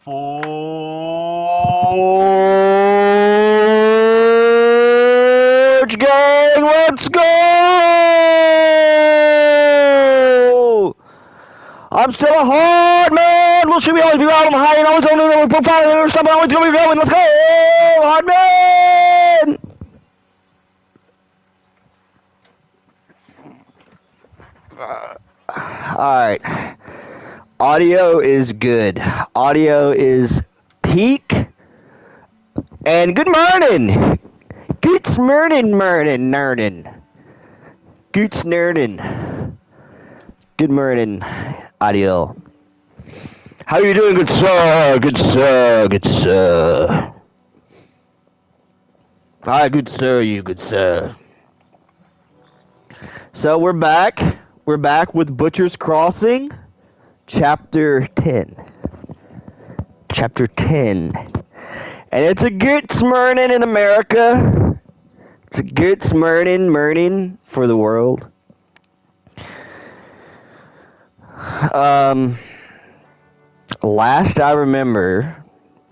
Forge gang, let's go! I'm still a hard man. Will she be always be out on the high and always on the profile and stuff, always gonna be going. Let's go, hard man! Alright. Audio is good. Audio is peak. And good morning! Gewtz nerdin'. Gewtz nerdin'. Good morning, audio. How you doing, good sir? Good sir, good sir. Hi, good sir, you good sir. So we're back. We're back with Butcher's Crossing, Chapter 10. Chapter 10. And it's a Gewtz Mirnin in America. It's a Gewtz Mirnin for the world. Last I remember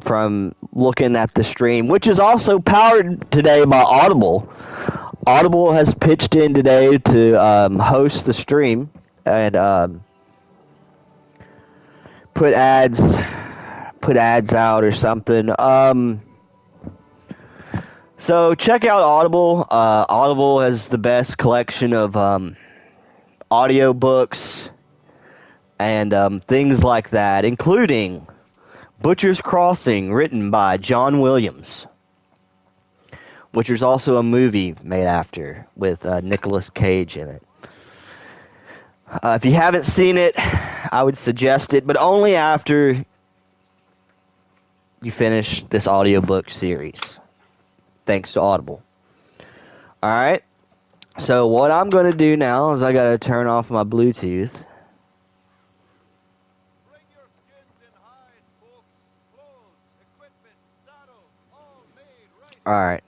from looking at the stream, which is also powered today by Audible. Audible has pitched in today to host the stream and put ads out or something. So check out Audible. Audible has the best collection of audio books and things like that, including Butcher's Crossing, written by John Williams, which is also a movie made after with Nicolas Cage in it. If you haven't seen it, I would suggest it, but only after you finish this audiobook series, thanks to Audible. Alright, so what I'm going to do now is I got to turn off my Bluetooth. Alright.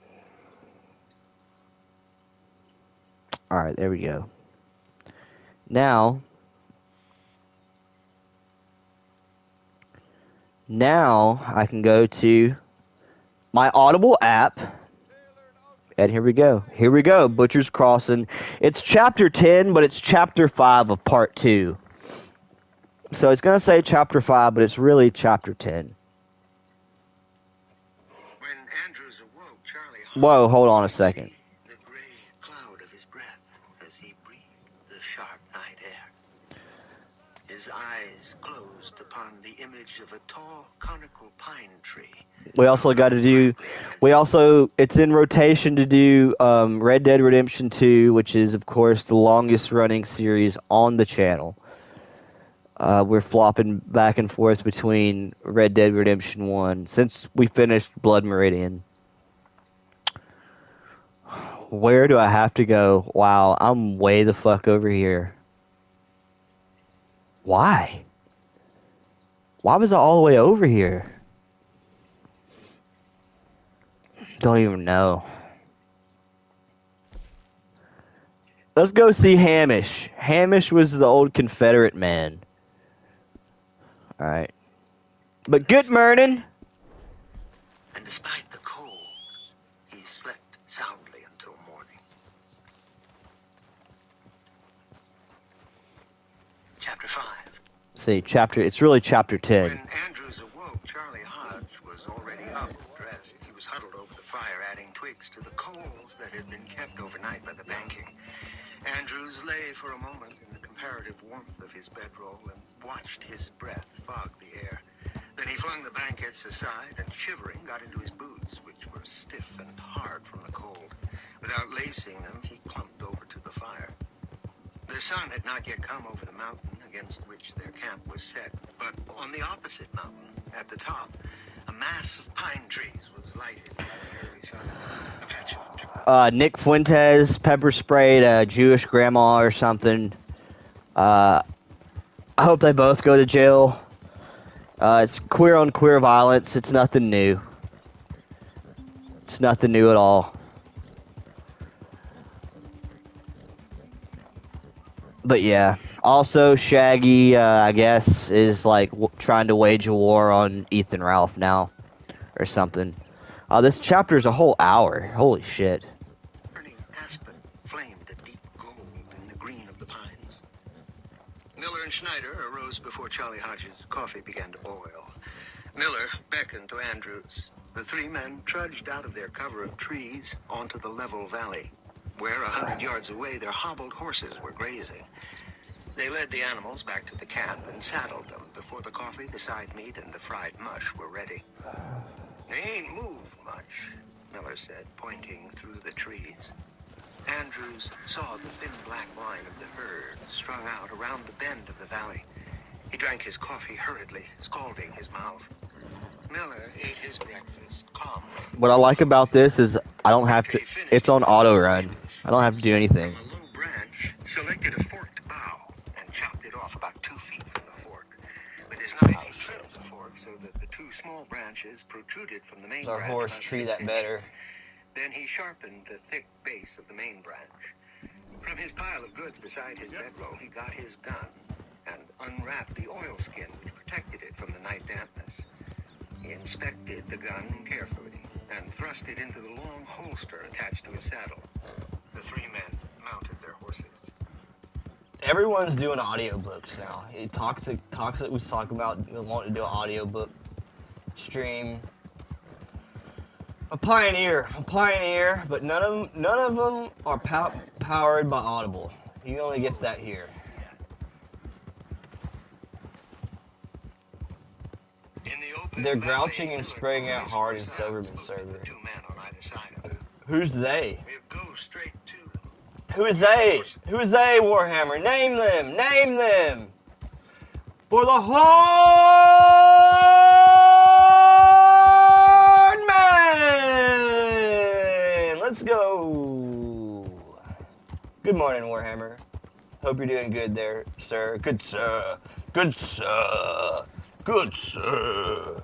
Alright, there we go. Now I can go to my Audible app. And here we go. Here we go. Butcher's Crossing. It's chapter 10, but it's chapter 5 of part 2. So it's going to say chapter 5, but it's really chapter 10. When Andrews awoke, Charlie Whoa, hold on a second. the gray cloud of his breath as he breathed the sharp night air. His eyes closed upon the image of a tall, conical pine tree. We also got to do, it's in rotation to do Red Dead Redemption 2, which is, of course, the longest running series on the channel. We're flopping back and forth between Red Dead Redemption 1 since we finished Blood Meridian. Where do I have to go? Wow, I'm way the fuck over here. Why? Why was I all the way over here? Don't even know. Let's go see Hamish. Hamish was the old Confederate man. Alright. But good morning. And despite the cold, he slept soundly until morning. Chapter 5. See, it's really chapter 10. When Andrews awoke, Charlie Hodge was already up, dressed. He was huddled over the fire, adding twigs to the coals that had been kept overnight by the banking. Andrews lay for a moment in the comparative warmth of his bedroll and watched his breath fog the air. Then he flung the blankets aside and, shivering, got into his boots, which were stiff and hard from the cold. Without lacing them, he clumped over to the fire. The sun had not yet come over the mountain against which their camp was set, but on the opposite mountain, at the top, a mass of pine trees was lighted by the early sun. A patch of Nick Fuentes pepper sprayed a Jewish grandma or something. I hope they both go to jail. It's queer on queer violence. It's nothing new. It's nothing new at all. But yeah, also Shaggy, I guess, is like trying to wage a war on Ethan Ralph now, or something. This chapter is a whole hour. Holy shit. burning aspen flamed a deep gold in the green of the pines. Miller and Schneider arose before Charlie Hodges' coffee began to boil. Miller beckoned to Andrews. The three men trudged out of their cover of trees onto the level valley, where 100 yards away their hobbled horses were grazing. They led the animals back to the camp and saddled them before the coffee, the side meat, and the fried mush were ready. They ain't moved much, Miller said, pointing through the trees. Andrews saw the thin black line of the herd strung out around the bend of the valley. He drank his coffee hurriedly, scalding his mouth. Miller ate his breakfast calmly. What I like about this is I don't have to. It's on auto run. I don't have to do anything. From a low branch, selected a forked bough and chopped it off about 2 feet from the fork. With his knife, he trimmed the fork so that the two small branches protruded from the main It's our branch. horse about tree 6 that better. inches. Then he sharpened the thick base of the main branch. From his pile of goods beside his bedroll, he got his gun and unwrapped the oilskin which protected it from the night dampness. He inspected the gun carefully and thrust it into the long holster attached to his saddle. The three men mounted their horses. Everyone's doing audiobooks now. Toxic was talking about wanting to do an audiobook stream. A pioneer, but none of them are powered by Audible. You only get that here. In the open They're valley, grouching and Miller spraying out raised hard in his Soberman sounds, server. the two men on either side of him. Who's they? We'll go straight to them. Who is they? Who is they, Warhammer? Name them! Name them! For the hard man! Let's go! Good morning, Warhammer. Hope you're doing good there, sir. Good sir. Good sir. Good sir.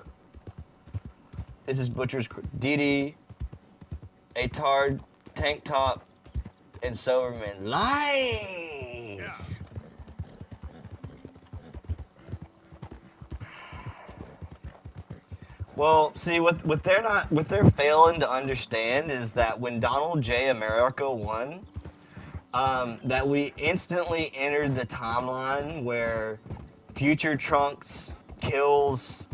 This is Butcher's DD, Atard, Tank Top, and Soberman. Lies! Well, see, what they're failing to understand is that when Donald J. America won, that we instantly entered the timeline where Future Trunks kills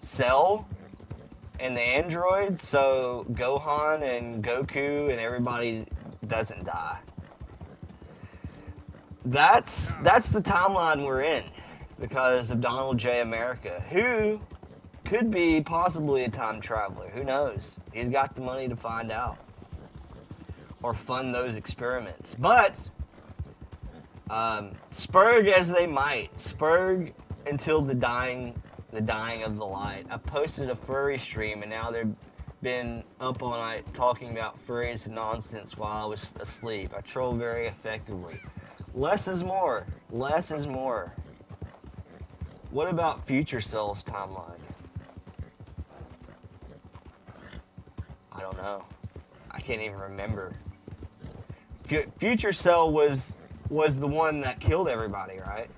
Cell and the androids, so Gohan and Goku and everybody doesn't die. That's the timeline we're in because of Donald J. America, who could be possibly a time traveler. Who knows? He's got the money to find out or fund those experiments. But spurg as they might, spurg until the dying of the light. I posted a furry stream, and now they've been up all night talking about furries and nonsense while I was asleep. I troll very effectively. Less is more. Less is more. What about Future Cell's timeline? I don't know. I can't even remember. Future Cell was the one that killed everybody, right?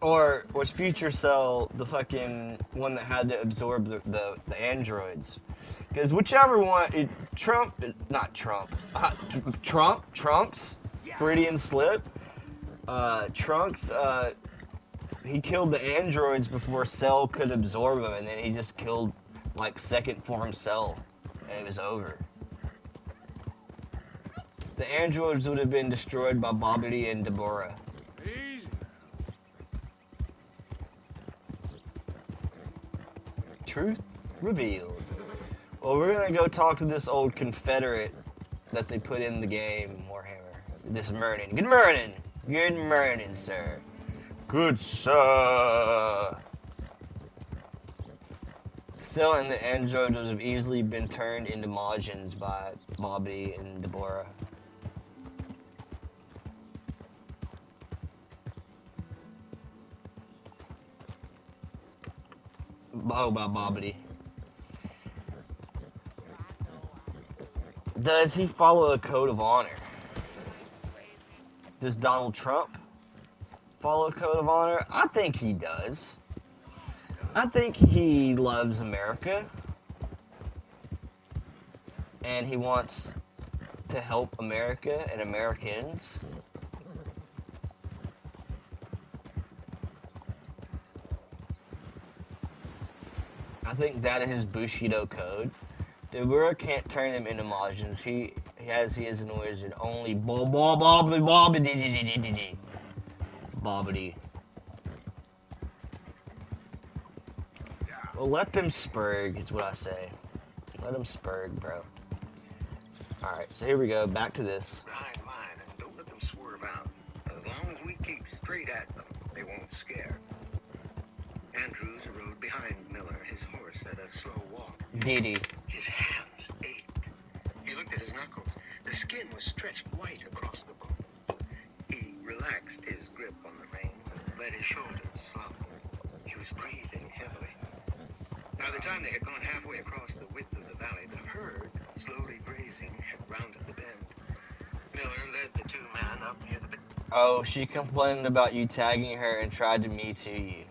Or was Future Cell the fucking one that had to absorb the androids? Because whichever one, Trump's Freudian slip. Trunks, he killed the androids before Cell could absorb them, and then he just killed, like, second form Cell, and it was over. The androids would have been destroyed by Bobbity and Deborah. Easy. Truth revealed. Well, we're gonna go talk to this old Confederate that they put in the game, Warhammer. This Mirnin. Good morning. Good morning, sir. Good sir. Cell and the androids would have easily been turned into Majins by Bobby and Deborah. Oh, by Bobbity. Does he follow a code of honor? Does Donald Trump follow a code of honor? I think he does. I think he loves America. And he wants to help America and Americans. I think that is his Bushido code. Deborah can't turn him into Majins. He is an wizard. Only Bobbity. Well, let them spurg, is what I say. Let them spurg, bro. Alright, so here we go. Back to this. Behind line, and don't let them swerve out. As long as we keep straight at them, they won't scare. Andrews rode behind Miller, his horse at a slow walk. Diddy. His hands ached. He looked at his knuckles. The skin was stretched white across the bones. He relaxed his grip on the reins and let his shoulders slump. He was breathing heavily. By the time they had gone halfway across the width of the valley, the herd, slowly grazing, had rounded the bend. Miller led the two men up near the bend. Oh, she complained about you tagging her and tried to Me Too you.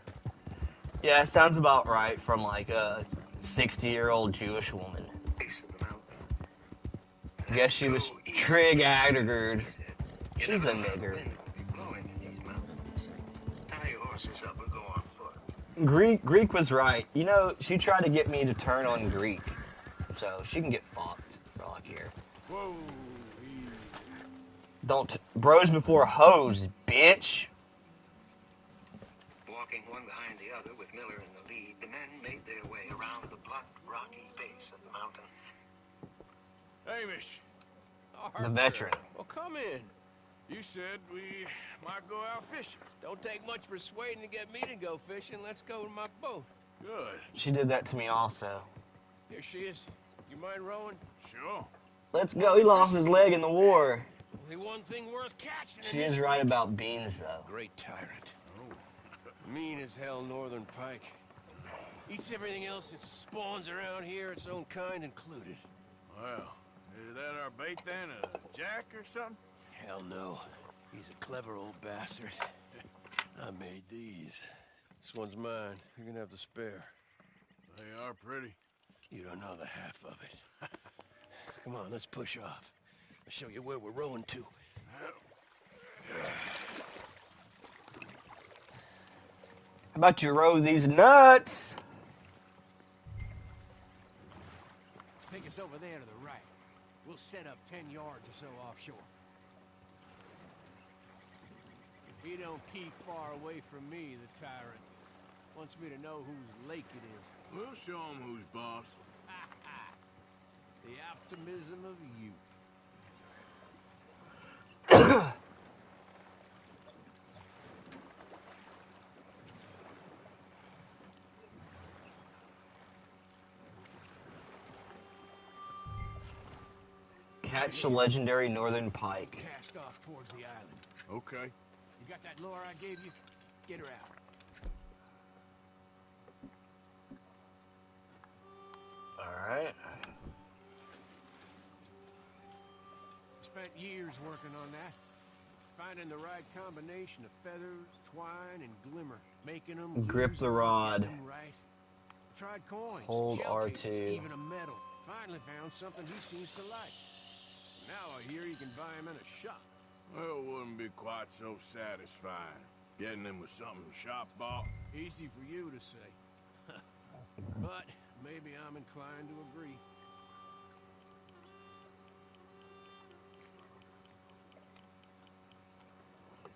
Yeah, it sounds about right from like a 60-year-old Jewish woman. Base of the mountain. I guess she was Trig Agdergerd. She's a nigger. Blowing in these mountains. Tie your horses up, we'll go on foot. Greek was right. You know, she tried to get me to turn on Greek. So she can get fucked for all I care. Whoa. Don't bros before hoes, bitch. Walking one behind the other with Miller in the lead, the men made their way around the blunt, rocky base of the mountain. Hamish. The veteran. Well, come in. You said we might go out fishing. Don't take much persuading to get me to go fishing. Let's go to my boat. Good. She did that to me also. Here she is. You mind rowing? Sure. Let's go. He lost his leg in the war. Only one thing worth catching. She is right about beans, though. Great tyrant. Mean as hell northern pike. Eats everything else that spawns around here, its own kind included. Well, is that our bait then? A jack or something? Hell no. He's a clever old bastard. I made these. This one's mine. You're gonna have to spare. They are pretty. You don't know the half of it. Come on, let's push off. I'll show you where we're rowing to. How about you row these nuts? Take us over there to the right. We'll set up 10 yards or so offshore. If he don't keep far away from me, the tyrant wants me to know whose lake it is. We'll show him who's boss. The optimism of youth. Catch the legendary northern pike. Cast off towards the island. Okay. You got that lure I gave you? Get her out. Alright. Spent years working on that. Finding the right combination of feathers, twine, and glimmer. Making them Grip the rod. Right. Tried coins, Hold shell R2. cases, even a medal. Finally found something he seems to like. Now I hear you can buy him in a shop. Well, it wouldn't be quite so satisfying. Getting him with something shop bought. Easy for you to say. But maybe I'm inclined to agree.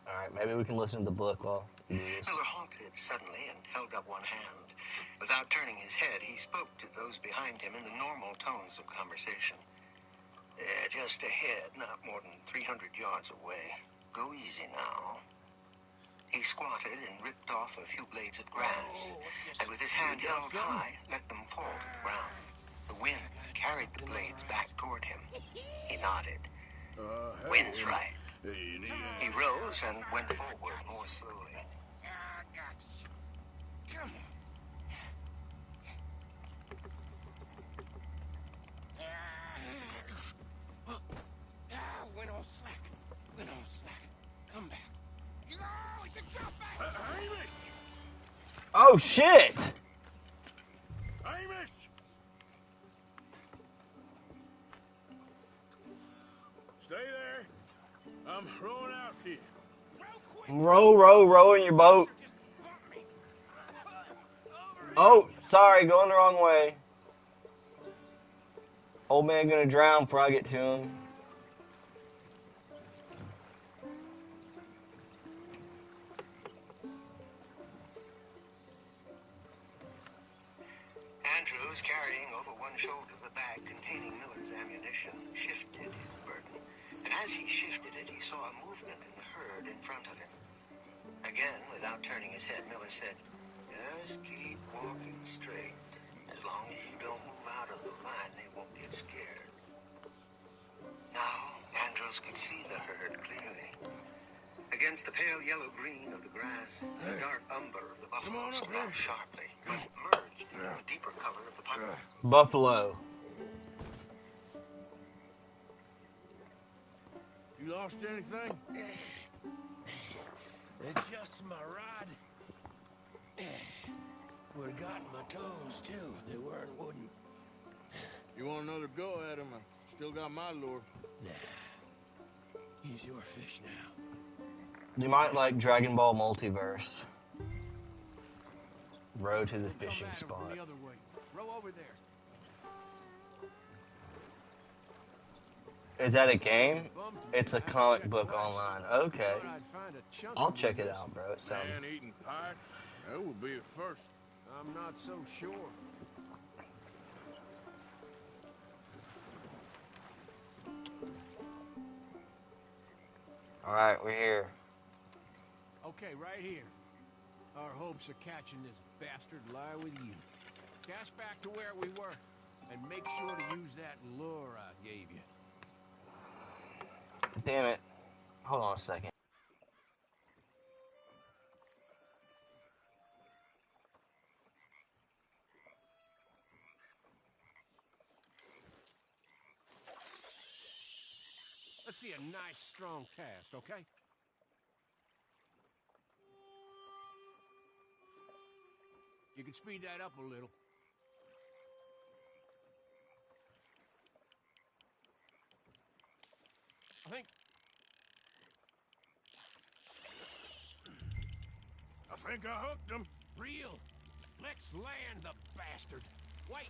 Alright, maybe we can listen to the book while you do this. Miller halted suddenly and held up one hand. Without turning his head, he spoke to those behind him in the normal tones of conversation. They're just ahead, not more than 300 yards away. Go easy now. He squatted and ripped off a few blades of grass, and with his hand held high, let them fall to the ground. The wind carried the blades back toward him. He nodded. Hey, Wind's right. Hey, you need He rose and went forward more slowly. I got you. Come on. Went on slack. Went on slack. Come back. Oh, it's a jump back. Hamish! Oh shit! Hamish! Stay there. I'm rowing out to you. Row in your boat. Oh, sorry, going the wrong way. Old man gonna drown before I get to him. Andrews, carrying over one shoulder the bag containing Miller's ammunition, shifted his burden. And as he shifted it, he saw a movement in the herd in front of him. Again, without turning his head, Miller said, "Just keep walking straight. As long as you don't move out of the line, they won't get scared." Now, Andrews could see the herd clearly. Against the pale yellow-green of the grass, the dark umber of the buffalo stood out sharply, but merged into the deeper color of the pine. Buffalo. You lost anything? Just my rod. Would have gotten my toes, too, if they weren't wooden. You want another go at him? I still got my lure. Nah. He's your fish now. You might like Dragon Ball Multiverse. Row to the fishing Come at 'em spot. from the other way. Row over there. Is that a game? It's a comic book online. Okay. Thought I'd find a chunk I'll of check it this. out, bro. It sounds... Man-eating pike? That would be a first. I'm not so sure. Alright, we're here. Okay, right here. Our hopes of catching this bastard lie with you. Cast back to where we were, and make sure to use that lure I gave you. Damn it. Hold on a second. Let's see a nice, strong cast, okay? You can speed that up a little. I think I hooked him. Reel. Let's land the bastard. Wait.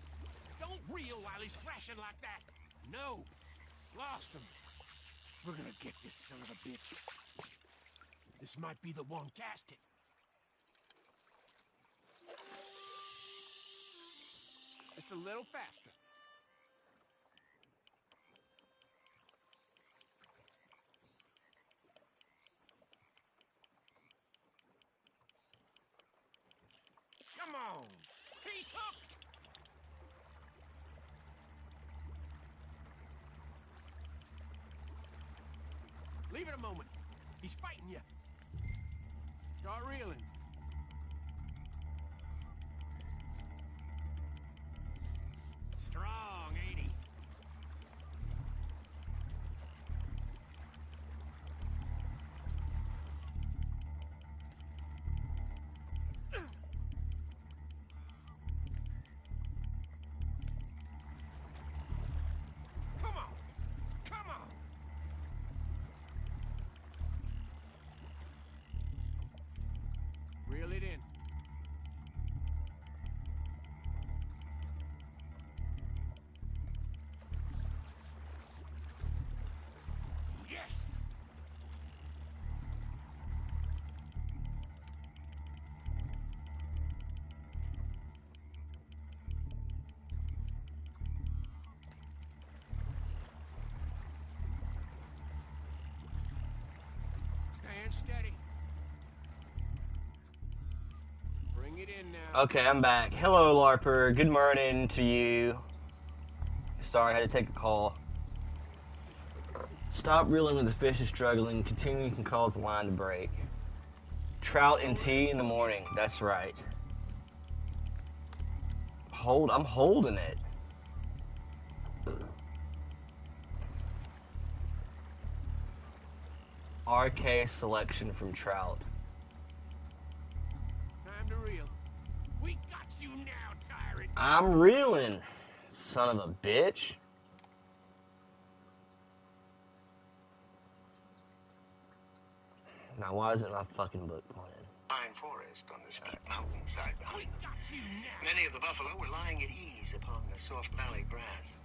Don't reel while he's flashing like that. No. Lost him. We're gonna get this son of a bitch. This might be the one. Cast it. Just a little faster. Come on. He's hooked. Leave it a moment. He's fighting you. Start reeling. Strong, ain't he? Come on. Come on. Stand steady. Bring it in now. Okay, I'm back. Hello, LARPer. Good morning to you. Sorry, I had to take a call. Stop reeling when the fish is struggling. Continuing can cause the line to break. Trout and tea in the morning. That's right. I'm holding it. RK selection from Trout. Time to reel. We got you now, tyrant. I'm reeling, son of a bitch. Now, why isn't my fucking book playing? Pine forest on the steep mountainside We behind them. got you now. Many of the buffalo were lying at ease upon the soft valley grass.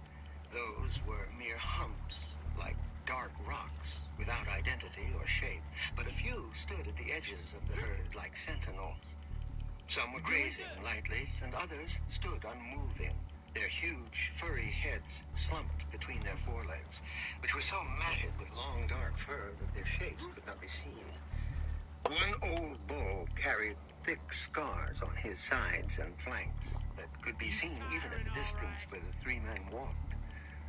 Those were mere humps, like dark rocks, without identity or shape. But a few stood at the edges of the herd like sentinels. Some were grazing lightly, and others stood unmoving, their huge, furry heads slumped between their forelegs, which were so matted with long, dark fur that their shapes could not be seen. One old bull carried thick scars on his sides and flanks that could be seen even at the distance where the three men walked.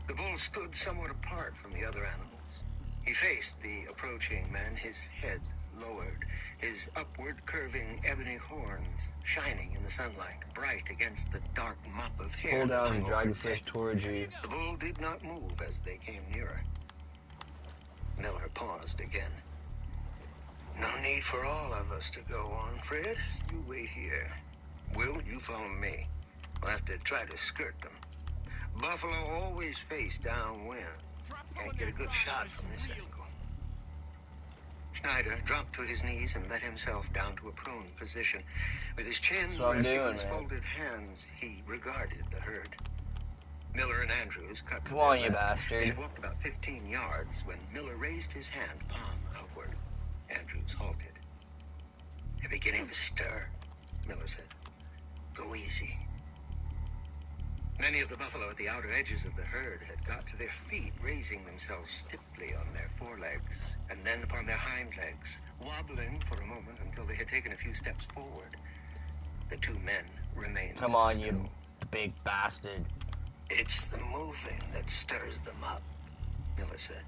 The bull stood somewhat apart from the other animals. He faced the approaching men, his head lowered, his upward curving ebony horns shining in the sunlight, bright against the dark mop of hair. Pull that down hung and over drag his the fish head. towards you. The bull did not move as they came nearer. Miller paused again. No need for all of us to go on, Fred. You wait here. Will, you follow me. We'll have to try to skirt them. Buffalo always face downwind. Can't get a good shot from this angle. Schneider dropped to his knees and let himself down to a prone position. With his chin That's what I'm resting on doing, his man. folded hands, he regarded the herd. Miller and Andrews cut to Come their on, you left. bastard. They had walked about 15 yards when Miller raised his hand, palm outward. Andrews halted. They're beginning to stir, Miller said. Go easy. Many of the buffalo at the outer edges of the herd had got to their feet, raising themselves stiffly on their forelegs, and then upon their hind legs, wobbling for a moment until they had taken a few steps forward. The two men remained Come on, still. you big bastard. It's the moving that stirs them up, Miller said.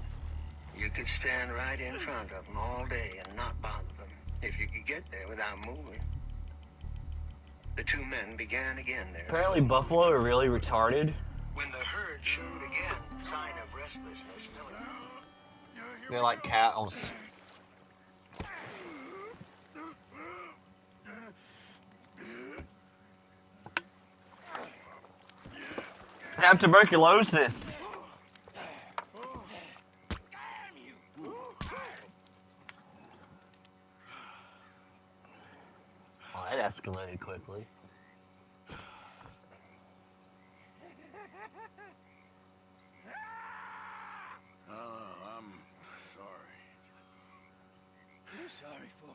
You could stand right in front of them all day and not bother them, if you could get there without moving. The two men began again their Apparently slow buffalo are movement. really retarded. When the herd showed again sign of restlessness, Miller They're like cows. They have tuberculosis. Oh, that escalated quickly. I'm sorry. You're sorry for.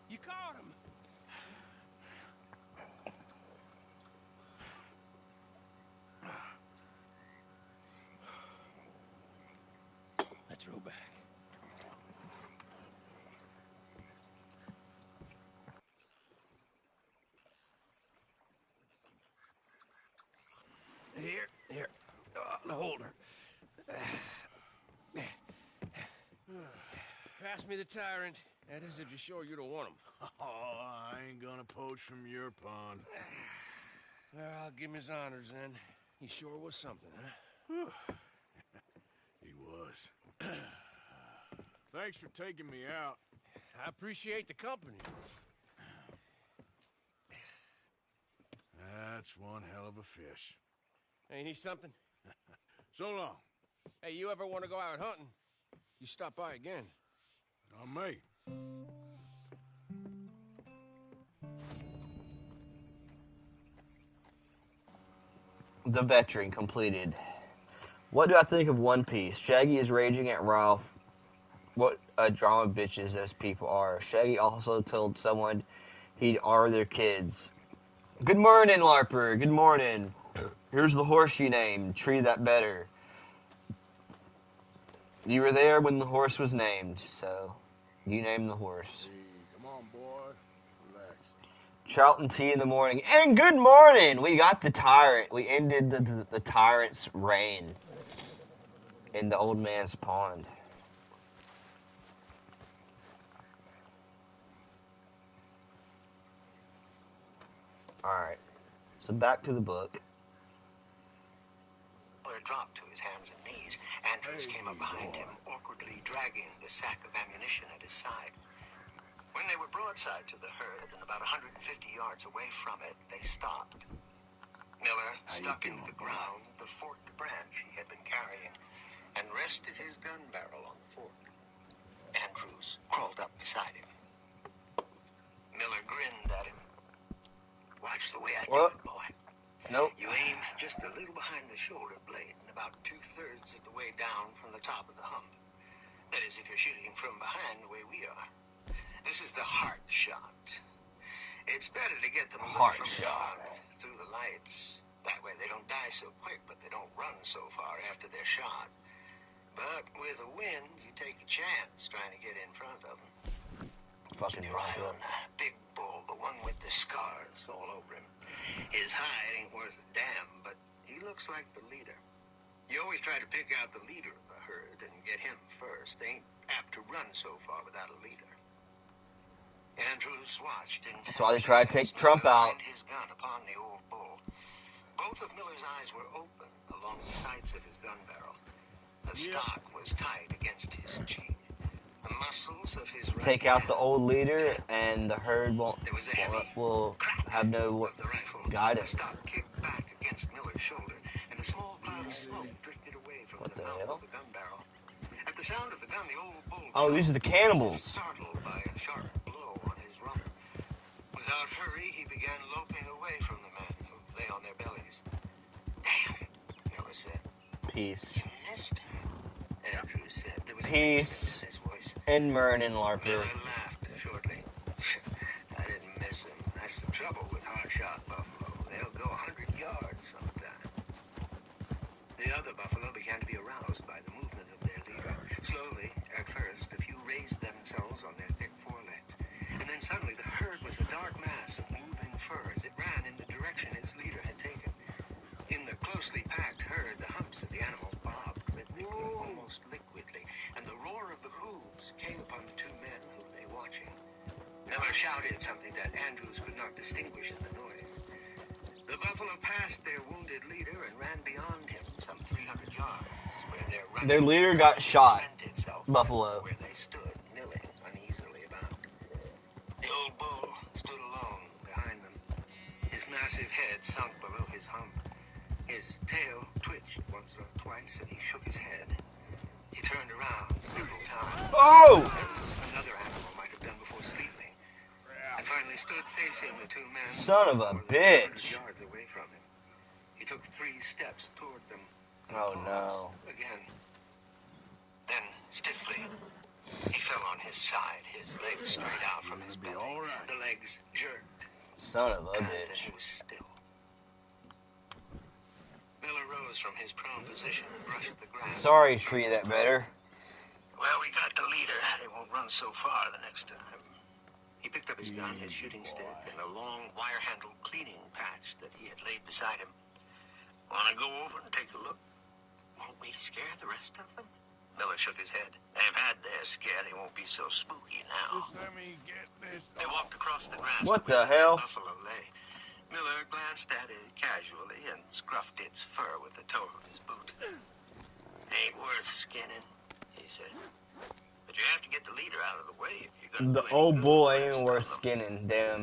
You caught him. Let's roll back. Here, the holder. Pass me the tyrant. That is if you're sure you don't want him. Oh, I ain't gonna poach from your pond. Well, I'll give him his honors then. He sure was something, huh? He was. Thanks for taking me out. I appreciate the company. That's one hell of a fish. Ain't he something? So long. Hey, you ever want to go out hunting? You stop by again. I may. The veteran completed. What do I think of One Piece? Shaggy is raging at Ralph. What a drama bitches those people are. Shaggy also told someone he'd are their kids. Good morning, LARPer. Good morning. Here's the horse you named. Treat that better. You were there when the horse was named, so you named the horse. Hey, come on, boy. Relax. Charlton tea in the morning. And good morning! We got the tyrant. We ended the tyrant's reign in the old man's pond. Alright. So back to the book. Miller dropped to his hands and knees. Andrews came up behind him, awkwardly dragging the sack of ammunition at his side. When they were broadside to the herd and about 150 yards away from it, they stopped. Miller stuck into the ground the forked branch he had been carrying and rested his gun barrel on the fork. Andrews crawled up beside him. Miller grinned at him. Watch the way I do it, boy. Nope. You aim just a little behind the shoulder blade and about 2/3 of the way down from the top of the hump. That is, if you're shooting from behind the way we are. This is the heart shot. It's better to get them Heart from shot. the front through the lights. That way they don't die so quick, but they don't run so far after they're shot. But with a wind, you take a chance trying to get in front of them. Fucking Keep your eye on the big bull, the one with the scars all over him. His hide ain't worth a damn, but he looks like the leader. You always try to pick out the leader of a herd and get him first. They ain't apt to run so far without a leader. Andrews watched and That's why they try to take Trump out. his gun upon the old bull. Both of Miller's eyes were open along the sides of his gun barrel. The stock was tight against his cheek. The muscles of his right Take out the hand old leader, tense. and the herd will have no Of the rifle, guidance. the stock kicked back against Miller's shoulder, and a small cloud of smoke drifted away from What the the mouth hell? of the gun barrel. At the sound of the gun, the old bull Oh, these are the cannibals. startled by a sharp blow on his rump. Without hurry, he began loping away from the men who lay on their bellies. Damn, Miller said. Peace. You missed him, Andrews said. There was Peace. in his voice. And Mirninbutchers. Miller laughed shortly. I didn't miss him. That's the trouble with hard-shot buffalo. They'll go 100 yards sometimes. The other buffalo began to be aroused by the movement of their leader. Slowly, at first, a few raised themselves on their thick forelegs. And then suddenly the herd was a dark mass of moving furs. It ran in the direction its leader had taken. In the closely packed herd, the humps of the animals bobbed rhythmically, almost liquidly, and the roar of the hooves came upon the two men who lay watching. Miller shouted something that Andrews could not distinguish in the noise. The buffalo passed their wounded leader and ran beyond him some 300 yards, where their running Their leader got shot. spent itself, Buffalo. where they stood, milling uneasily about. The old bull stood alone behind them, his massive head sunk below his hump. His tail twitched once or twice, and he shook his head. He turned around several times. Oh! As another animal might have done before sleeping. And finally stood facing the two men. Son of a more than 200 bitch. yards away from him. He took 3 steps toward them. and Oh, paused no. Again. Then, stiffly, he fell on his side, his legs straight out from his belly. all right. The legs jerked, Son of a and then bitch. he was still. Miller rose from his prone position and brushed the grass. Sorry, tree that better. Well, we got the leader. They won't run so far the next time. He picked up his gun, his shooting stick, and a long wire-handled cleaning patch that he had laid beside him. Want to go over and take a look? Won't we scare the rest of them? Miller shook his head. They've had their scare. They won't be so spooky now. Just let me get this. They walked across the grass. What to where the hell? buffalo lay. Miller glanced at it casually and scruffed its fur with the toe of his boot. Ain't worth skinning, he said. But you have to get the leader out of the way if you're gonna The do any old good bull with the ain't rest even of worth them. skinning, damn.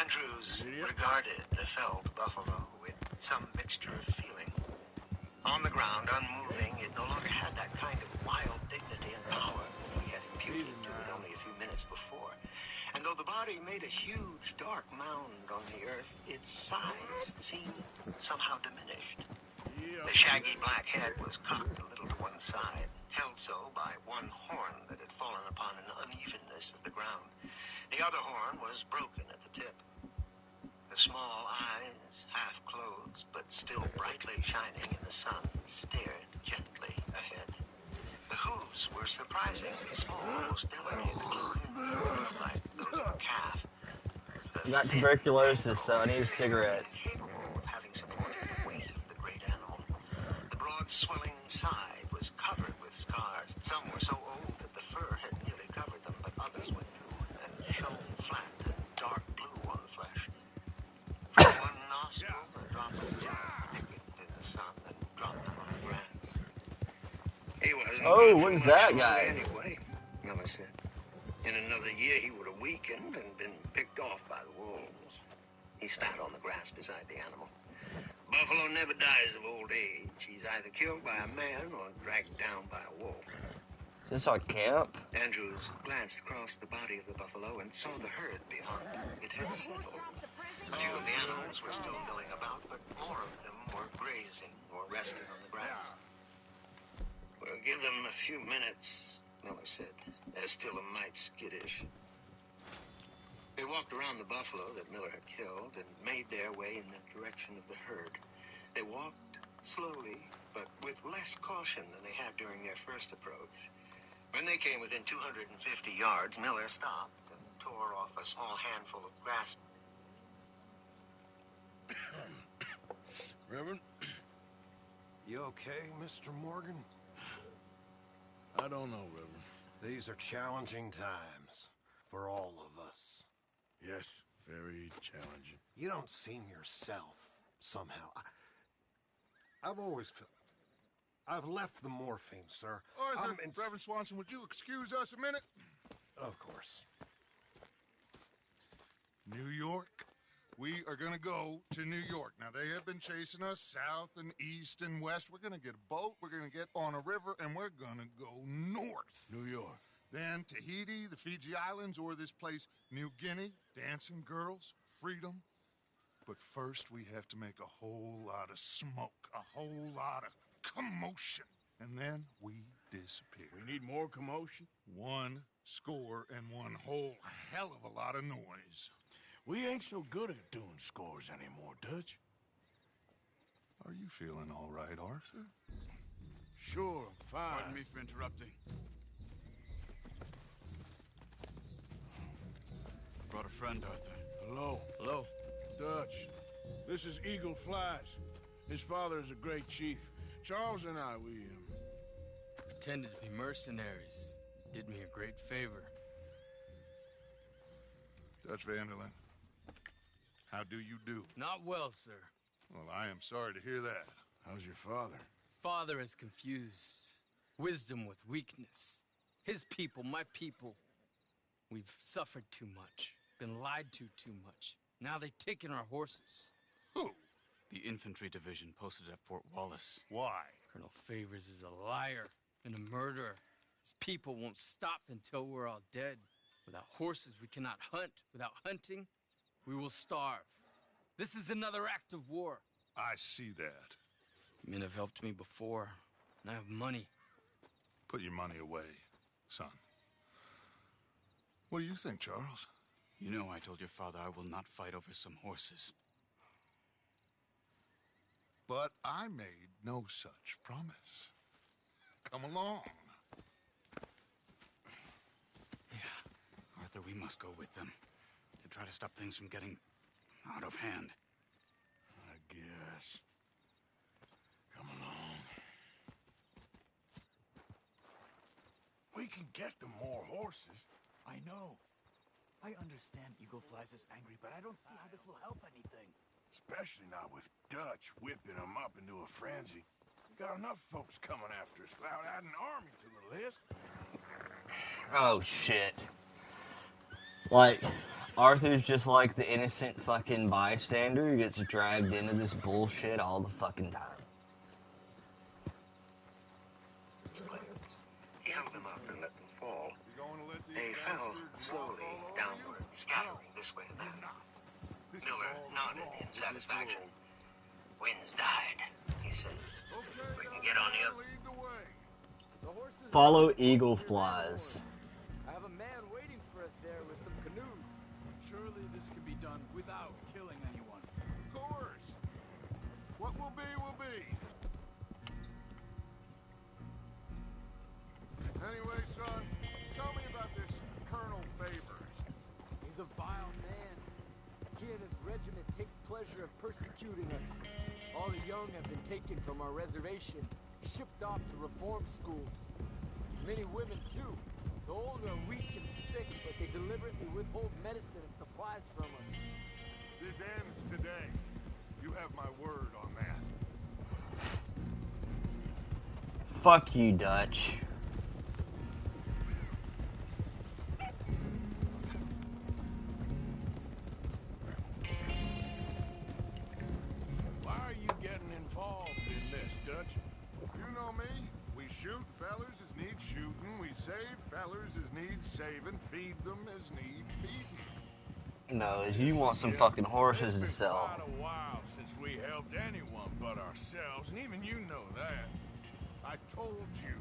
Andrews regarded the felled buffalo with some mixture of feeling. On the ground, unmoving, it no longer had that kind of wild dignity and power he had imputed to it only a few minutes before. And though the body made a huge, dark mound on the earth, its size seemed somehow diminished. The shaggy black head was cocked a little to one side, held so by one horn that had fallen upon an unevenness of the ground. The other horn was broken at the tip. The small eyes, half closed but still brightly shining in the sun, stared gently ahead. The hooves goats were surprisingly small, almost delicate, like those of a calf. I got tuberculosis, so I need a cigarette. Incapable of having supported the weight of the great animal. The broad, swelling side was covered with scars. Some were so old that the fur had nearly covered them, but others were new and shone flat and dark blue on the flesh. From one nostril, a drop of blood thickened in the sun and dropped among the grass. He wasn't Oh, good what for is much that, longer guys? anyway, Miller said. In another year, he would have weakened and been picked off by the wolves. He spat on the grass beside the animal. Buffalo never dies of old age. He's either killed by a man or dragged down by a wolf. Is this our camp? Andrews glanced across the body of the buffalo and saw the herd beyond. It had settled. A few of the animals were still milling about, but more of them were grazing or resting on the grass. We'll give them a few minutes, Miller said. They're still a mite skittish. They walked around the buffalo that Miller had killed and made their way in the direction of the herd. They walked slowly, but with less caution than they had during their first approach. When they came within 250 yards, Miller stopped and tore off a small handful of grass. Reverend? You okay, Mr. Morgan? I don't know, Reverend. These are challenging times for all of us. Yes, very challenging. You don't seem yourself, somehow. I've always felt... I've left the morphine, sir. Arthur, Reverend Swanson, would you excuse us a minute? Of course. New York. We are going to go to New York. Now, they have been chasing us south and east and west. We're going to get a boat, we're going to get on a river, and we're going to go north. New York. Then Tahiti, the Fiji Islands, or this place, New Guinea, dancing girls, freedom. But first, we have to make a whole lot of smoke, a whole lot of commotion. And then we disappear. We need more commotion? 1 score and one whole hell of a lot of noise. We ain't so good at doing scores anymore, Dutch. Are you feeling all right, Arthur? Sure, I'm fine. Pardon me for interrupting. Brought a friend, Arthur. Hello. Hello. Dutch. This is Eagle Flies. His father is a great chief. Charles and I, we Pretended to be mercenaries. Did me a great favor. Dutch Vanderlyn, how do you do? Not well, sir. Well, I am sorry to hear that. How's your father? Father has confused wisdom with weakness. His people, my people. We've suffered too much. Been lied to too much. Now they've taken our horses. Who? The infantry division posted at Fort Wallace. Why? Colonel Favors is a liar and a murderer. His people won't stop until we're all dead. Without horses, we cannot hunt. Without hunting, we will starve. This is another act of war. I see that. Men have helped me before, and I have money. Put your money away, son. What do you think, Charles? You know I told your father I will not fight over some horses. But I made no such promise. Come along. Yeah, Arthur, we must go with them to try to stop things from getting out of hand. I guess. Come along. We can get them more horses. I know. I understand Eagle Flies is angry, but I don't see how this will help anything. Especially not with Dutch whipping them up into a frenzy. We got enough folks coming after us without adding an army to the list. Oh, shit. Like, Arthur's just like the innocent fucking bystander who gets dragged into this bullshit all the fucking time. He held them up and let them fall. You going to let these They fell bastards slowly walk all over downward, you? scattering this way and that. This is Miller all nodded wrong in with satisfaction. this Winds died, he said. world. Okay, We can get on the lead the way. Follow Eagle Flies. I have a man waiting for us there with some canoes. Surely this can be done without killing anyone. Of course. What will be, will be. Anyway, anyway, son? Tell me about this Colonel Favors. He's a vile man. He and his regiment take pleasure in persecuting us. All the young have been taken from our reservation, shipped off to reform schools. Many women, too. The old are weak and sick, but they deliberately withhold medicine and supplies from us. This ends today. You have my word on that. Fuck you, Dutch. Why are you getting involved in this, Dutch? You know me. We shoot fellers as need shooting. We save fellers as need saving. Feed them as need feeding. No, you want some fucking horses to It's been sell. quite a while since we helped anyone but ourselves, and even you know that. I told you,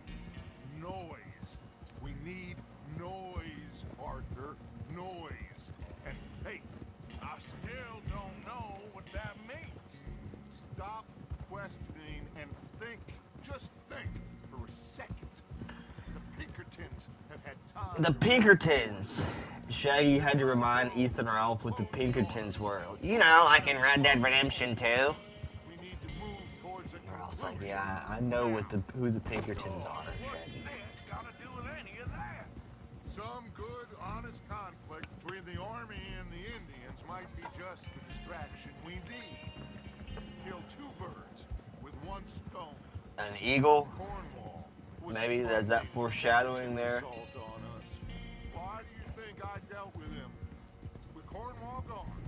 noise. We need noise, Arthur. Noise and faith. I still don't know what that means. Stop questioning and think. Just think for a second. The Pinkertons have had time. The Pinkertons. Shaggy had to remind Ethan Ralph what the Pinkertons were. You know, like in Red Dead Redemption 2. We need to move towards a Ralph's like, yeah, I know who the Pinkertons are, What's Shaggy. this got to do with any of that? Some good, honest conflict between the army and the Indians might be just the distraction we need. Kill two birds with one stone. An eagle? Cornwall was Maybe there's that funding foreshadowing there. assault on us. Why do you think I dealt with him? With Cornwall gone,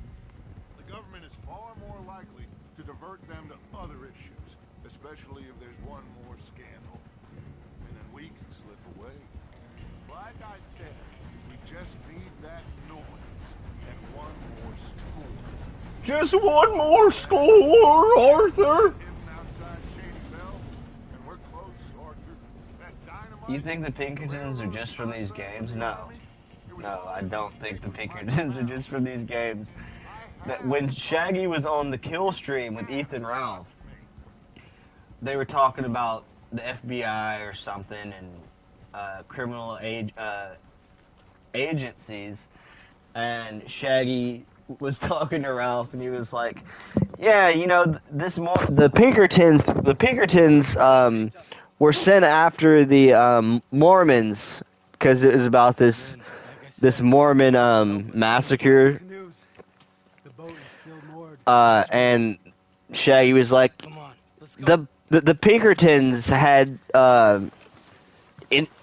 the government is far more likely to divert them to other issues, especially if there's one more scandal. And then we can slip away. Like I said, we just need that noise and one more score. Just one more score, Arthur! Hidden outside Shady Bell, and we're close, Arthur. That dynamite. You think the Pinkertons are just from these games? No. No, I don't think the Pinkertons are just from these games. That when Shaggy was on the kill stream with Ethan Ralph, they were talking about the FBI or something and criminal agencies, and Shaggy was talking to Ralph, and he was like, "Yeah, you know, the Pinkertons were sent after the Mormons because it was about this Mormon massacre." And Shaggy was like, the Pinkertons had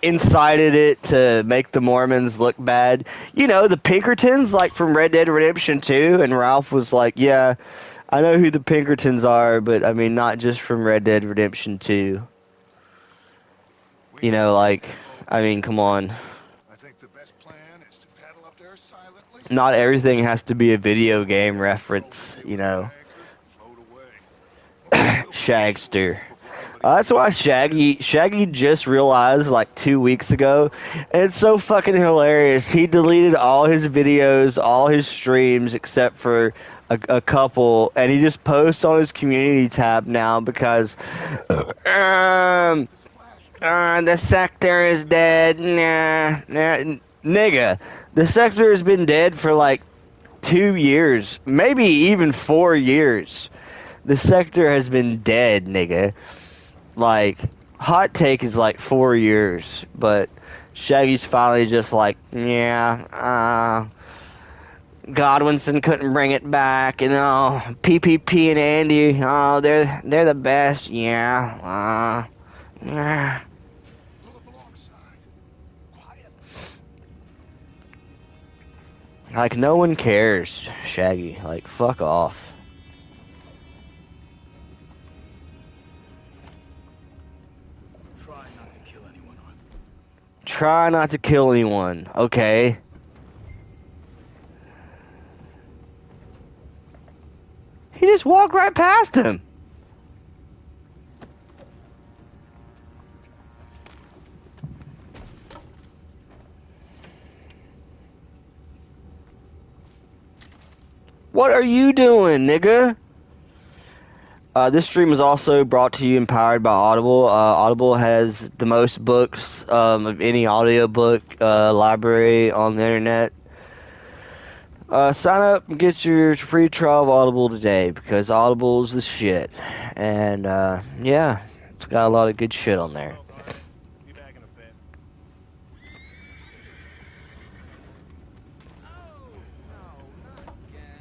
incited it to make the Mormons look bad. You know, the Pinkertons, like from Red Dead Redemption 2, and Ralph was like, yeah, I know who the Pinkertons are, but I mean, not just from Red Dead Redemption 2. You know, like, I mean, come on. I think the best plan is to paddle up there silently. Not everything has to be a video game reference, you know. Shagster. That's why Shaggy just realized like 2 weeks ago, and it's so fucking hilarious. He deleted all his videos, all his streams, except for a couple, and he just posts on his community tab now because the sector is dead. Nigga, the sector has been dead for like 2 years, maybe even 4 years. The sector has been dead, nigga. Like, hot take is like 4 years, but Shaggy's finally just like, yeah, Godwinson couldn't bring it back, and PPP and Andy, they're the best, yeah, Like, no one cares, Shaggy. Like, fuck off. Try not to kill anyone, Arthur. Try not to kill anyone, okay? He just walked right past him. What are you doing, nigga? This stream is also brought to you and powered by Audible. Audible has the most books of any audiobook library on the internet. Sign up and get your free trial of Audible today because Audible is the shit. And yeah, it's got a lot of good shit on there. Be back in a bit. Oh, no, not again.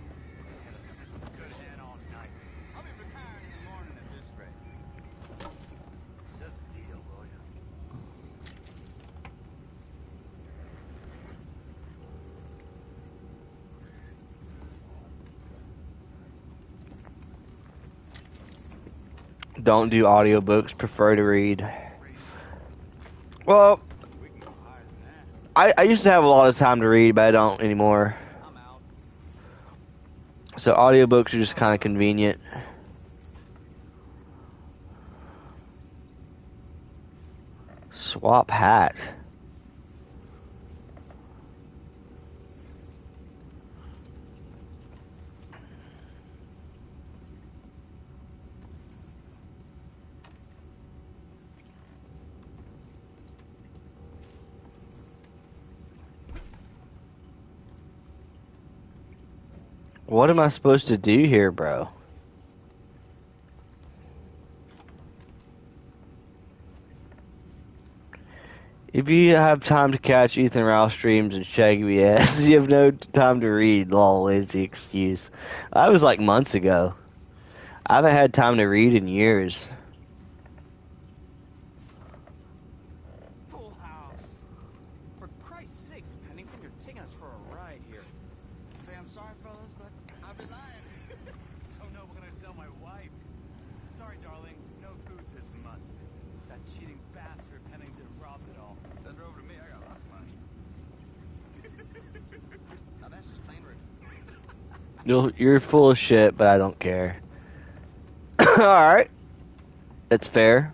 Had a sniff of good head all night. I'll be retired in the morning at this rate. Just a deal, will ya? Don't do audiobooks, prefer to read. Well, We can go higher than that. I used to have a lot of time to read, but I don't anymore. I'm out. So audiobooks are just kind of convenient. Swap hat. What am I supposed to do here, bro? If you have time to catch Ethan Rouse streams and shaggy BS, you have no time to read. Lol is the excuse. That was like months ago. I haven't had time to read in years. Full house. For Christ's sakes, Pennington, you're taking us for a ride here. Say I'm sorry, fellas, but I've been lying. Don't know what I'm gonna tell my wife. Sorry, darling, no food this month. That cheating bastard Pennington robbed it all. Send her over to me, I got lots of money. Now that's just plain rude. You're full of shit, but I don't care. Alright. That's fair.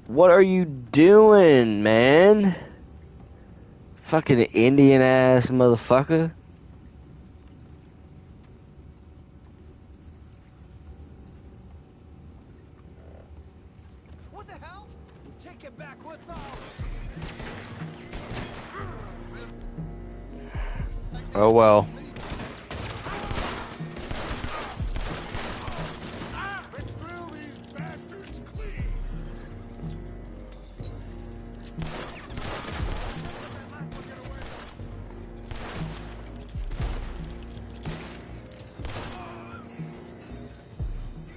What are you doing, man? Fucking Indian ass motherfucker. What the hell? Take it back, what's all? Oh well. Let's drill these bastards clean.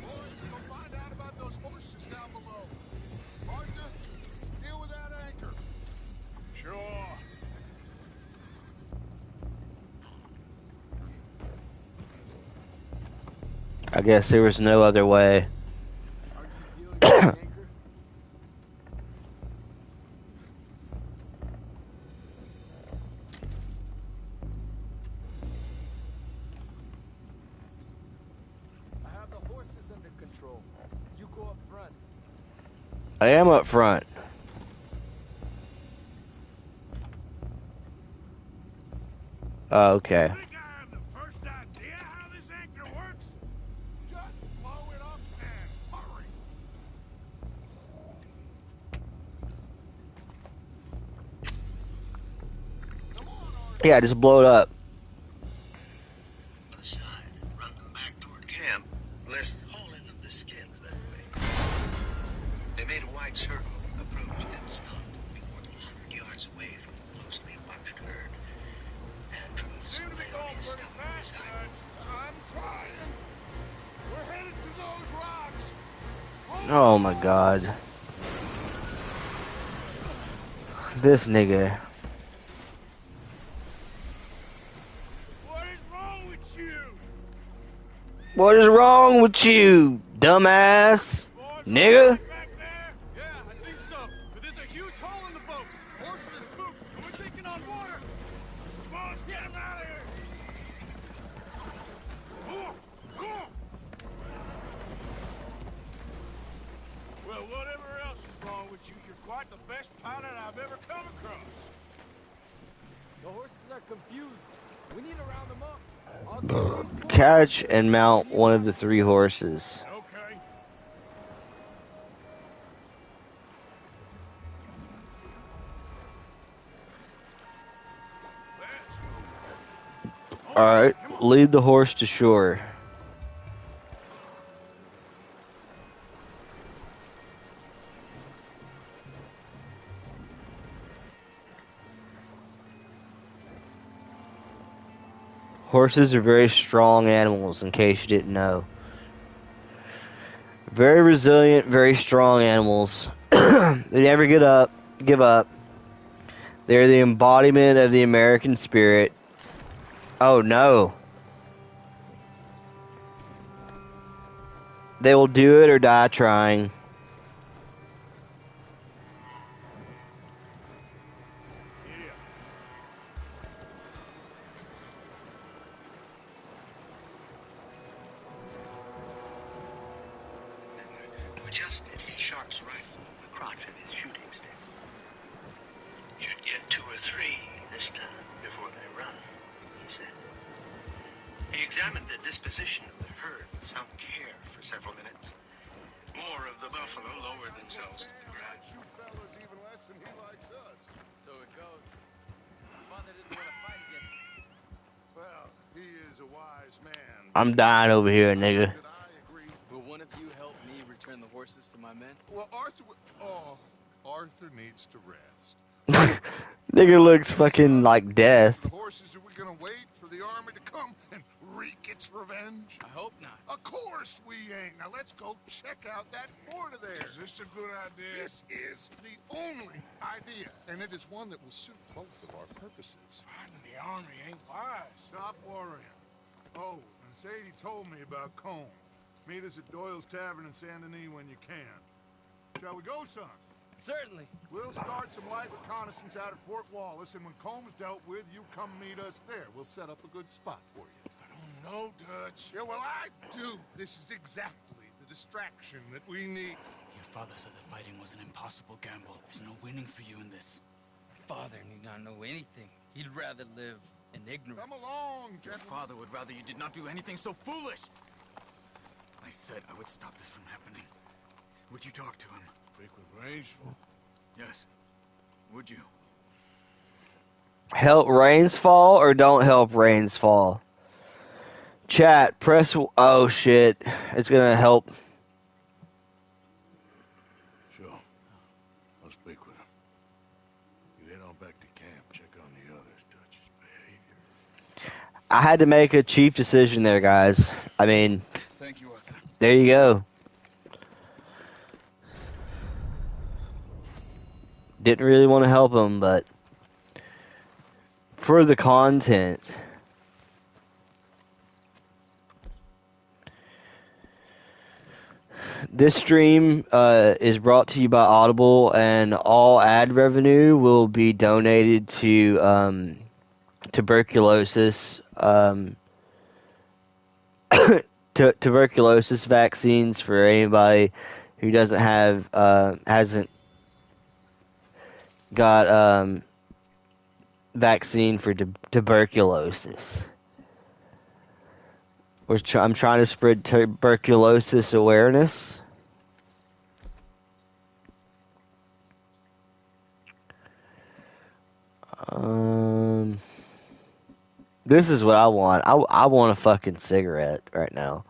Boys, you'll find out about those horses down below. Partner, deal with that anchor. Sure. I guess there was no other way. Aren't you dealing with the anchor? I have the horses under control. You go up front. I am up front. Oh, okay. Think I have the first idea how this anchor works? Just blow it up and hurry. Come on, Arthur. Yeah, just blow it up. Other side, run them back toward camp. Let's haul in of the skins that way. They made a wide circle, approached and stopped more than 100 yards away from the closely watched herd. Andrews Seem to be lay on going his pretty stomach fast, beside Judge. I'm trying. We're headed to those rocks. Oh my god. This nigga. What is wrong with you? What is wrong with you, dumbass? Boys, Nigga? right back there? Yeah, I think so. But there's a huge hole in the boat. Horses are spooked, and we're taking on water. Come on, let's get him out of here. Well, whatever else is wrong with you, you're quite the best pilot I've ever come across. The horses are confused. We need to round them up. I'll get these horses Catch and mount one of the 3 horses. Okay. Let's move. Alright, lead the horse to shore. Horses are very strong animals, in case you didn't know. Very resilient, very strong animals. They never give up. They're the embodiment of the American spirit. Oh no. They will do it or die trying. Who adjusted his sharp's rifle to the crotch of his shooting stick. Should get 2 or 3 this time before they run, he said. He examined the disposition of the herd with some care for several minutes. More of the buffalo lowered themselves to the ground. You fellas even less than he likes us. So it goes. Father didn't want to fight again. Well, he is a wise man. I'm dying over here, nigga. That I agree. Will one of you help me return the horses to my men? Well, Arthur needs to rest. Nigga looks fucking like death. The horses, are we gonna wait for the army to come and wreak its revenge? I hope not. Of course we ain't. Now let's go check out that fort of theirs. Is this a good idea? This is the only idea, and it is one that will suit both of our purposes. Fighting the army ain't wise. Stop worrying. Oh, and Sadie told me about Combe. Meet us at Doyle's Tavern in Saint Denis when you can. Shall we go, son? Certainly. We'll start some light reconnaissance out at Fort Wallace, and when Combs dealt with, you come meet us there. We'll set up a good spot for you. I don't know, Dutch. Yeah, well, I do. This is exactly the distraction that we need. Your father said that fighting was an impossible gamble. There's no winning for you in this. Father need not know anything. He'd rather live in ignorance. Come along, Your gentlemen. father would rather you did not do anything so foolish. I said I would stop this from happening. Would you talk to him? Speak with Rangeful. Yes. Would you? Help rains fall or don't help rains fall? Chat, press... Oh, shit. It's gonna help. Sure. I'll speak with him. You head on back to camp. Check on the others. Dutch's behavior. I had to make a chief decision there, guys. I mean, Thank you, Arthur. there you go. Didn't really want to help him, but for the content. This stream is brought to you by Audible, and all ad revenue will be donated to tuberculosis tuberculosis vaccines for anybody who doesn't have hasn't got vaccine for tuberculosis. I'm trying to spread tuberculosis awareness. This is what I want. I want a fucking cigarette right now.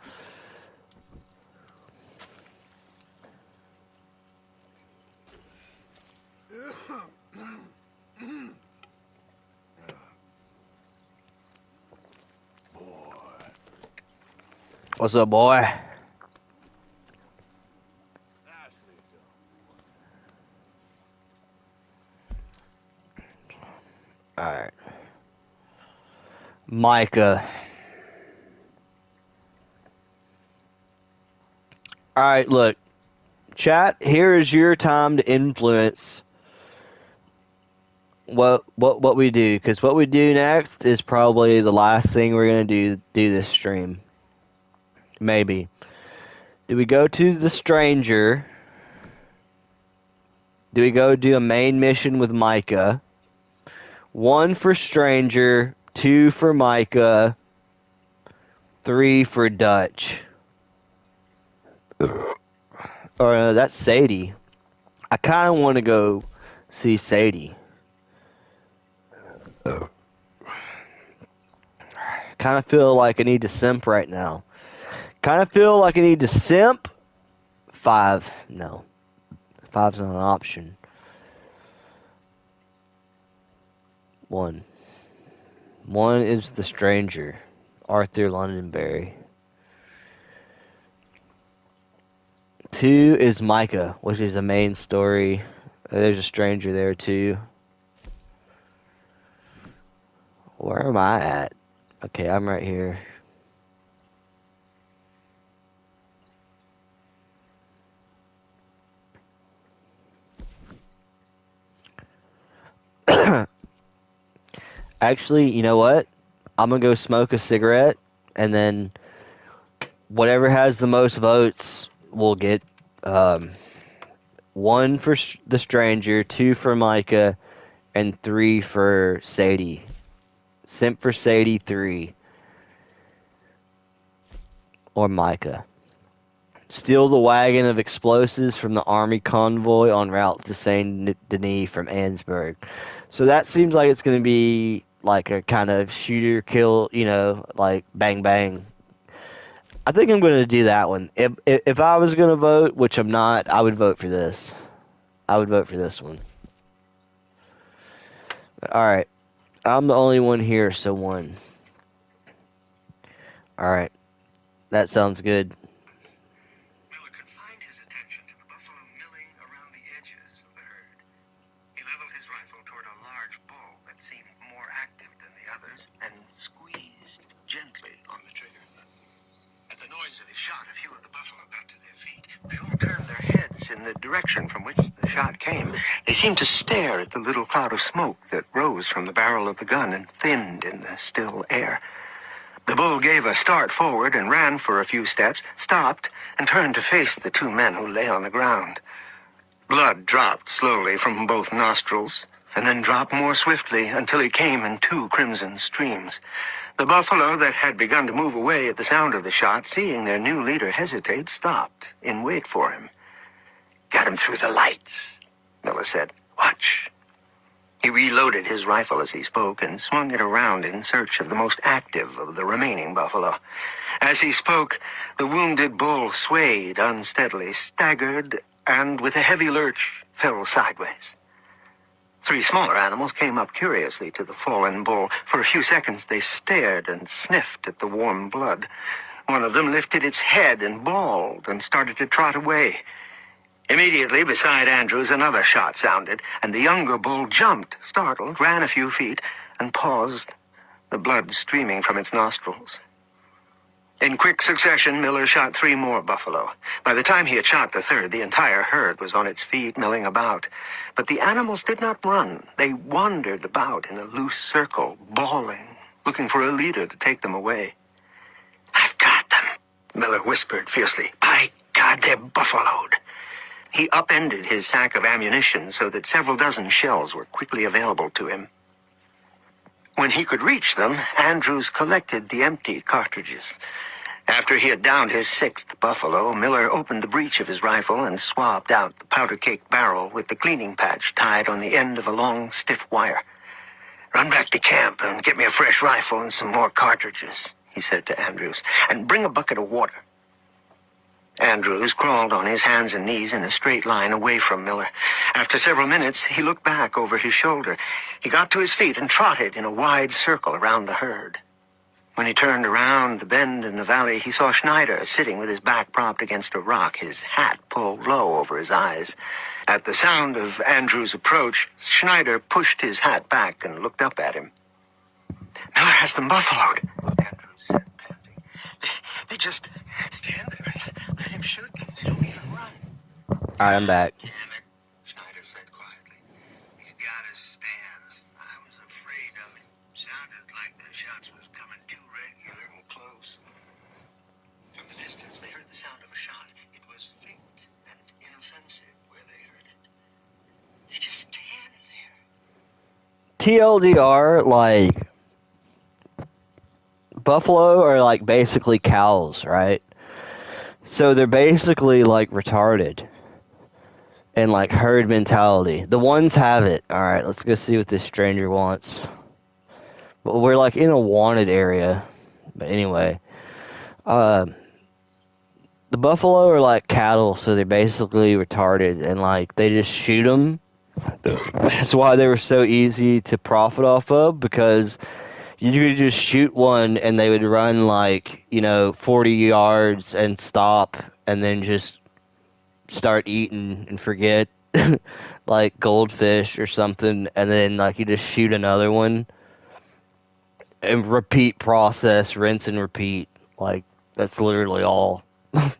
What's up, boy? Nicely done. Alright. Micah. Alright, look. Chat, here is your time to influence what we do, because what we do next is probably the last thing we're gonna do this stream. Maybe. Do we go to the stranger? Do we go do a main mission with Micah? 1 for stranger, 2 for Micah, 3 for Dutch. Or that's Sadie. I kind of want to go see Sadie. Kind of feel like I need to simp right now. Kind of feel like I need to simp. 5. No. 5's not an option. 1. 1 is The Stranger. Arthur Londonberry. 2 is Micah, which is a main story. There's a stranger there too. Where am I at? Okay, I'm right here. Actually, you know what? I'm gonna go smoke a cigarette, and then whatever has the most votes will get 1 for The Stranger, 2 for Micah, and 3 for Sadie. Simp for Sadie, 3. Or Micah. Steal the wagon of explosives from the army convoy en route to Saint Denis from Ansburg. So that seems like it's going to be like a kind of shooter kill, like bang bang. I think I'm going to do that one. If I was going to vote, which I'm not, I would vote for this. I would vote for this one. Alright. I'm the only one here, so 1. Alright. That sounds good. Miller confined his attention to the buffalo milling around the edges of the herd. He leveled his rifle toward a large bull that seemed more active than the others and squeezed gently on the trigger. At the noise of his shot, a few of the buffalo got to their feet. They all turned their heads in the direction from which the shot came. They seemed to stare at the little cloud of smoke that rose from the barrel of the gun and thinned in the still air. The bull gave a start forward and ran for a few steps, stopped, and turned to face the 2 men who lay on the ground. Blood dropped slowly from both nostrils, and then dropped more swiftly until it came in 2 crimson streams. The buffalo that had begun to move away at the sound of the shot, seeing their new leader hesitate, stopped in wait for him. "Got him through the lights," Miller said. "Watch." He reloaded his rifle as he spoke and swung it around in search of the most active of the remaining buffalo. As he spoke, the wounded bull swayed unsteadily, staggered, and with a heavy lurch fell sideways. 3 smaller animals came up curiously to the fallen bull. For a few seconds they stared and sniffed at the warm blood. One of them lifted its head and bawled and started to trot away. Immediately beside Andrews, another shot sounded, and the younger bull jumped, startled, ran a few feet, and paused, the blood streaming from its nostrils. In quick succession, Miller shot 3 more buffalo. By the time he had shot the 3rd, the entire herd was on its feet, milling about. But the animals did not run. They wandered about in a loose circle, bawling, looking for a leader to take them away. "I've got them," Miller whispered fiercely. "By God, they're buffaloed." He upended his sack of ammunition so that several dozen shells were quickly available to him. When he could reach them, Andrews collected the empty cartridges. After he had downed his 6th buffalo, Miller opened the breech of his rifle and swabbed out the powder-cake barrel with the cleaning patch tied on the end of a long, stiff wire. "Run back to camp and get me a fresh rifle and some more cartridges," he said to Andrews, "and bring a bucket of water." Andrews crawled on his hands and knees in a straight line away from Miller. After several minutes, he looked back over his shoulder. He got to his feet and trotted in a wide circle around the herd. When he turned around the bend in the valley, he saw Schneider sitting with his back propped against a rock, his hat pulled low over his eyes. At the sound of Andrews' approach, Schneider pushed his hat back and looked up at him. "Miller has them buffaloed," Andrews said, panting. They just stand there and let him shoot them. They don't even run." Alright, I'm back. "Damn it," Schneider said quietly. "He's got us stand. I was afraid of it. Sounded like the shots was coming too regular and close." From the distance, they heard the sound of a shot. It was faint and inoffensive where they heard it. They just stand there. TLDR, like, buffalo are like basically cows, right? So they're basically like retarded and like herd mentality. The ones have it. All right, let's go see what this stranger wants. But we're like in a wanted area. But anyway, the buffalo are like cattle, so they're basically retarded and like they just shoot them. That's why they were so easy to profit off of, because you could just shoot one and they would run like, 40 yards and stop and then just start eating and forget, like goldfish or something, and then like you just shoot another one and repeat process, rinse and repeat. Like, that's literally all. Andrews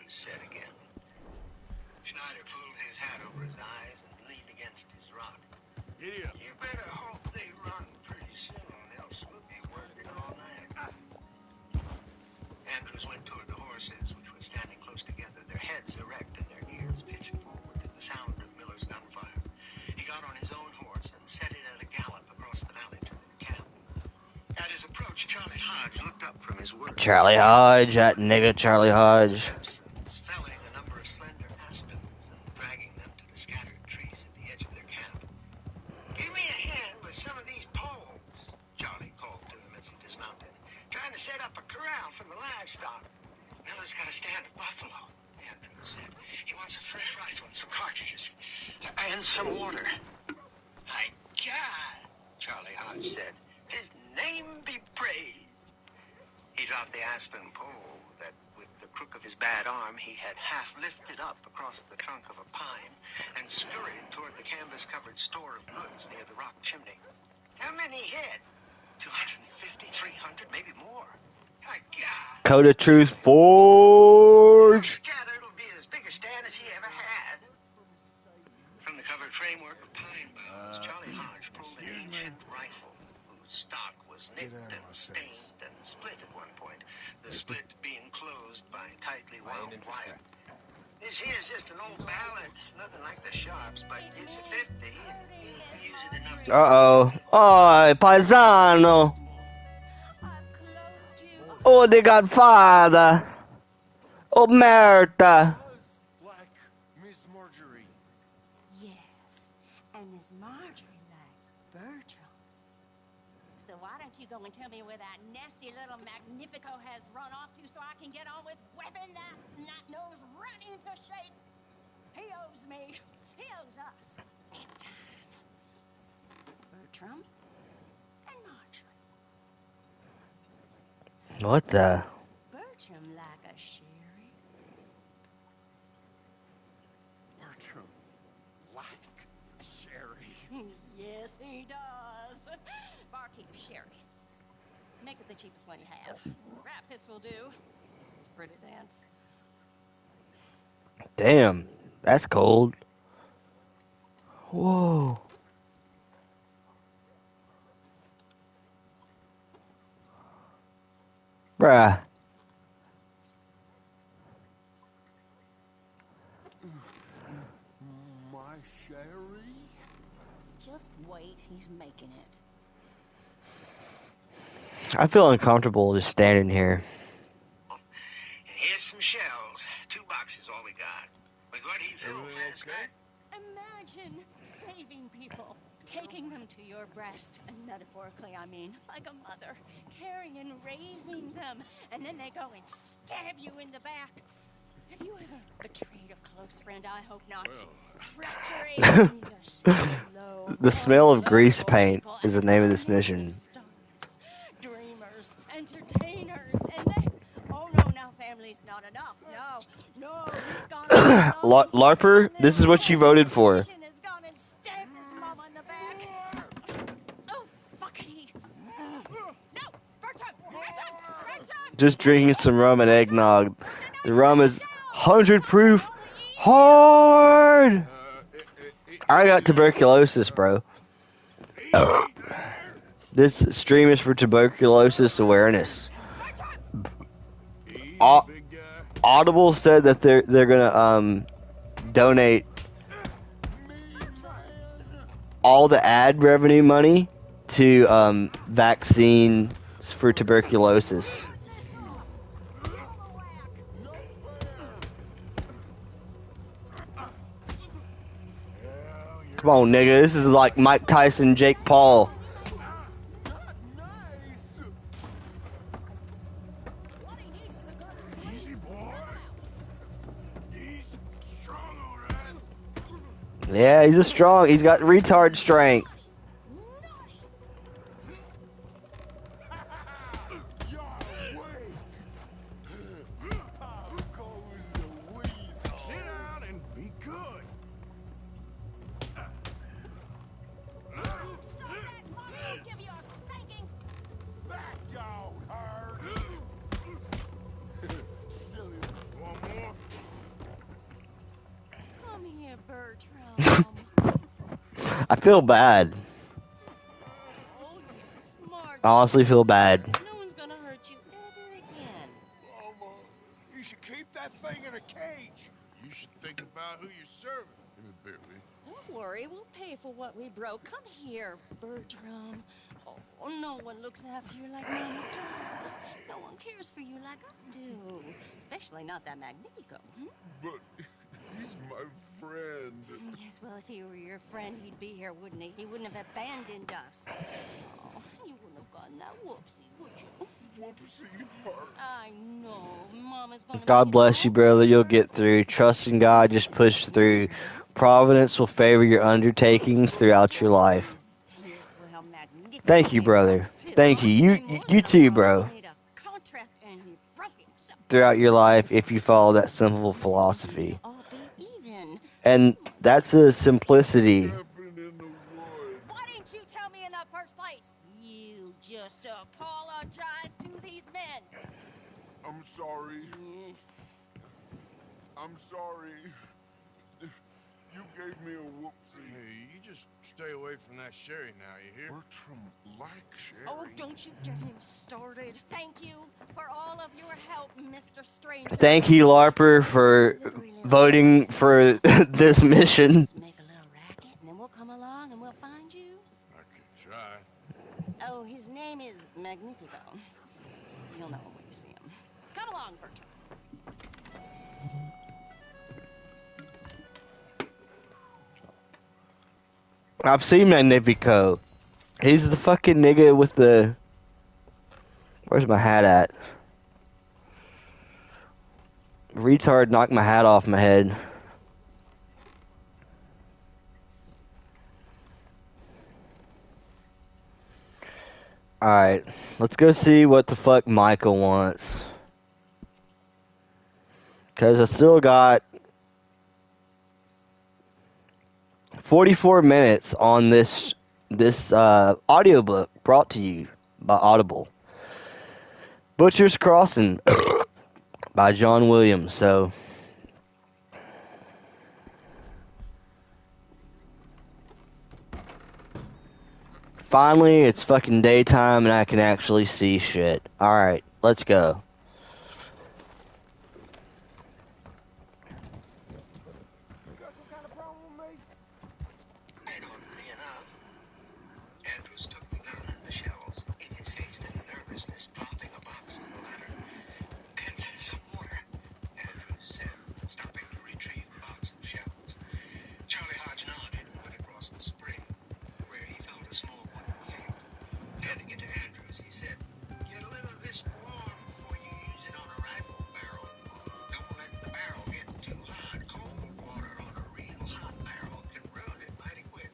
said again. Schneider pulled his hat over his eyes and leaned against his rock. Giddy up. You better hope they run pretty soon, else we'll be working all night. Andrews went toward the horses, which were standing close together, their heads erect and their ears pitched forward at the sound of Miller's gunfire. He got on his own horse and set it at a gallop across the valley to their camp. At his approach, Charlie Hodge looked up from his work. Charlie Hodge, that nigga Charlie Hodge. Felling a number of slender aspens and dragging them to the scattered trees at the edge of their camp. Give me a hand with some of these poles, Charlie called to him as he dismounted. Trying to set up a corral for the livestock. Miller's got a stand of buffalo, Andrews said. He wants a fresh rifle and some cartridges. And some water. My God, Charlie Hodge said. His name be praised. He dropped the aspen pole that, with the crook of his bad arm, he had half lifted up across the trunk of a pine and scurried toward the canvas-covered store of goods near the rock chimney. How many head? 250, 300, maybe more. My God. Code of Truth Forge. Scattered will be as big a stand as he ever had. From the covered framework of pine boughs, Charlie Hodge pulled an ancient rifle whose stock was nicked and stained and split at one point, the split being closed by tightly wound wire. This here's just an old ballad, nothing like the Sharps, but it's a 50 and he'll use it enough to... Uh-oh. Oh, paisano. Oh, the Godfather. Oh, Merta. Like Miss Marjorie. Yes, and Miss Marjorie likes Bertram. So why don't you go and tell me where that nasty little Magnifico has run off to so I can get on with whipping that snot-nosed right into shape? He owes me. He owes us. Big time. Bertram and Marjorie. What the? Bertram like a sherry. Bertram, like Sherry. Yes, he does. Barkeep sherry. Make it the cheapest one you have. Rat piss will do. It's pretty dance. Damn, that's cold. Whoa. Bruh. My Sherry? Just wait, he's making it. I feel uncomfortable just standing here. And here's some shells. 2 boxes, all we got. With what he filled last night. Imagine saving people, taking them to your breast, and metaphorically, I mean, like a mother, caring and raising them, and then they go and stab you in the back. Have you ever betrayed a close friend? I hope not. Treachery. These are so low. The smell of grease paint is the name of this mission. Dreamers, entertainers, and they... Oh, no, now family's not enough. No, he's gone... Larper, this is what you voted for. Just drinking some rum and eggnog. The rum is 100 proof. Hard! I got tuberculosis, bro. This stream is for tuberculosis awareness. Audible said that they're gonna donate all the ad revenue money to vaccines for tuberculosis. Come on, nigga. This is like Mike Tyson, Jake Paul. Easy, boy. He's strong, all right. Yeah, he's a strong. He's got retard strength. Sit down and be good. Stop that, Mom! I'll give you a spanking! That don't hurt. Silly. One more. Come here, Bertram. I feel bad. Oh, yes, Marjorie. I honestly feel bad. No one's gonna hurt you ever again. Mama, you should keep that thing in a cage. You should think about who you're serving. Give me a beer, will you? Don't worry, we'll pay for what we broke. Come here, Bertram. Oh, no one looks after you like Mama does. No one cares for you like I do. Especially not that Magnifico. But he's my friend. Yes, well, if he were your friend, he'd be here, wouldn't he? He wouldn't have abandoned us. Oh, you wouldn't have gotten that whoopsie, would you? Whoopsie hurt. I know. Mama's gonna God make it bless you, all brother. You'll better. get through. Trust in God. Just push through. Providence will favor your undertakings throughout your life. Yes, well, Magnifico Thank you, made brother. promise too. Thank you. Made more You than a too, promise. bro. He made a contract and he broke it. So Throughout your life, if you follow that simple philosophy. we'll all be even. And that's a simplicity. Happened in the woods. Why didn't you tell me in the first place? You just apologize to these men. I'm sorry. I'm sorry. You gave me a whoopsie. Hey, you just stay away from that sherry now, you hear? Bertram like sherry. Oh, don't you get him started. Thank you for all of your help, Mr. Stranger. Thank you, LARPer, for voting for this mission. Just make a little racket, and then we'll come along and we'll find you. I could try. Oh, his name is Magnifico. You'll know him when you see him. Come along, Bertram. I've seen Magnifico. He's the fucking nigga with the... Where's my hat at? Retard knocked my hat off my head. Alright, let's go see what the fuck Michael wants. Because I still got 44 minutes on this audiobook brought to you by Audible. Butcher's Crossing by John Williams. So finally it's fucking daytime and I can actually see shit. Alright, let's go. And oddly enough, Andrews took the gun and the shells in his haste and nervousness, dropping a box on the ladder. And some water, Andrews said, stopping to retrieve the box and shells. Charlie Hodge nodded and went across the spring, where he found a small wooden keg. Handing it to Andrews, he said, "Get a little of this warm before you use it on a rifle barrel. Don't let the barrel get too hot. Cold water on a real hot barrel can ruin it mighty quick."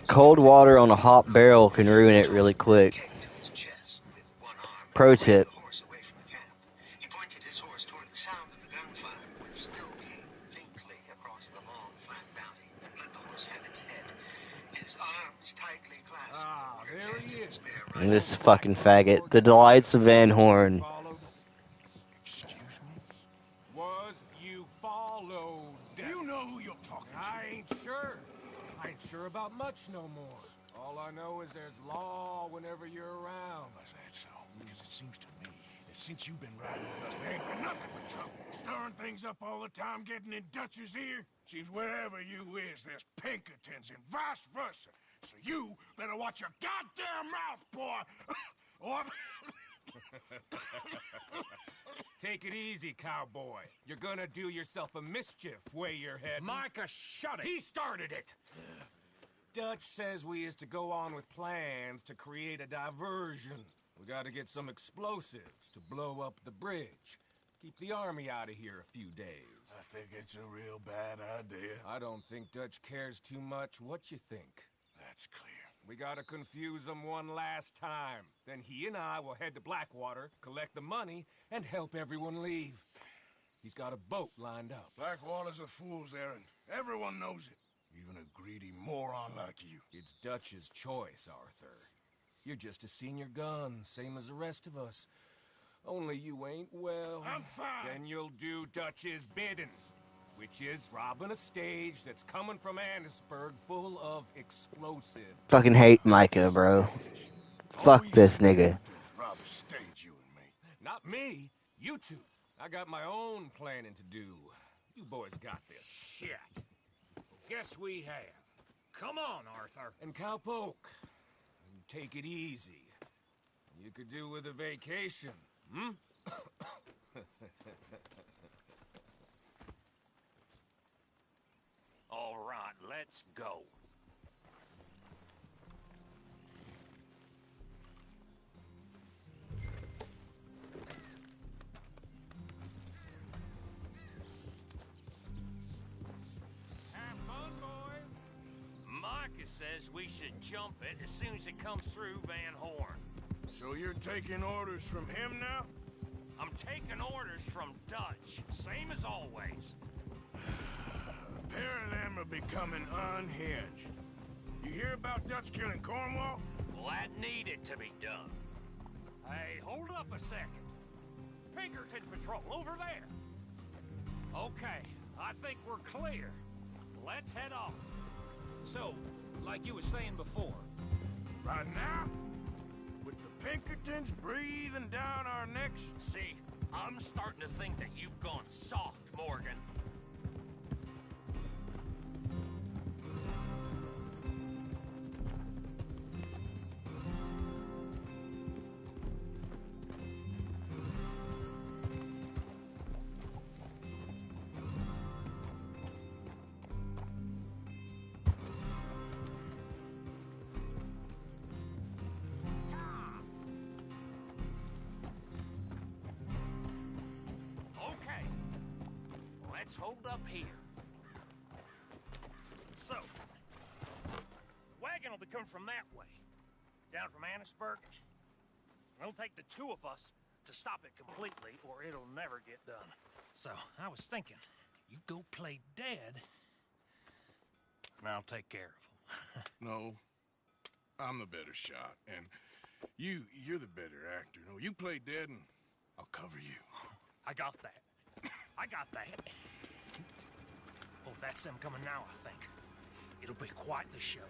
Cold water on a hot barrel can ruin it really quick. Pro tip. He pointed his horse toward the sound of the gunfire, which still came faintly across the long, flat valley, and let the horse have its head. His arms tightly clasped. Ah, there he is. And this fucking faggot. The Delights of Van Horn. Followed. Excuse me? Was you followed? You know who you're talking to. I ain't sure. I ain't sure about much no more. All I know is there's law whenever you're around. Is that so? Because it seems to me that since you've been riding with us, there ain't been nothing but trouble. Stirring things up all the time, getting in Dutch's ear. Seems wherever you is, there's Pinkertons and vice versa. So you better watch your goddamn mouth, boy! Or... Take it easy, cowboy. You're gonna do yourself a mischief way you're heading. Micah, shut it! He started it! Dutch says we is to go on with plans to create a diversion. We gotta get some explosives to blow up the bridge. Keep the army out of here a few days. I think it's a real bad idea. I don't think Dutch cares too much. What you think? That's clear. We gotta confuse him one last time. Then he and I will head to Blackwater, collect the money, and help everyone leave. He's got a boat lined up. Blackwater's a fool's errand. Everyone knows it. Even a greedy moron like you. It's Dutch's choice, Arthur. You're just a senior gun, same as the rest of us. Only you ain't well. I'm fine. Then you'll do Dutch's bidding, which is robbing a stage that's coming from Annisburg full of explosives. Fucking hate Micah, bro. Fuck this nigga. Rob a stage, you and me. Not me. You two. I got my own planning to do. You boys got this. Shit. Guess we have. Come on, Arthur. And Cowpoke, take it easy. You could do with a vacation, hmm? All right, let's go. Have fun, boys. Micah says we should jump it as soon as it comes through Van Horn. So you're taking orders from him now? I'm taking orders from Dutch, same as always. A pair of them are becoming unhinged. You hear about Dutch killing Cornwall? Well, that needed to be done. Hey, hold up a second. Pinkerton Patrol, over there. Okay, I think we're clear. Let's head off. So, like you were saying before. Right now? With the Pinkertons breathing down our necks? See, I'm starting to think that you've gone soft, Morgan. Let's hold up here. So, wagon will be coming from that way, down from Annisburg. It'll take the two of us to stop it completely, or it'll never get done. So, I was thinking, you go play dead, and I'll take care of him. No, I'm the better shot, and you're the better actor. No, you play dead, and I'll cover you. I got that. I got that. Oh, that's them coming now, I think. It'll be quite the show.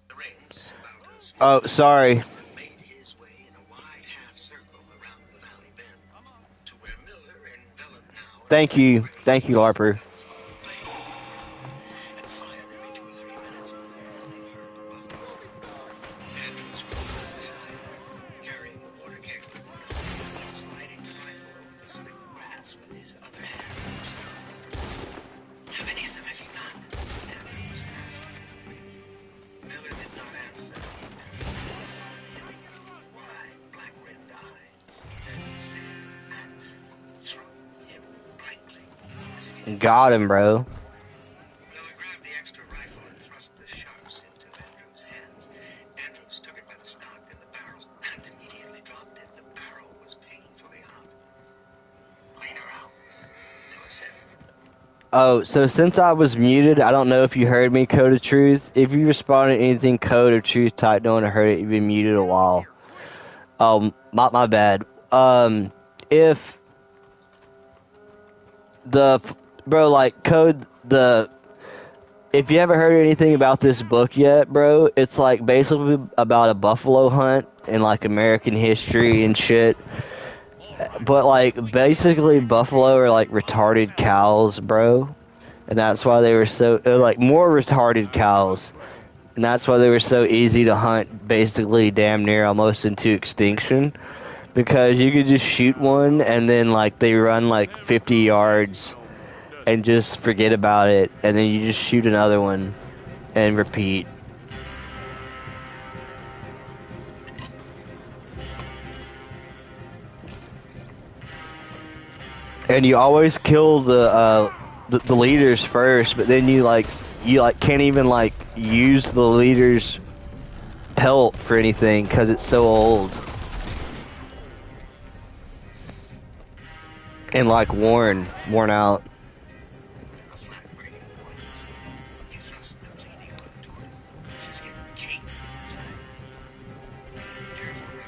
The reins about us. Oh, sorry. Made his way in a wide half circle around the valley bend to where Miller, enveloped now. Thank you. Thank you, Harper. And fired every 2 or 3 minutes, and then Millie heard the buffalo. Andrews crawled beside her, carrying the water keg with one eye, and sliding the rifle over the slick grass with his other hand. How many of them have you got? Andrews Got him, bro. Miller grabbed the extra rifle and thrust the sharps into Andrews' hands. Andrews took it by the stock and the barrel and immediately dropped it. The barrel was painfully hot. Clean her out, Miller said. Oh, so since I was muted, I don't know if you heard me, Code of Truth. If you responded to anything Code of Truth typed on or heard it, you've been muted a while. My bad. If the bro, like Code the. If you haven't heard anything about this book yet, bro, it's like basically about a buffalo hunt and like American history and shit. But like basically buffalo are like retarded cows, bro. And that's why they were so like more retarded cows. And that's why they were so easy to hunt, basically damn near almost into extinction. Because you could just shoot one and then like they run like 50 yards and just forget about it, and then you just shoot another one and repeat. And you always kill the leaders first, but then you can't even like use the leader's pelt for anything because it's so old and like worn out.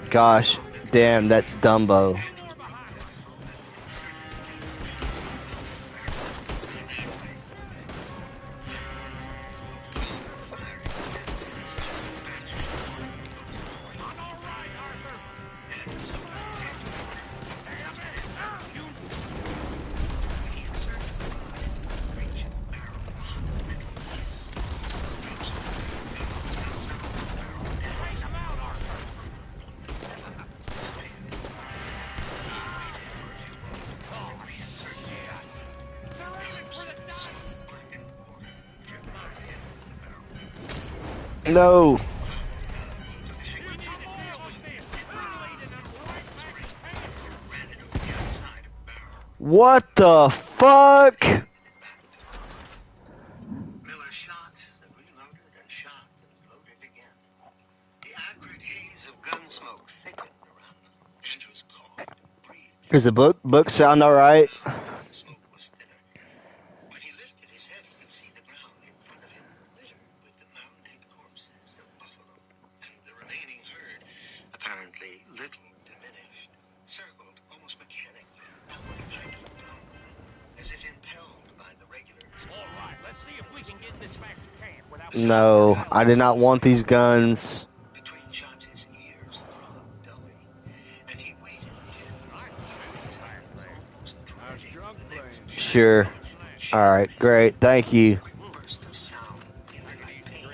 Gosh, damn, that's Dumbo. No. What the fuck? Miller shot and reloaded and shot and loaded again. The acrid haze of gun smoke thickened around them. Andrews coughed and breathed. Does the book sound alright? The smoke was thinner. When he lifted his head, he could see the ground in front of him littered with the mounted corpses of buffalo. And the remaining herd, apparently little diminished, circled almost mechanically around the hiking down the river, as if impelled by the regulars. All right, let's see if we can get this back to camp without... No, I did not want these guns. Between shots, his ears throbbed dully, and he waited I was drunk playing. Sure. Alright, great. Thank you. burst of sound, like pain.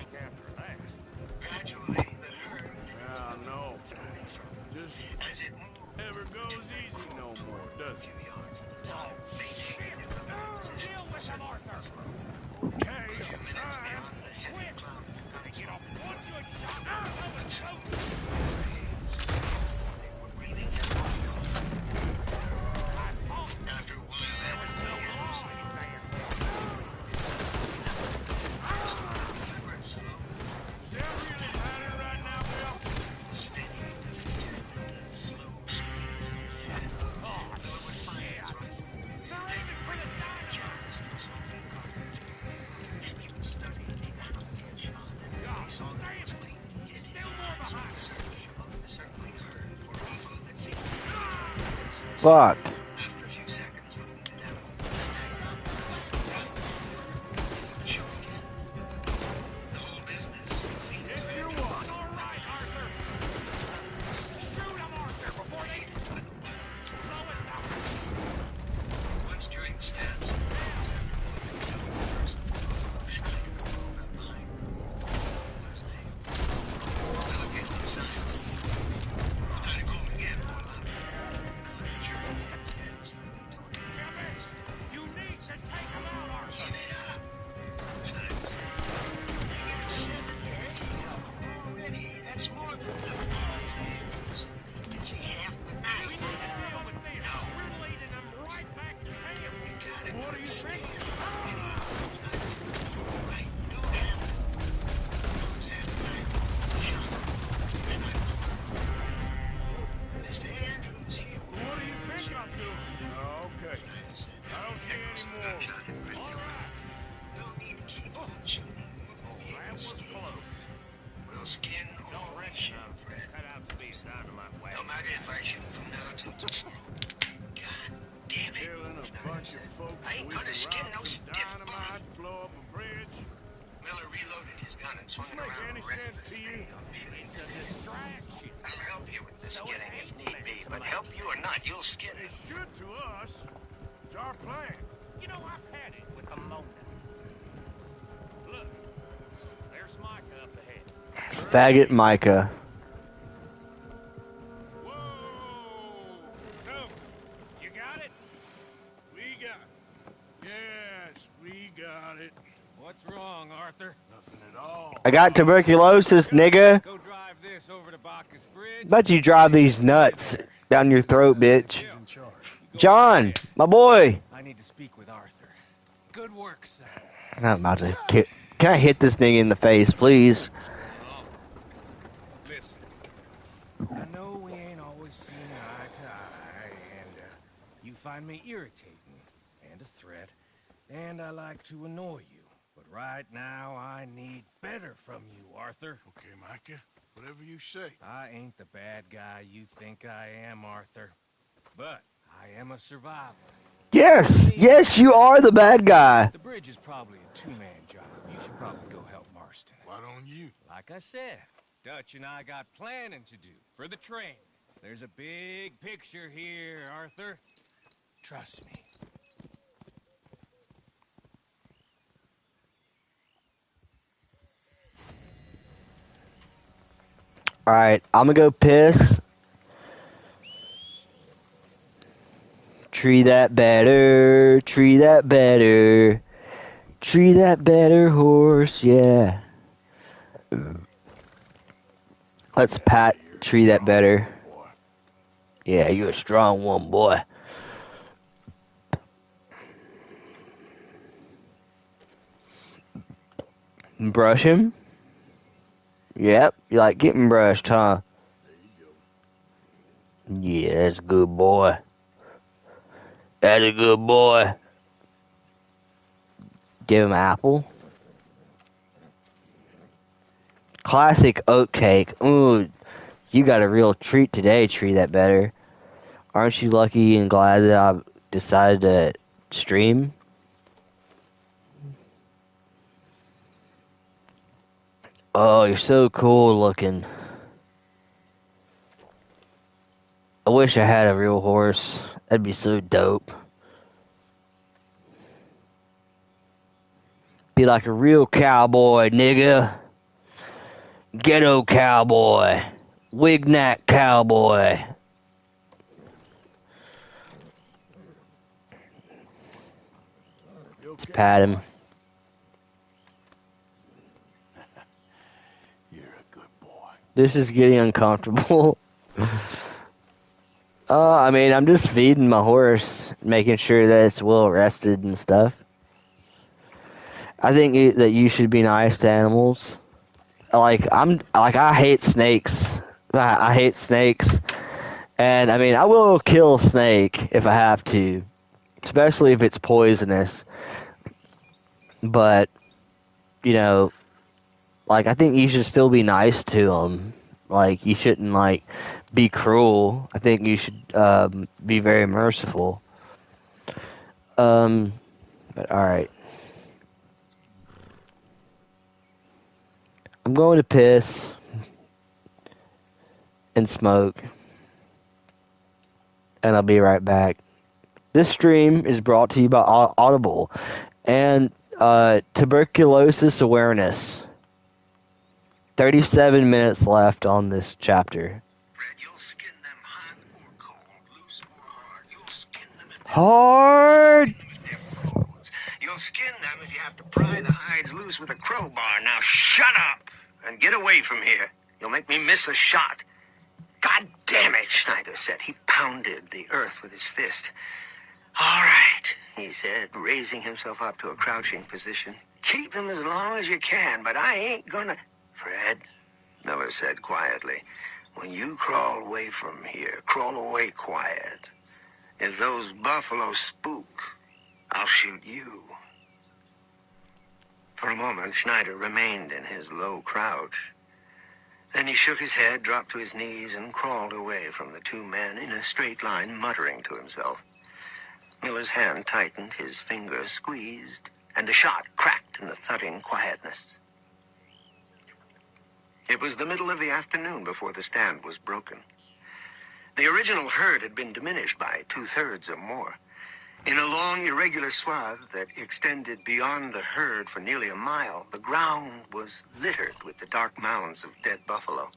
Gradually, the herd No. Just as it moved never goes easy no more, does a it? few yards at a time, maintaining their command position. Okay, A few minutes beyond the heavy cloud of guns, but soon, they were breathing heavily. After a while, there was no Is that really matter right now, Bill? steadying of his head and a slow squeeze in his hand. Miller would fire his rifle and bring it back at short distance over the cartridge. And he would study the animal he had shot, and he saw that it was clean. His eyes would search among the circling herd for a buffalo that seemed to be Fuck. After a few seconds, the wounded animal would stagger. He would shoot again. The whole business seemed to Yes, you end was. All right, Arthur. Shoot him, Arthur, before they... by the wildness that was Slow us down. once during the stance. First, Schneider rolled up behind them. Miller's name. Miller gave him a sign. Schneider called again, more loudly. Miller jerked. shot at Brick. No need to keep on shooting. That was close. We'll skin all the shit, Fred. Cut out to be out of my way. No matter if I shoot from now till tomorrow. God damn it. Killing a bunch of folks I ain't so we gonna can skin rob no some stiff dynamite, blow up a bridge. Miller reloaded his gun and swung it Make around any the rest sense of the to you? street on the shooting. It's a distraction. I'll help you with the So it skinning if ain't need meant be, to but make help you or not, you'll skin It it. should to us. It's our plan. You know, I've had it with the Mona. Look, there's Micah up ahead. Faggot Micah. Whoa! So, you got it? We got it. Yes, we got it. What's wrong, Arthur? Nothing at all. I got tuberculosis, nigga. Go drive this over to Bacchus Bridge. Bet you drive these nuts down your throat, bitch. He's in charge. Go John, ahead. my boy. I need to speak with Arthur. Good work, son. I'm about to can I hit this thing in the face, please? Oh. Listen, I know we ain't always seen eye to eye, and you find me irritating and a threat, and I like to annoy you. But right now, I need better from you, Arthur. Okay, Micah. Whatever you say. I ain't the bad guy you think I am, Arthur. But I am a survivor. Yes, you are the bad guy. The bridge is probably a two-man job. You should probably go help Marston. Why don't you? Like I said, Dutch and I got planning to do for the train. There's a big picture here, Arthur. Trust me. Alright, I'm gonna go piss. Tree that better, tree that better, tree that better horse, yeah. Let's pat tree that better. Yeah, you a strong one, boy. Brush him? Yep, you like getting brushed, huh? Yeah, that's a good boy. That's a good boy. Give him apple. Classic oat cake. Ooh, you got a real treat today, Tree That Better. Aren't you lucky and glad that I decided to stream? Oh, you're so cool looking. I wish I had a real horse. That'd be so dope. Be like a real cowboy, nigga. Ghetto cowboy. Wignack cowboy. Let's pat him. You're a good boy. This is getting uncomfortable. I mean, I'm just feeding my horse, making sure that it's well rested and stuff. I think that you should be nice to animals. I hate snakes. I hate snakes. And, I mean, I will kill a snake if I have to. Especially if it's poisonous. But, you know, I think you should still be nice to them. You shouldn't, be cruel. I think you should be very merciful. But alright. I'm going to piss and smoke. And I'll be right back. This stream is brought to you by Audible and tuberculosis awareness. 37 minutes left on this chapter. Fred, you'll skin them hot or cold, loose or hard. You'll skin them if Hard! they're froze. You'll skin them if you have to pry the hides loose with a crowbar. Now shut up and get away from here. You'll make me miss a shot. God damn it, Schneider said. He pounded the earth with his fist. All right, he said, raising himself up to a crouching position. Keep them as long as you can, but I ain't gonna... Fred, Miller said quietly, when you crawl away from here, crawl away quiet. If those buffalo spook, I'll shoot you. For a moment, Schneider remained in his low crouch. Then he shook his head, dropped to his knees, and crawled away from the two men in a straight line, muttering to himself. Miller's hand tightened, his fingers squeezed, and the shot cracked in the thudding quietness. It was the middle of the afternoon before the stand was broken. The original herd had been diminished by 2/3 or more. In a long, irregular swath that extended beyond the herd for nearly a mile, the ground was littered with the dark mounds of dead buffalo.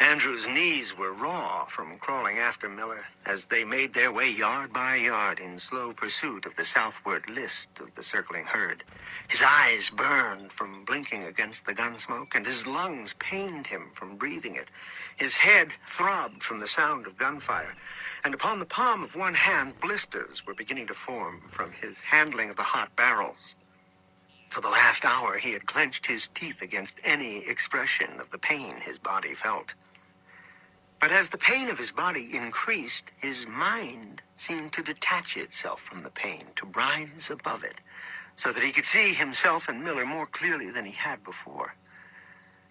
Andrew's knees were raw from crawling after Miller as they made their way yard by yard in slow pursuit of the southward list of the circling herd. His eyes burned from blinking against the gun smoke, and his lungs pained him from breathing it. His head throbbed from the sound of gunfire, and upon the palm of one hand, blisters were beginning to form from his handling of the hot barrels. For the last hour, he had clenched his teeth against any expression of the pain his body felt. But as the pain of his body increased, his mind seemed to detach itself from the pain, to rise above it, so that he could see himself and Miller more clearly than he had before.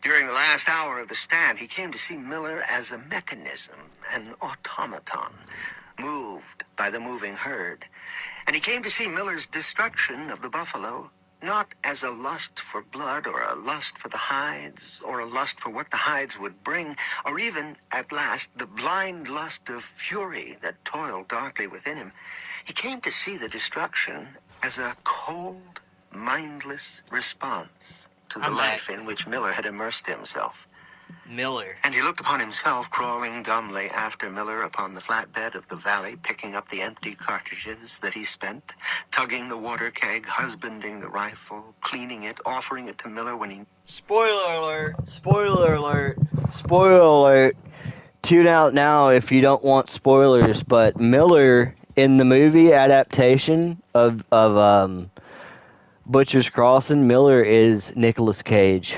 During the last hour of the stand, he came to see Miller as a mechanism, an automaton, moved by the moving herd. And he came to see Miller's destruction of the buffalo not as a lust for blood or a lust for the hides or a lust for what the hides would bring, or even, at last, the blind lust of fury that toiled darkly within him. He came to see the destruction as a cold, mindless response to the life in which Miller had immersed himself. Miller. And he looked upon himself crawling dumbly after Miller upon the flatbed of the valley, picking up the empty cartridges that he spent, tugging the water keg, husbanding the rifle, cleaning it, offering it to Miller when he... Spoiler alert! Spoiler alert! Spoiler alert! Tune out now if you don't want spoilers, but Miller, in the movie adaptation of Butcher's Crossing, Miller is Nicolas Cage.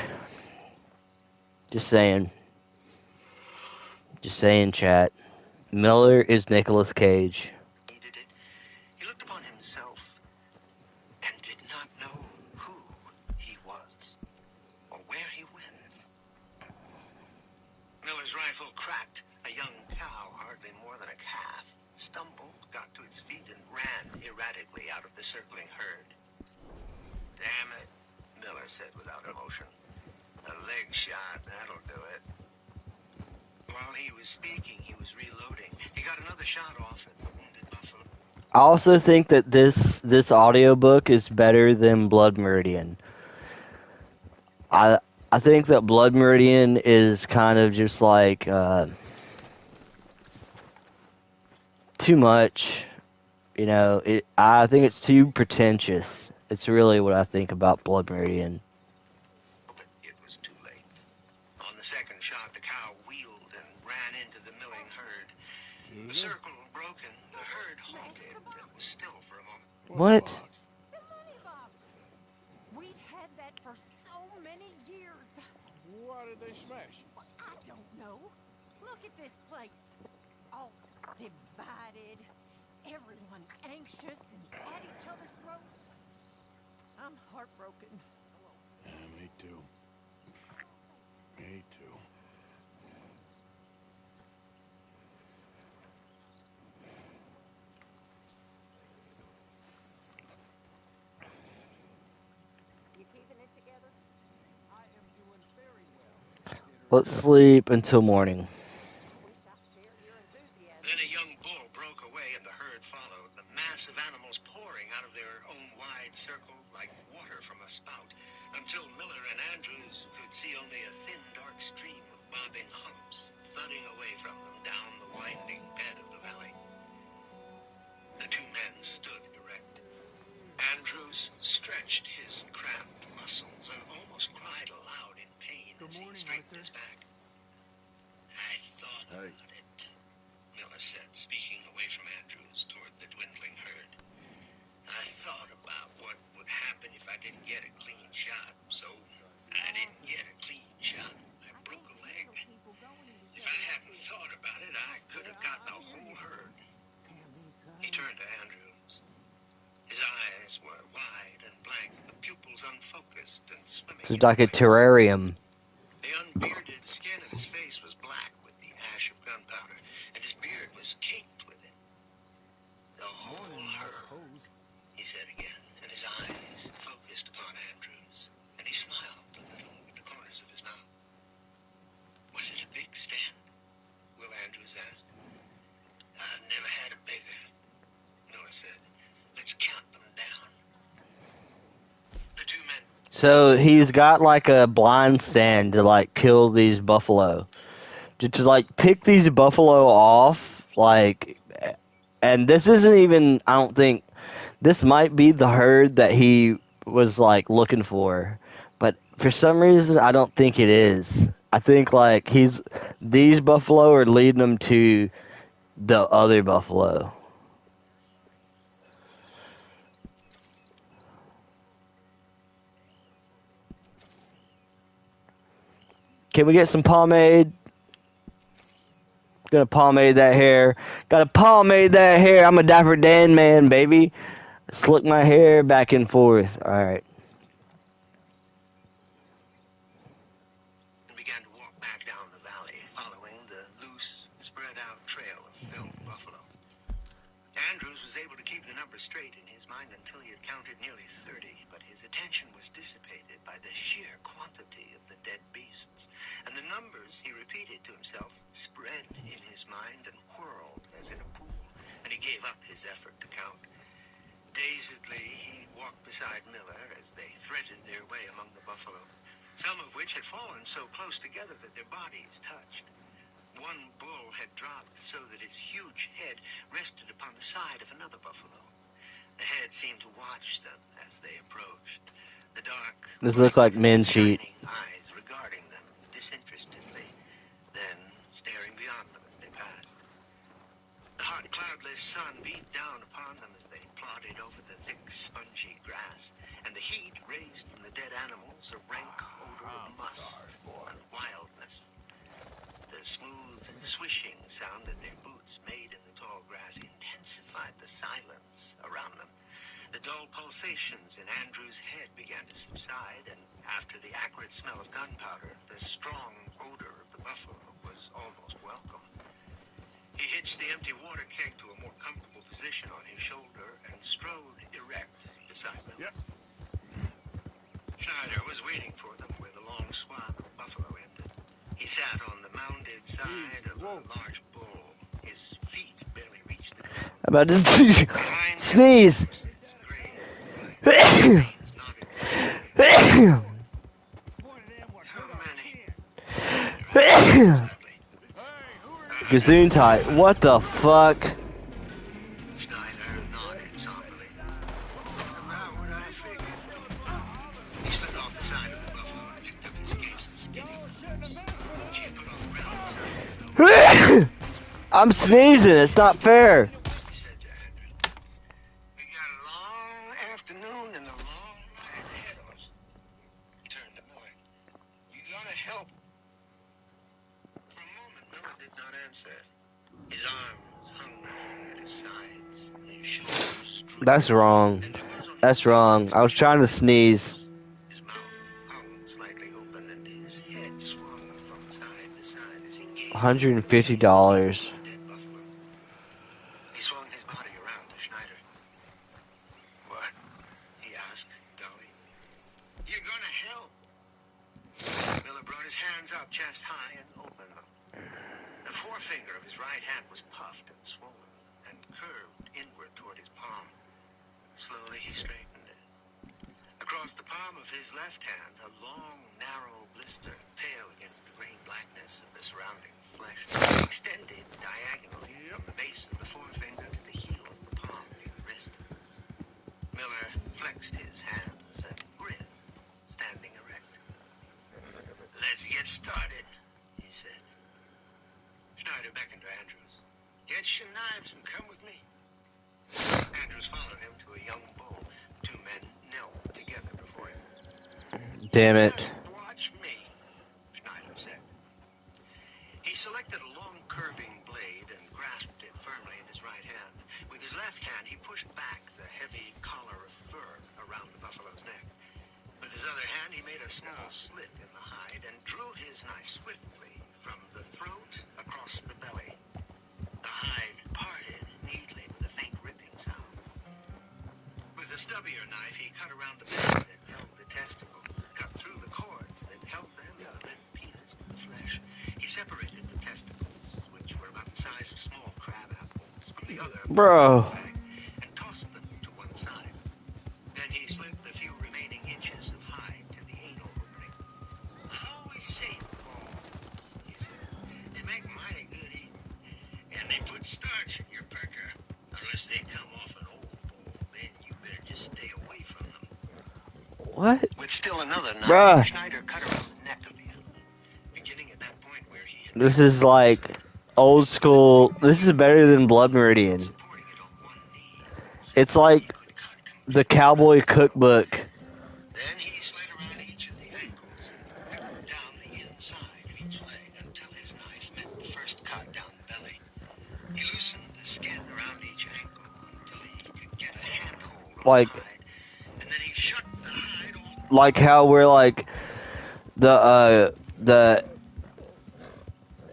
Just saying. Just saying, chat. Miller is Nicolas Cage. He looked upon himself and did not know who he was or where he went. Miller's rifle cracked. A young cow, hardly more than a calf, stumbled, got to its feet, and ran erratically out of the circling herd. Damn it, Miller said without emotion. A leg shot, that'll do it. While he was speaking, he was reloading. He got another shot off at the wounded buffalo. I also think that this audiobook is better than Blood Meridian. I think that Blood Meridian is kind of just like too much. You know, I think it's too pretentious. It's really what I think about Blood Meridian. But it was too late. On the second shot, the cow wheeled and ran into the milling herd. The circle broken, the herd halted and was still for a moment. What? The money box. We'd had that for so many years. Why did they smash? Well, I don't know. Look at this place. All divided. Everyone anxious and at each other's throats. I'm heartbroken. Yeah, me too. Me too. You keeping it together? I am doing very well. Let's sleep until morning. Wish I shared your enthusiasm. Then a young bull broke away and the herd followed, the mass of animals pouring out of their own wide circle like water from a spout, until Miller and Andrews could see only a thin, dark stream of bobbing humps thudding away from them down the winding bed of the valley. The two men stood erect. Andrews stretched his cramped muscles and almost cried aloud in pain as he straightened his back. I thought about it, Miller said, speaking away from Andrews toward the dwindling herd. I thought about what would happen if I didn't get a clean shot, so I didn't get a clean shot. I broke a leg. If I hadn't thought about it, I could have got the whole herd. He turned to Andrews. His unfocused and swimming. It's like a terrarium. The unbearded skin of his face was black with the ash of gunpowder, and his beard was caked with it. The whole herd, he said again, and his eyes focused upon Andrews, and he smiled a little with the corners of his mouth. Was it a big stand? Will Andrews asked. I've never had a bigger, Miller said. Let's count them down. The two men. So he's got like a blind stand to like kill these buffalo. To like pick these buffalo off, like, and this isn't even, I don't think, this might be the herd that he was like looking for, but for some reason I don't think it is. I think like these buffalo are leading him to the other buffalo. Can we get some pomade? Gonna pomade that hair. Gotta pomade that hair. I'm a Dapper Dan man, baby. Slick my hair back and forth. Alright. And began to walk back down the valley, following the loose, spread-out trail of felled buffalo. Andrews was able to keep the numbers straight in his mind until he had counted nearly 30, but his attention was dissipated by the sheer quantity of the dead beasts, and the numbers, he repeated to himself, spread in his mind and whirled as in a pool, and he gave up his effort to count. Dazedly, he walked beside Miller as they threaded their way among the buffalo, some of which had fallen so close together that their bodies touched. One bull had dropped so that its huge head rested upon the side of another buffalo. The head seemed to watch them as they approached. The dark, This looks like men cheat. shining eyes regarding them disinterestedly, then staring beyond them as they passed. The hot, cloudless sun beat down upon them as they plodded over the thick, spongy grass, and the heat raised from the dead animals a rank odor of must and wildness. The smooth, swishing sound that their boots made in the tall grass intensified the silence around them. The dull pulsations in Andrew's head began to subside, and after the acrid smell of gunpowder, the strong odor of the buffalo was almost welcome. He hitched the empty water keg to a more comfortable position on his shoulder and strode erect beside Miller. Yep. Schneider was waiting for them where the long swath of buffalo ended. He sat on the mounded side of a large bull. His feet barely reached the ground. I'm about to Behind him, sneeze. horses grazed by the reins knotted together. How many? Sadly. Gesundheit. What the fuck? Schneider nodded somberly. About what I figured. He slid off the side of the buffalo and picked up his case of skinny boots. She had put on the ground beside him. I'm sneezing. It's not fair. He said to Andrew, we got a long afternoon and a long night ahead of us. He turned to Miller. You gonna help? For a moment, Miller did not answer. His arms hung long at his sides, his shoulders drooped. That's wrong. And there was on his That's face wrong. I was trying to sneeze. His mouth hung slightly open and his head swung from side to side as he gazed $150. at the dead buffalo. He swung his body around to Schneider. What? He asked, dully. You're gonna help. Miller brought his hands up chest high and opened them. The forefinger of his right hand was puffed and swollen and curved inward toward his palm. Slowly he straightened it. Across the palm of his left hand, a long, narrow blister, pale against the green blackness of the surrounding flesh, extended diagonally from the base of the forefinger to the heel of the palm near the wrist. Miller flexed his hands and grinned, standing erect. Let's get started, he said. Schneider beckoned to Andrews. Get your knives and come with me. Andrews followed him to a young bull. The two men knelt together before him. Damn it. Just watch me, Schneider said. He selected a long curving blade and grasped it firmly in his right hand. With his left hand, he pushed back the heavy collar of fur around the buffalo's neck. he made a small slit in the hide and drew his knife swiftly from the throat across the belly. The hide parted neatly with a faint ripping sound. With a stubbier knife, he cut around the band that held the testicles, cut through the cords that held them and the limp penis to the flesh. He separated the testicles, which were about the size of small crab apples, from the other Bro. bag, and tossed them to one side. Then he slit the few remaining inches of hide to the anal opening. I always save balls, he said. They make mighty good eating. And they put starch in your burger. Unless they come off an old bull, then you better just stay away from them. What? With still another knife, Bruh. Schneider cut around the neck of the animal, beginning at that point where he had This is like old school. This is better than Blood Meridian. supporting it on one knee. It's like the cowboy cookbook. Then he slid around each of the ankles and worked down the inside of each leg until his knife met the first cut down the belly. He loosened the skin around each ankle until he could get a handhold on Like- the hide, and then he shut the hide off. Like how we're like the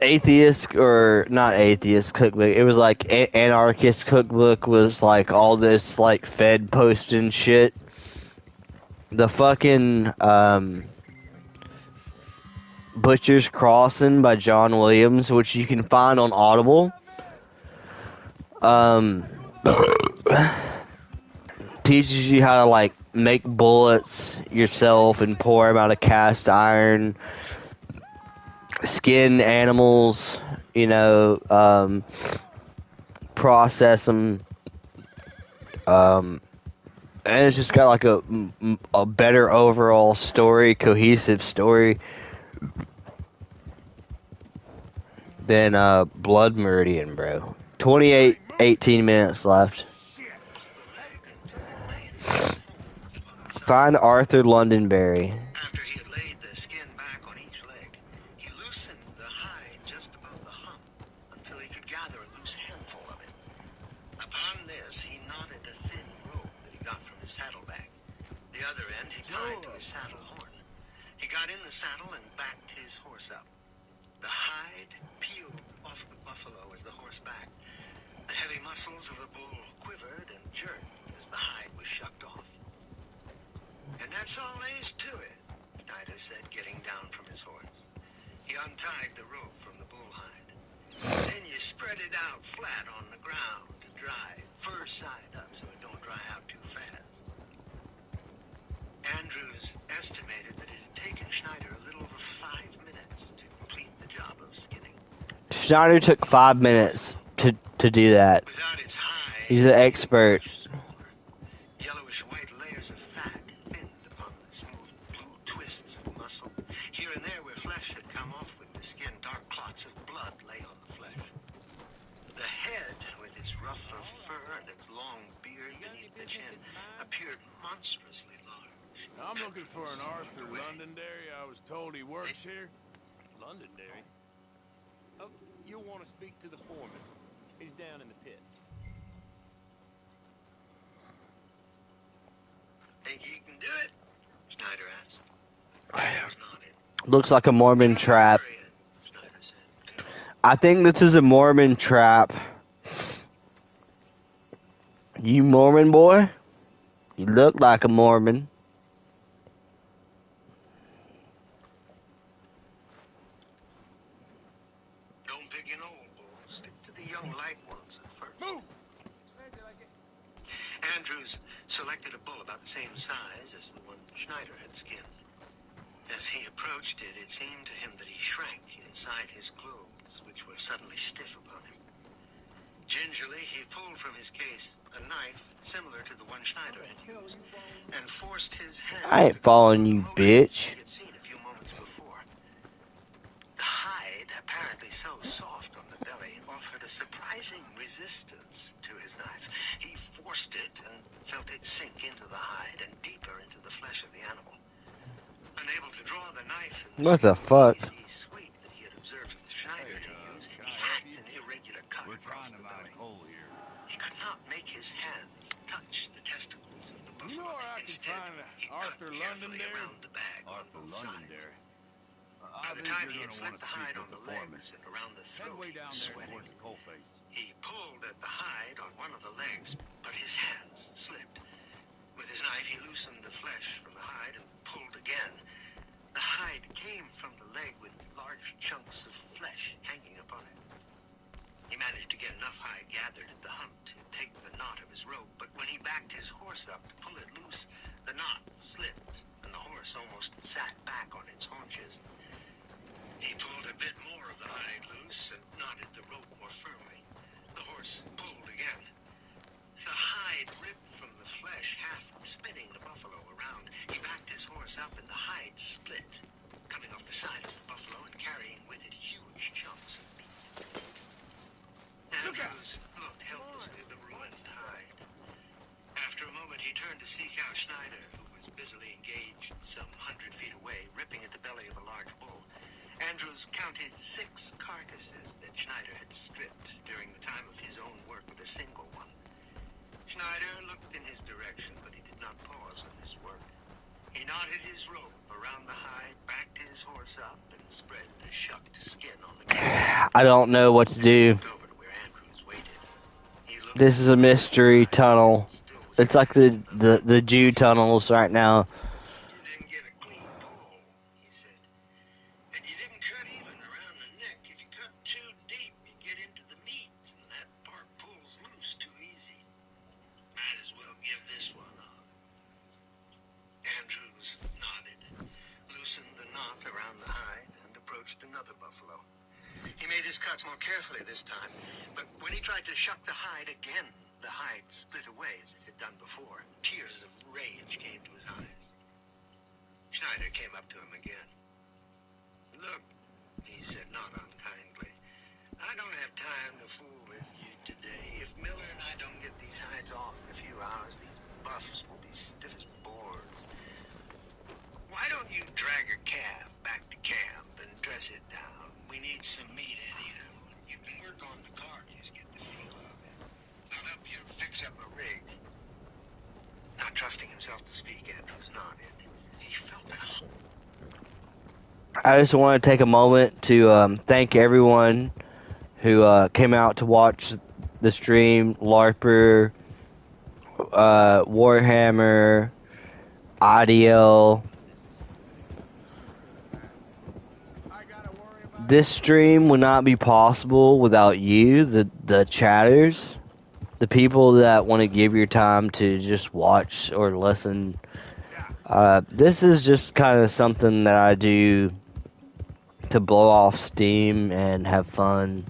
atheist or not atheist cookbook. It was like anarchist cookbook was like all this like Fed posting shit. The fucking Butchers Crossing by John Williams, which you can find on Audible. Teaches you how to like make bullets yourself and pour them out of cast iron, skin animals, you know, process them, and it's just got like a better overall story, cohesive story than Blood Meridian, bro. 18 minutes left. Find Arthur Londonberry. After he had laid the skin back on each leg, he loosened the hide just above the hump until he could gather a loose handful of it. Upon this, he knotted a thin rope that he got from his saddlebag. The other end he tied to his saddle horn. He got in the saddle and backed his horse up. The hide peeled off the buffalo as the horse backed. The heavy muscles of the bull quivered and jerked as the hide was shucked off. And that's all there is to it, Schneider said, getting down from his horse. He untied the rope from the bull hide. Then you spread it out flat on the ground to dry, fur side up so it don't dry out too fast. Andrews estimated that it had taken Schneider a little over 5 minutes to complete the job of skinning. Schneider took 5 minutes to do that. Without its hide, He's an expert. smaller. Yellowish-white layers of fat thinned upon the smooth blue twists of muscle. Here and there where flesh had come off with the skin, dark clots of blood lay on the flesh. The head, with its ruff of fur and its long beard beneath the chin, appeared monstrously large. I'm looking for an Arthur Londonderry. I was told he works here. Londonderry? Oh, you'll want to speak to the foreman. He's down in the pit. Think you can do it? Schneider asked. Andrews nodded. Looks like a Mormon trap. Schneider said. I think this is a Mormon trap. You Mormon boy? You look like a Mormon. Don't pick an old bull. Stick to the young light ones at first. Move! Andrews selected a bull about the same size as the one Schneider had skinned. As he approached it, it seemed to him that he shrank inside his clothes, which were suddenly stiff upon him. Gingerly, he pulled from his case a knife similar to the one Schneider had used, and forced his hands I ain't to following you, motion bitch. he had seen a few moments before. The hide, apparently so soft on the belly, offered a surprising resistance to his knife. He forced it and felt it sink into the hide and deeper into the flesh of the animal. Unable to draw the knife in What the same fuck? easy sweep that he had observed Schneider to use, he hacked an irregular cut across the belly. He could not make his hands touch the testicles of the You buffalo. know where I can Instead, find He Arthur cut carefully Londonderry? around the bag on Arthur both sides. Londonderry. By the time he had slit the hide on the legs and around the Head throat, way he down was there sweating. towards the coalface. He pulled at the hide on one of the legs, but his hands slipped. With his knife, he loosened the flesh from the hide and pulled again. The hide came from the leg with large chunks of flesh hanging upon it. He managed to get enough hide gathered at the hump to take the knot of his rope, but when he backed his horse up to pull it loose, the knot slipped, and the horse almost sat back on its haunches. He pulled a bit more of the hide loose and knotted the rope more firmly. The horse pulled again. The hide ripped from the flesh, half spinning the buffalo around. He backed his horse up and the hide split, coming off the side of the buffalo and carrying with it huge chunks of meat. Andrews looked helplessly at the ruined hide. After a moment, he turned to seek out Schneider, who was busily engaged some 100 feet away, ripping at the belly of a large bull. Andrews counted 6 carcasses that Schneider had stripped during the time of his own work with a single one. Schneider looked in his direction, but he did not pause in his work. He knotted his rope around the hide, backed his horse up, and spread the shucked skin on the ground. I don't know what to do. Over to where Andrews waited. He looked This is a mystery tunnel. It's like the Jew tunnels right now. You didn't get a clean pull, he said. And you didn't cut even around the neck. If you cut too deep, you get into the meat, and that part pulls loose too easy. Might as well give this one up. Andrews nodded, loosened the knot around the hide, and approached another buffalo. He made his cuts more carefully this time, but when he tried to shuck the hide again, the hide split away as it had done before. Tears of rage came to his eyes. Schneider came up to him again. Look, he said, not unkindly, I don't have time to fool with you today. If Miller and I don't get these hides off in a few hours, these buffs will be stiff as boards. Why don't you drag a calf back to camp and dress it down? We need some meat in you. You can work on the carcass, get the feel of it. I'll help you fix up a rig. Not trusting himself to speak, Andrews nodded. He felt that. I just want to take a moment to thank everyone who came out to watch the stream. LARPer, Warhammer, IDL. This stream would not be possible without you, the chatters, the people that want to give your time to just watch or listen. This is just kind of something that I do to blow off steam and have fun.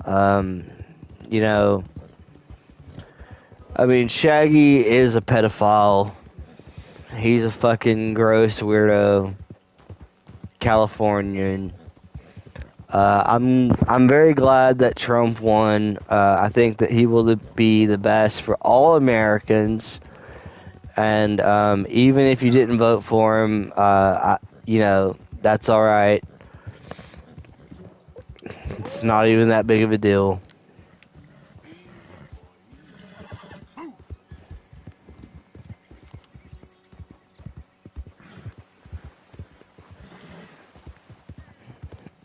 You know, I mean, Shaggy is a pedophile. He's a fucking gross weirdo Californian. I'm very glad that Trump won. I think that he will be the best for all Americans. And even if you didn't vote for him, you know, that's all right. It's not even that big of a deal.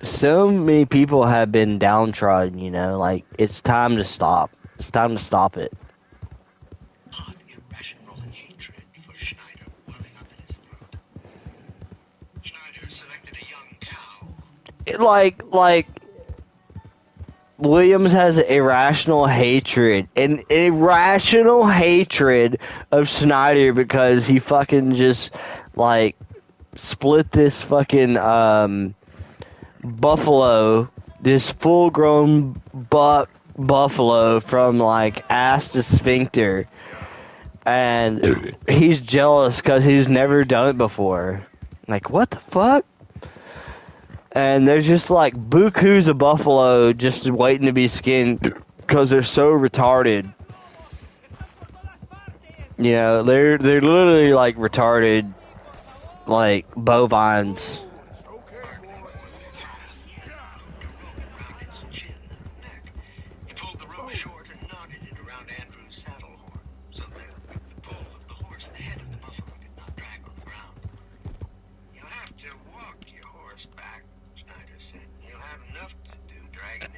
So many people have been downtrodden, you know, like, it's time to stop. It's time to stop it. Odd, irrational hatred for Schneider welling up in his throat. Schneider selected a young cow. Like, Williams has irrational hatred, an irrational hatred of Schneider because he fucking just, like, split this fucking, buffalo, this full-grown buffalo from, like, ass to sphincter, and he's jealous because he's never done it before. Like, what the fuck? And there's just, like, bukus of buffalo just waiting to be skinned because they're so retarded. You know, they're literally, like, retarded, like, bovines.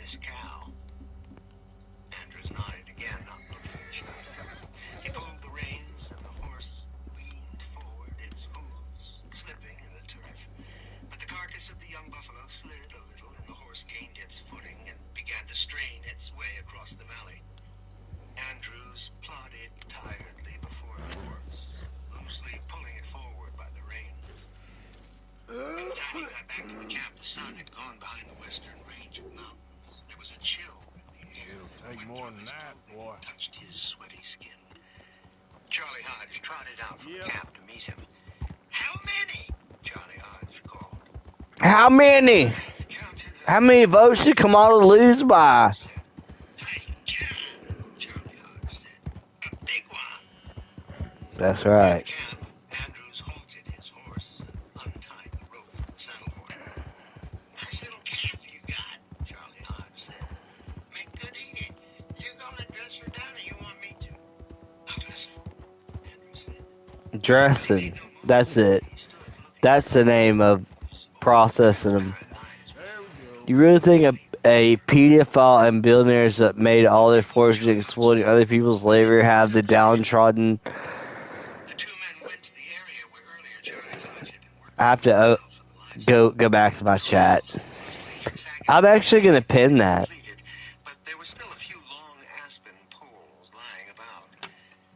this cow. Andrews nodded again, not looking at Schneider. He pulled the reins, and the horse leaned forward, its hooves slipping in the turf. But the carcass of the young buffalo slid a little, and the horse gained its footing and began to strain its way across the valley. Andrews plodded tiredly before the horse, loosely pulling it forward by the reins. By the time he got back to the camp, the sun had gone behind the western range of mountains. There was a chill in the air. It'll take more than that, boy. Touched his sweaty skin. Charlie Hodge trotted out from the camp to meet him. How many? Charlie Hodge called. How many? How many votes did Kamala lose by? That's right. Andrews halted his horse and untied the rope from the saddle horn. Nice little calf you got, Charlie Hodge said. Make good eating. You gonna dress her down or you want me to? I'll dress her, Andrews said. Dressing. That's it. That's the name of processing them. You really think a pedophile and billionaires that made all their fortunes exploiting other people's labor have the downtrodden? I have to go back to my chat. I'm actually gonna pin that. But there were still a few long aspen poles lying about.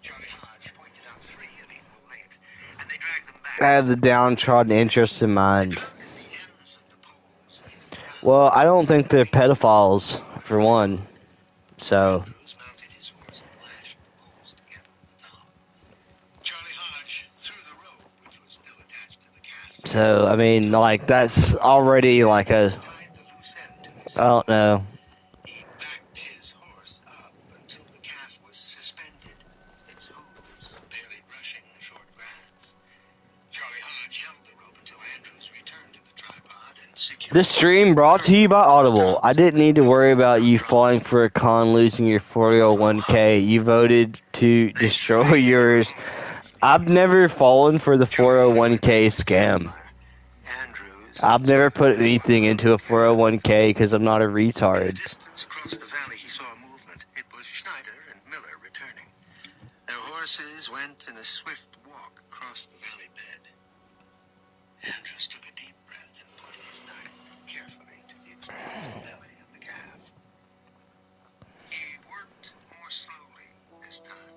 Charlie Hodge pointed out 3 of equal length, and they dragged them back. I have the downtrodden interest in mind. Well, I don't think they're pedophiles, for one. So. So, I mean, like, that's already like a. I don't know. He backed his horse up until the calf was suspended, its hooves barely brushing the short grass. Charlie Hodge held the rope until Andrews returned to the tripod and secured. This stream brought to you by Audible. I didn't need to worry about you falling for a con losing your 401k. You voted to destroy yours. I've never fallen for the 401k scam. I've never put anything into a 401k because I'm not a retard. Distance across the valley, he saw a movement. It was Schneider and Miller returning. Their horses went in a swift walk across the valley bed. Andrews took a deep breath and put his knife carefully to the exposed belly of the calf. He worked more slowly this time.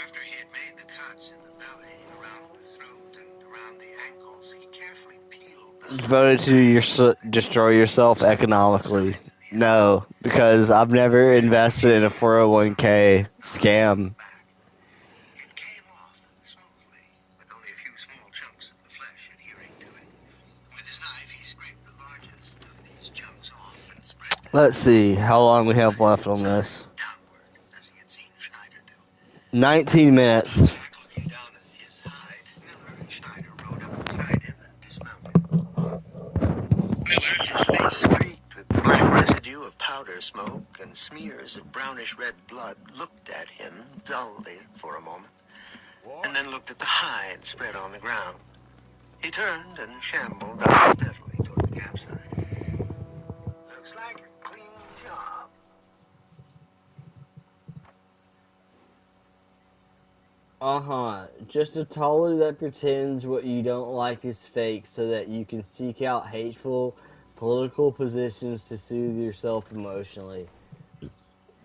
After he had made the cuts in the belly, around the throat, and around the ankles, he carefully peeled the... Voted to destroy yourself economically. No, because I've never invested in a 401k scam. It came off smoothly, with only a few small chunks of the flesh adhering to it. With his knife, he scraped the largest of these chunks off and spread them. Let's see how long we have left on this. Downward, as he had seen Schneider do. 19 minutes. Looking down at his hide, Miller and Schneider rode up beside him and dismounted. Miller, his face streaked with black residue of powder smoke and smears of brownish-red blood, looked at him dully for a moment, and then looked at the hide spread on the ground. He turned and shambled unsteadily toward the campsite. Looks like a clean job. Just a taller that pretends what you don't like is fake so that you can seek out hateful political positions to soothe yourself emotionally.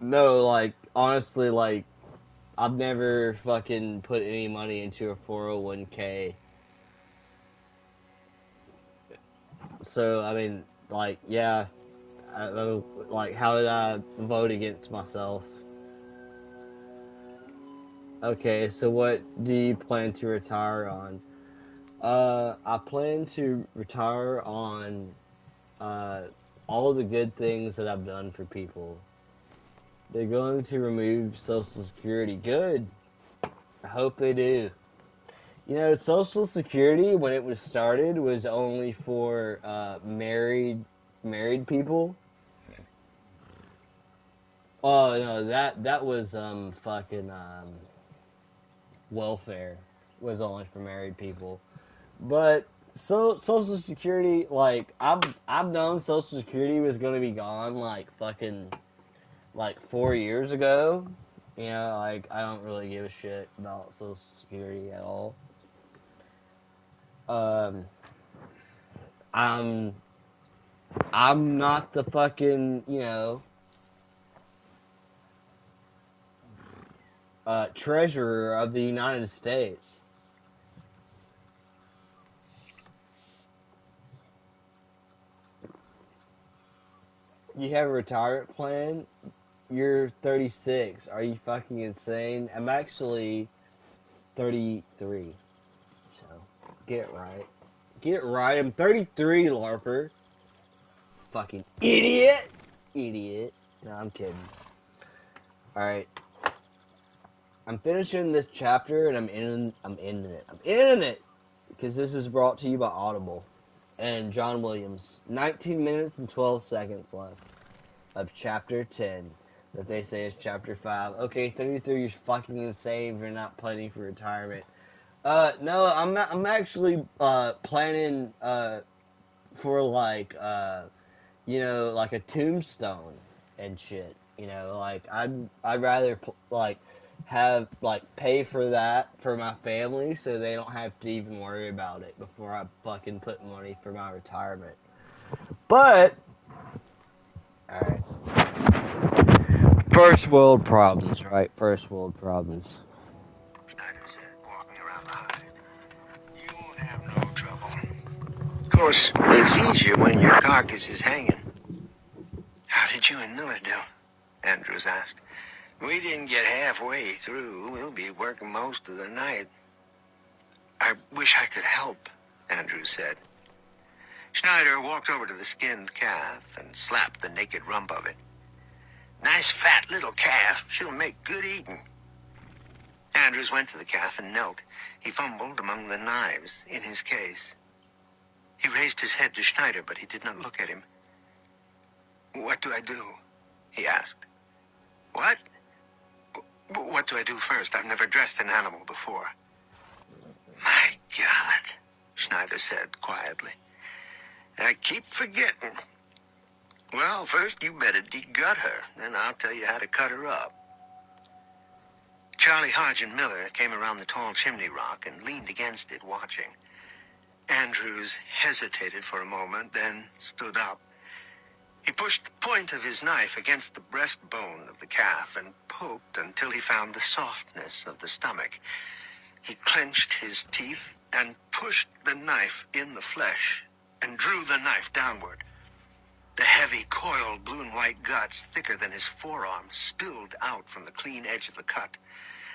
No, like, honestly, like, I've never fucking put any money into a 401k. So, I mean, like, yeah, like, how did I vote against myself? Okay, so what do you plan to retire on? I plan to retire on, all of the good things that I've done for people. They're going to remove Social Security. Good. I hope they do. You know, Social Security, when it was started, was only for, married people. Oh, no, that was, fucking, welfare was only for married people. But So Social Security, like I've known Social Security was gonna be gone like fucking like 4 years ago. You know, like I don't really give a shit about Social Security at all. Um, I'm I'm not the fucking treasurer of the United States. You have a retirement plan? You're 36. Are you fucking insane? I'm actually 33. So, get it right. Get it right. I'm 33, LARPer. Fucking idiot. Idiot. No, I'm kidding. Alright. I'm finishing this chapter and I'm ending it. I'm ending it! Because this was brought to you by Audible and John Williams. 19 minutes and 12 seconds left of chapter 10 that they say is chapter 5. Okay, 33, you're fucking insane if you're not planning for retirement. No, I'm not. I'm actually planning for like like a tombstone and shit. Like I'd rather like have like pay for that for my family so they don't have to even worry about it before I fucking put money for my retirement. But all right. First world problems, right? First world problems. Schneider said, walking around the hide. You won't have no trouble. Of course, it's easier when your carcass is hanging. How did you and Miller do? Andrews asked. We didn't get halfway through. We'll be working most of the night. I wish I could help, Andrews said. Schneider walked over to the skinned calf and slapped the naked rump of it. Nice fat little calf. She'll make good eating. Andrews went to the calf and knelt. He fumbled among the knives in his case. He raised his head to Schneider, but he did not look at him. What do I do? He asked. What? What do I do first? I've never dressed an animal before. My God, Schneider said quietly. I keep forgetting. Well, first you better degut her, then I'll tell you how to cut her up. Charlie Hodge and Miller came around the tall chimney rock and leaned against it, watching. Andrews hesitated for a moment, then stood up. He pushed the point of his knife against the breastbone of the calf and poked until he found the softness of the stomach. He clenched his teeth and pushed the knife in the flesh and drew the knife downward. The heavy, coiled blue and white guts, thicker than his forearm, spilled out from the clean edge of the cut.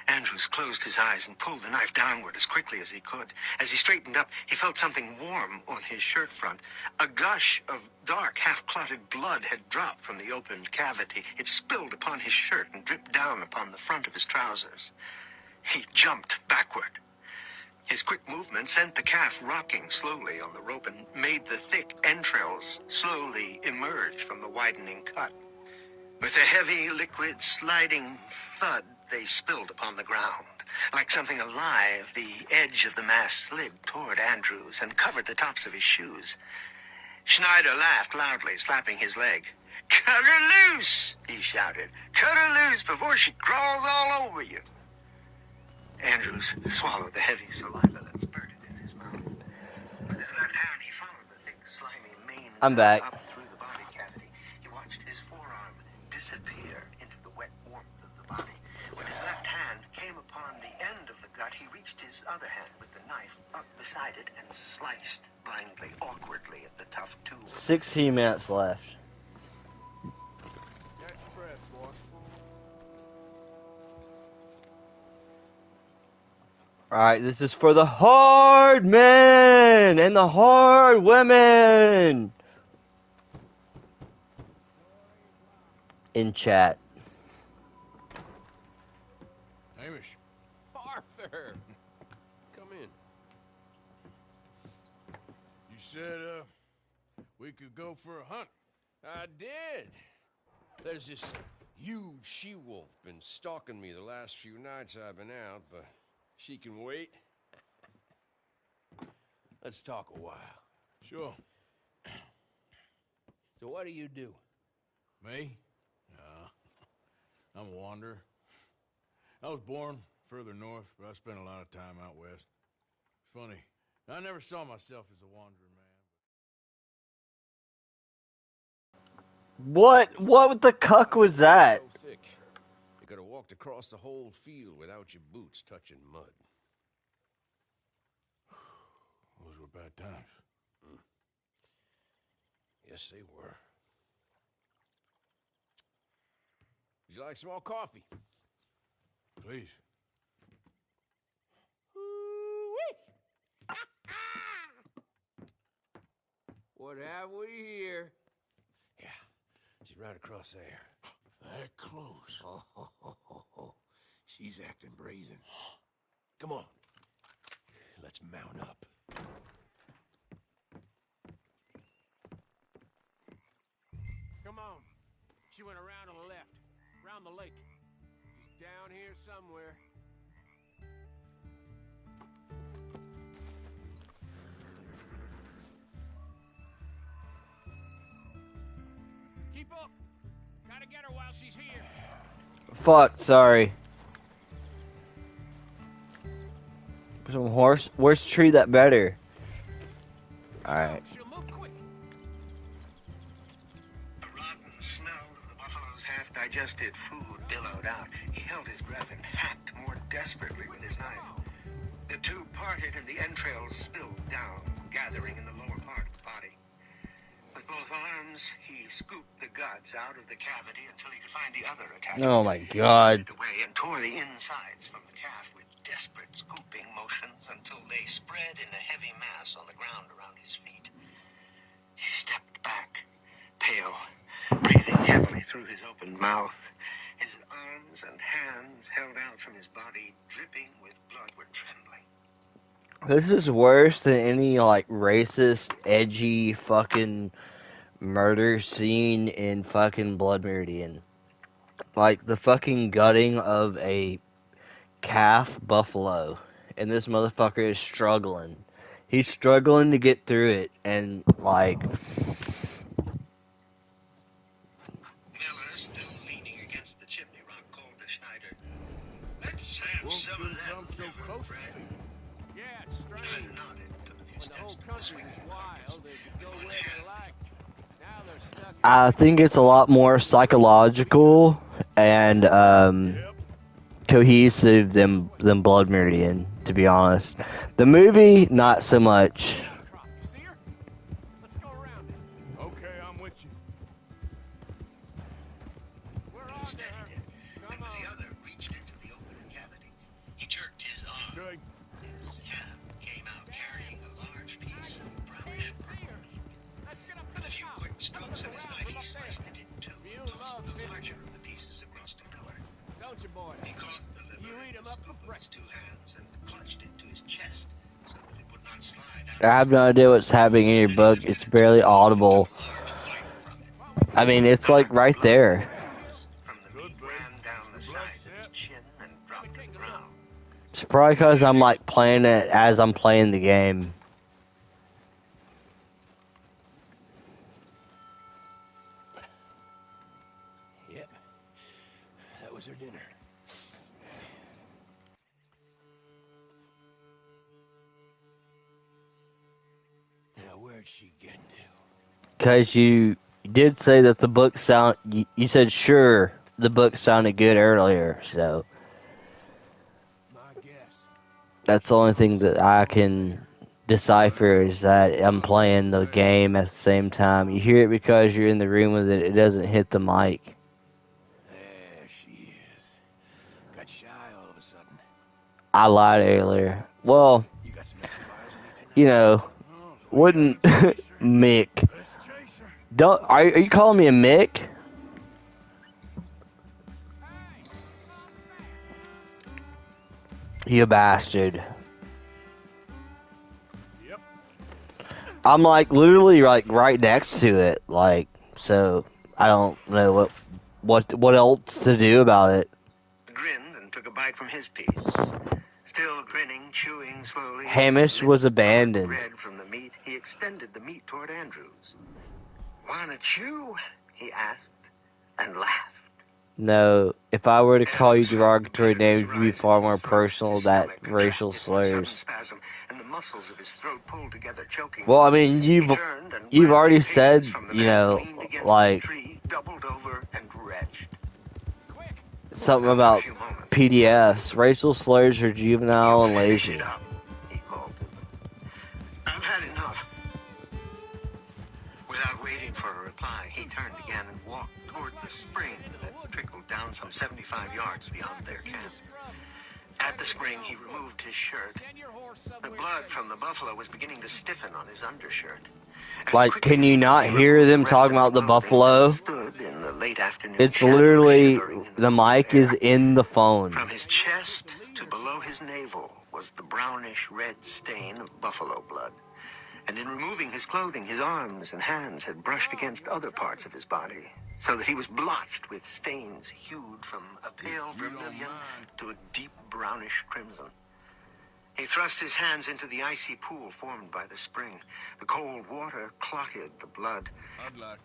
Andrews closed his eyes and pulled the knife downward as quickly as he could. As he straightened up, he felt something warm on his shirt front. A gush of dark, half-clotted blood had dropped from the opened cavity. It spilled upon his shirt and dripped down upon the front of his trousers. He jumped backward. His quick movement sent the calf rocking slowly on the rope and made the thick entrails slowly emerge from the widening cut. With a heavy, liquid, sliding thud, they spilled upon the ground. Like something alive, the edge of the mass slid toward Andrews and covered the tops of his shoes. Schneider laughed loudly, slapping his leg. "Cut her loose!" he shouted. "Cut her loose before she crawls all over you." Andrews swallowed the heavy saliva that spurted in his mouth. With his left hand, he followed the thick, slimy mane I'm back. up through the body cavity. He watched his forearm disappear into the wet warmth of the body. When his left hand came upon the end of the gut, he reached his other hand with the knife up beside it and sliced blindly, awkwardly at the tough tube. 16 minutes left. Catch your breath, boy. Alright, this is for the hard men and the hard women in chat. Hamish. Arthur! Come in. You said, we could go for a hunt. I did. There's this huge she-wolf been stalking me the last few nights I've been out, but she can wait. Let's talk a while. Sure. So what do you do? Me? I'm a wanderer. I was born further north, but I spent a lot of time out west. It's funny. I never saw myself as a wanderer, man. What the cuck was that? So thick. You could have walked across the whole field without your boots touching mud. Those were bad times. Yes, they were. Would you like some more coffee? Please. What have we here? Yeah, she's right across there. That close. Oh, she's acting brazen. Come on, let's mount up. Come on. She went around to the left, around the lake. She's down here somewhere. Keep up. Gotta get her while she's here. Fuck, sorry. Some worst tree that better. Alright. She'll move quick. The rotten smell of the buffalo's half-digested food billowed out. He held his breath and hacked more desperately with his knife. The two parted and the entrails spilled down, gathering in the lower part of the body. With both arms, he scooped the guts out of the cavity until he could find the other attachment. Oh my god. Away and tore the insides from the calf with desperate scooping motions until they spread in a heavy mass on the ground around his feet. He stepped back, pale, breathing heavily through his open mouth. His arms and hands held out from his body, dripping with blood, were trembling. This is worse than any, like, racist, edgy, fucking murder scene in fucking Blood Meridian. Like, the fucking gutting of a calf buffalo. And this motherfucker is struggling. He's struggling to get through it, and, like... Miller, still leaning against the chimney rock, called to Schneider. Let's have Wolves some of shouldn't that come so liver close to bread. people. Yeah, it's strange. Schneider nodded, took a few When the steps whole to the country swinging was wild, they could go With one where they hand. liked. Now they're stuck in I think it's a lot more psychological and, cohesive than Blood Meridian, to be honest. The movie, not so much. You see her? Let's go around it. Okay, I'm with you. We're He on to steadied her. it, and Come with the on. other reached into the open cavity. He jerked his arm. Okay. His hand came out carrying a large piece of brownish Can't see her. purple. Let's get up to With a the few top. quick strokes of his knife, he From up there. sliced it in two You and tossed love the it. larger of the pieces across to Miller. Don't you, boy? He caught the liver You eat in 'em the up for scoop of his two hands and clutched it to his chest so that it would not slide out. I have no idea what's happening in your book. It's barely audible. I mean, it's like right there. From the meat Good, bud. ran down the The side blood's of his set. chin and dropped to the ground. It's probably because I'm like playing it as I'm playing the game. Yep. That was her dinner. Now, where'd she get to? Because you did say that the book you said sure the book sounded good earlier, so My guess. that's the only thing that I can decipher is that I'm playing the game at the same time. You hear it because you're in the room with it. It doesn't hit the mic. There she is. Got shy all of a sudden. I lied earlier. Well, You got some extra bars in you know, wouldn't Mick. Let's chase her. Don't are you calling me a Mick? You bastard. Yep. I'm like literally like right next to it, like, so I don't know what else to do about it. Grinned and took a bite from his piece. Still grinning, chewing slowly. Hamish was abandoned. Bread from the extended the meat toward Andrews. "Wanna chew?" he asked, and laughed. No, if I were to call you Andrews felt the derogatory bitterness names, it would be rise in far his more throat. personal His than stomach racial contracted in a sudden slurs. spasm, and the muscles of his throat pulled together, choking Well, him. I mean, He turned and, you've already gladly said, patience from the you men, know, leaned against like the tree, doubled over, and retched. something After a about few moments, PDFs. Racial slurs are juvenile and "Finish it lazy. up," he called to them. "I've had enough." Without waiting for a reply, he turned again and walked toward the spring that trickled down some 75 yards beyond their camp. At the spring, he removed his shirt. The blood from the buffalo was beginning to stiffen on his undershirt. As Like, quickly can as you he could, not he hear removed them the rest talking of his about the clothing buffalo? and stood in the late afternoon It's shadow, literally, shivering in the cold mic air. is in the phone. From his chest to below his navel was the brownish red stain of buffalo blood. And in removing his clothing, his arms and hands had brushed against other parts of his body, so that he was blotched with stains hued from a pale vermilion to a deep brownish crimson. He thrust his hands into the icy pool formed by the spring. The cold water clotted the blood,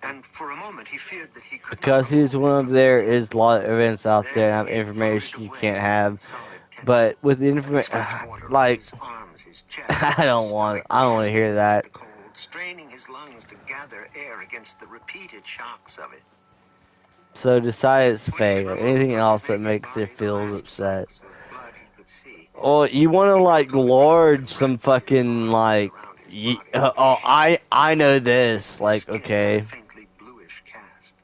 and for a moment he feared that he could Because not remove he's one it of from there his skin. is a lot of events out there and Then it information floated you away can't in have. solid tendrils. But with the He information, squirted water over like, his arms, his chest, I don't want to hear gasping that. with the cold, straining his lungs to gather air against the repeated shocks of it. So decide it's When he had fake or removed anything from else his that naked makes their body the feels last upset. drops of blood he could see, Or you want to he like pulled on the rope large and some wrapped his fucking arms like around his y body, oh shaking. I know this, His like, skin had okay, a faintly bluish cast.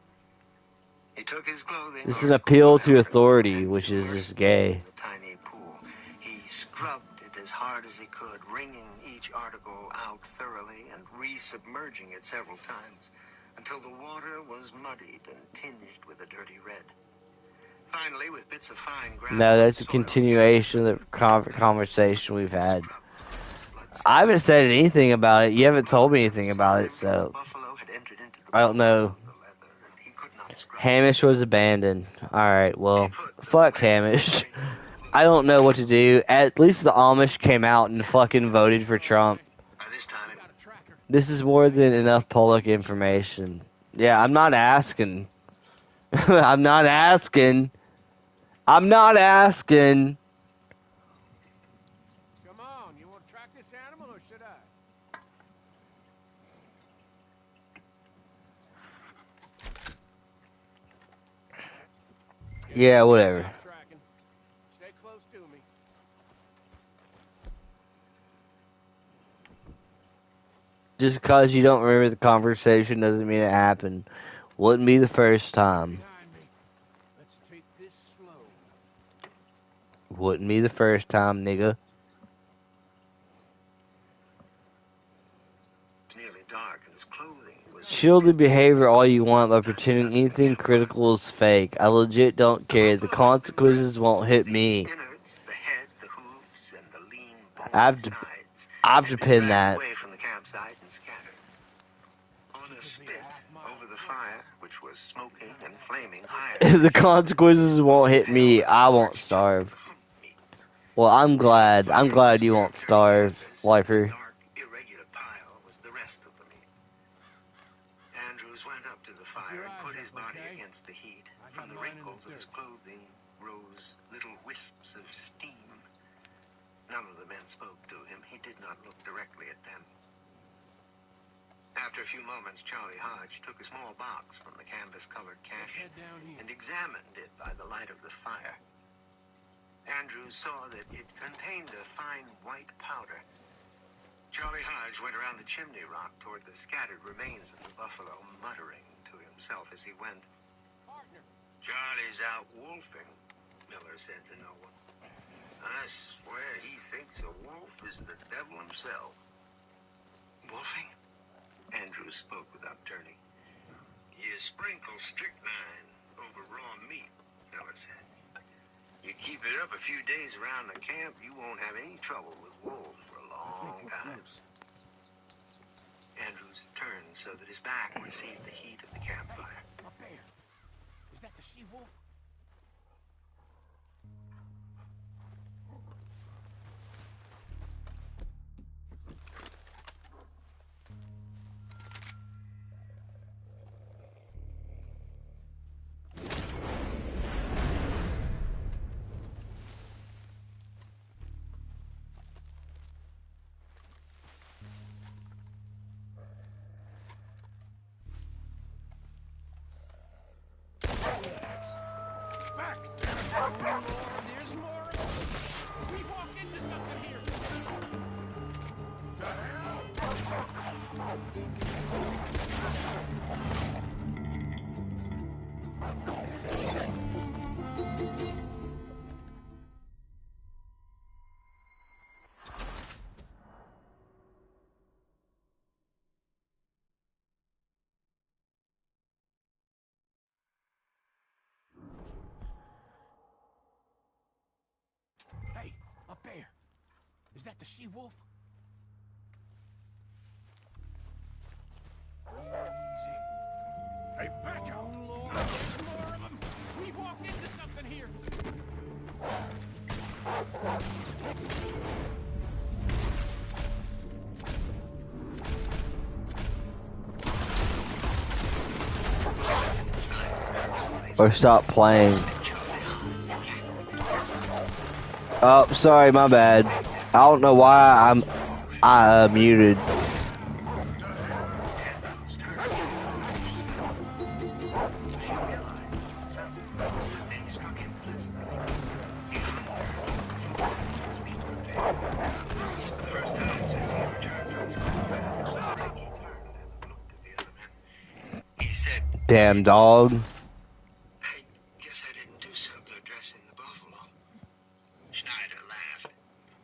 He took his clothing, this is an article appeal one to after another, authority, and which is immersed just them gay. in the tiny pool. He scrubbed it as hard as he could, wringing each article out thoroughly and re-submerging it several times until the water was muddied and tinged with a dirty red. Finally, with bits of fine gravel No, and that's a soil continuation of the gathered from the conversation we've he had. scrubbed blood I haven't stains. said anything about it. You haven't told me Blood and anything about it, slime from the so buffalo had entered into the I don't pores know. of the leather, and he could not scrub Hamish himself. was abandoned. Alright, He well, put the fuck wet, Hamish. straight I don't know what to do. At least the Amish came out and fucking voted for Trump. by this time it This is more than enough public information. Yeah, I'm not asking. I'm not asking. I'm not asking. Come on, you want to track this animal or should I? Guess Yeah, that means whatever. I'm tracking. Stay close to me. Just because you don't remember the conversation doesn't mean it happened. Wouldn't be the first time. Behind me. Let's take this slow. Wouldn't be the first time, nigga. was nearly dark, and his clothing was Shield the behavior all you want by dusty pretending under the anything campfire. critical is fake. I legit don't The care. The buffalo had been consequences dressed won't hit the me. innards, the head, the hooves, and the lean, I bony have to, sides I have had to been pin dragged that. away from the campsite and scattered. On a spit over the fire, which was smoking and flaming higher If than the the chimney, consequences was won't a hit pail me, with a I won't large chunk starve. of hump meat. Well, I'm Beside the glad. I'm fire was glad a you won't military starve, canvas, and a wiper. dark, irregular pile was the rest of the meat. Andrews went up to the fire and put his body against the heat. From the wrinkles of his clothing rose little wisps of steam. None of the men spoke to him. He did not look directly at them. After a few moments, Charlie Hodge took a small box from the canvas-colored cache and examined it by the light of the fire. Andrews saw that it contained a fine white powder. Charlie Hodge went around the chimney rock toward the scattered remains of the buffalo, muttering to himself as he went. "Charlie's out wolfing," Miller said to no one. "I swear he thinks a wolf is the devil himself." "Wolfing?" Andrews spoke without turning. "You sprinkle strychnine over raw meat," Miller said. "You keep it up a few days around the camp, you won't have any trouble with wolves for a long time." Andrews turned so that his back received the heat of the campfire. Up there. Is that the she-wolf? Hey, up there. Is that the she-wolf? Easy. Hey, back out! Lord, there's more of them. We've walked into something here. Or stop playing. Oh, sorry, my bad. I don't know why I muted. Damn dog. I guess I didn't do so good dressing the buffalo. Schneider laughed.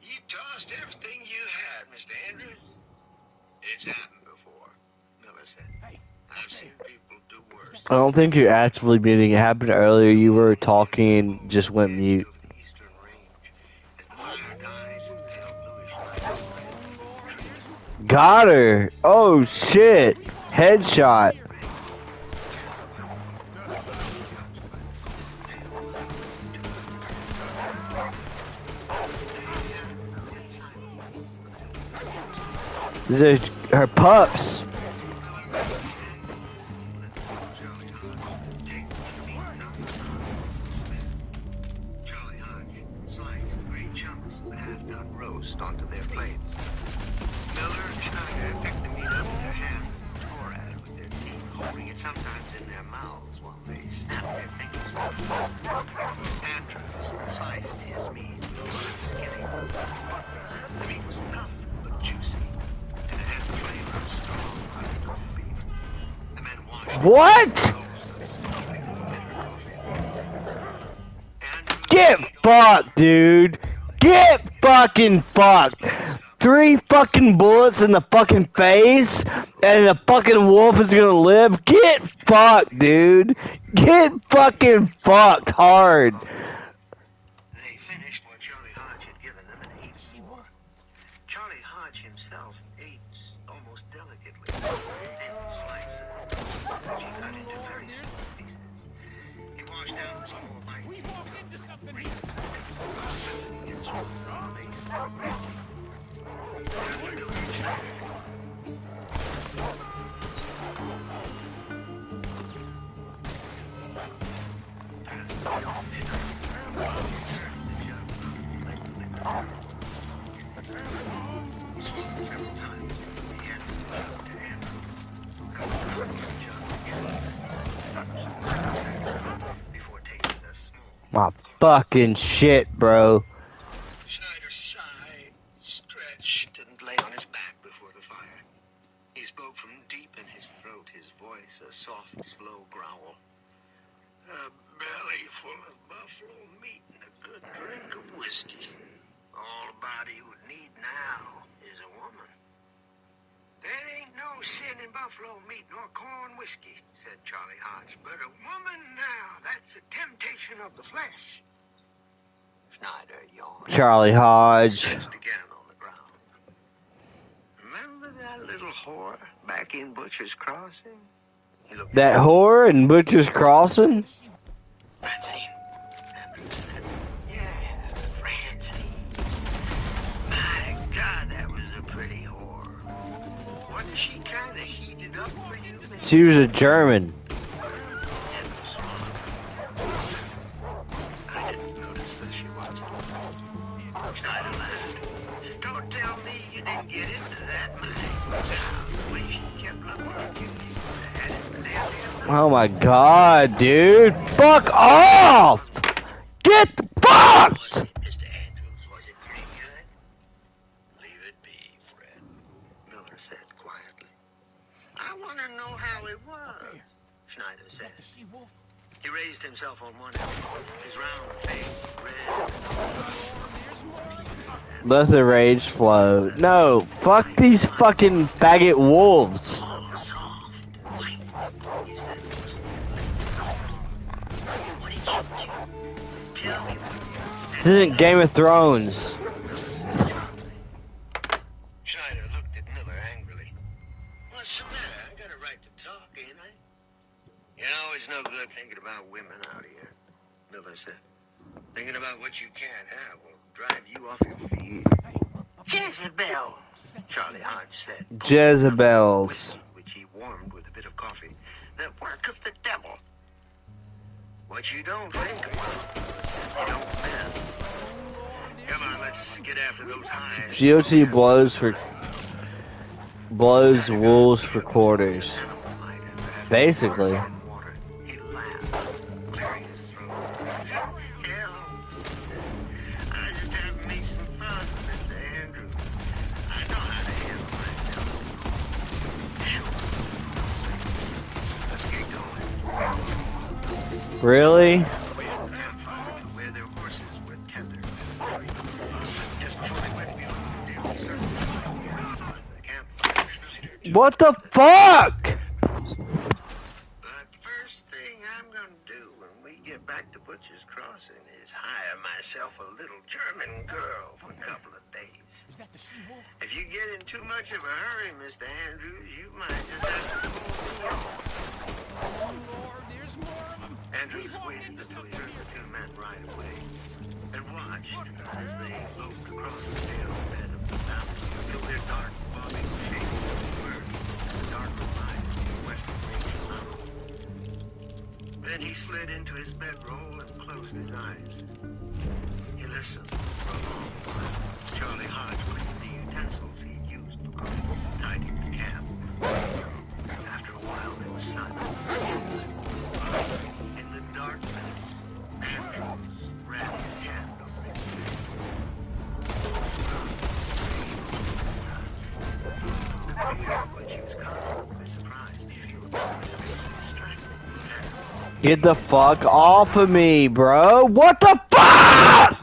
You tossed everything you had, Mr. Andrews. It's happened before, Miller said. Hey, I've seen people do worse. I don't think you're actively muting. It happened earlier. You were talking and just went mute. Of the eastern range, as the fire died and pale bluish light spread. Got her. Oh shit. Headshot. These are her pups. Charlie Hodge sliced great chunks of the half-done roast onto their plates. Miller and Schneider picked the meat up in their hands and tore at it with their teeth, holding it sometimes in their mouths while they snapped their fingers. Andrews sliced his meat with a skinny knife. The meat was tough but juicy, and it had the flavor of strong honeycomb beef. The men washed What? Get fucked, dude. Get fucking fucked. 3 fucking bullets in the fucking face, and the fucking wolf is gonna live. Get fucked, dude. Get fucking fucked hard. They finished what Charlie Hodge had given them and ate more. Charlie Hodge himself ate almost delicately, thin slices, which he cut into very small pieces. He washed down the small bites. We walked into something here. Several times he had to look to before taking a small. My fucking shit, bro. Schneider sighed, stretched, and lay on his back before the fire. He spoke from deep in his throat, his voice a soft, slow growl. A belly full of buffalo meat and a good drink of whiskey. All a body would need now is a woman. There ain't no sin in buffalo meat nor corn whiskey, said Charlie Hodge. But a woman now, that's a temptation of the flesh. Schneider yawned. Charlie Hodge. Stretched again on the ground. Remember that little whore back in Butcher's Crossing? He looked That at whore in Butcher's Crossing? Francine. Andrews said, yeah, Francine. My God, that was a pretty whore. Wasn't she kind of heated up for you, Mr. She was a German. Andrews swallowed. I didn't notice that she was. Schneider laughed. Don't tell me you didn't get into that, my God. The way she kept looking at you, you had it the damn. Oh my god, dude. Fuck off! Get fucked! Mr. Andrews, was it pretty good? Leave it be, Fred, Miller said quietly. want to know how it was, Schneider said. He raised himself on one elbow, his round face red. Let the rage flow. No, fuck these fucking faggot wolves. Oh, soft, white, he said. What did you do? Tell me what you did. This isn't Game of Thrones. Schneider looked at Miller angrily. What's the matter? I got a right to talk, ain't I? You know, it's no good thinking about women out here, Miller said. Thinking about what you can't have will drive you off your feet. Jezebels, Charlie Hodge said. Jezebels. Which he warmed with a bit of coffee. The work of the devil. What you don't think about, you don't miss. Come on, let's get after those highs. GOT blows wolves for quarters. Basically. He laughed, clearing his throat. Hell, he said. I just have to make some fun, Mr. Andrews. I know how to handle myself. Sure. Let's get going. Really? Where their horses were tethered. Just before they went beyond the daily circle, the campfire, Schneider. What the fuck? But the first thing I'm gonna do when we get back to Butcher's Crossing is hire myself a little German girl for a couple of days. If you get in too much of a hurry, Mr. Andrews, you might just have to pull me off. Andrews waited until he heard the two men ride away and watched as they moved across the pale bed of the valley until their dark, bobbing shapes emerged in the darker lines of the western range of mountains. Then he slid into his bedroll and closed his eyes. He listened for a long while. Charlie Hodge cleaned the utensils he'd used for cooking, tidying the camp. After a while, there was silence. In the darkness, Andrews ran his hand over his face. But she was constantly surprised to feel the was distracting his hand. Get the fuck off of me, bro. What the fuck?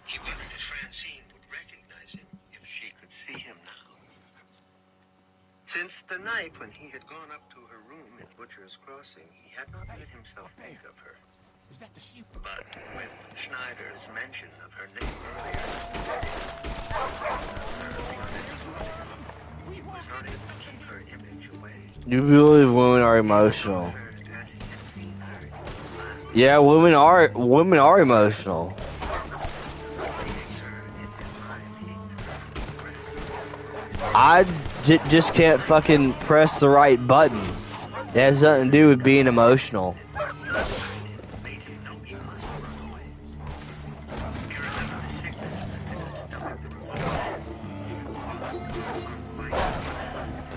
He wondered if Francine would recognize him if she could see him now. Since the night when he had gone up to her room at Butcher's Crossing, he had not let himself think of her. But with Schneider's mention of her name earlier, he was not able to keep her image away. You believe women are emotional. Yeah, women are emotional. I just can't fucking press the right button. It has nothing to do with being emotional.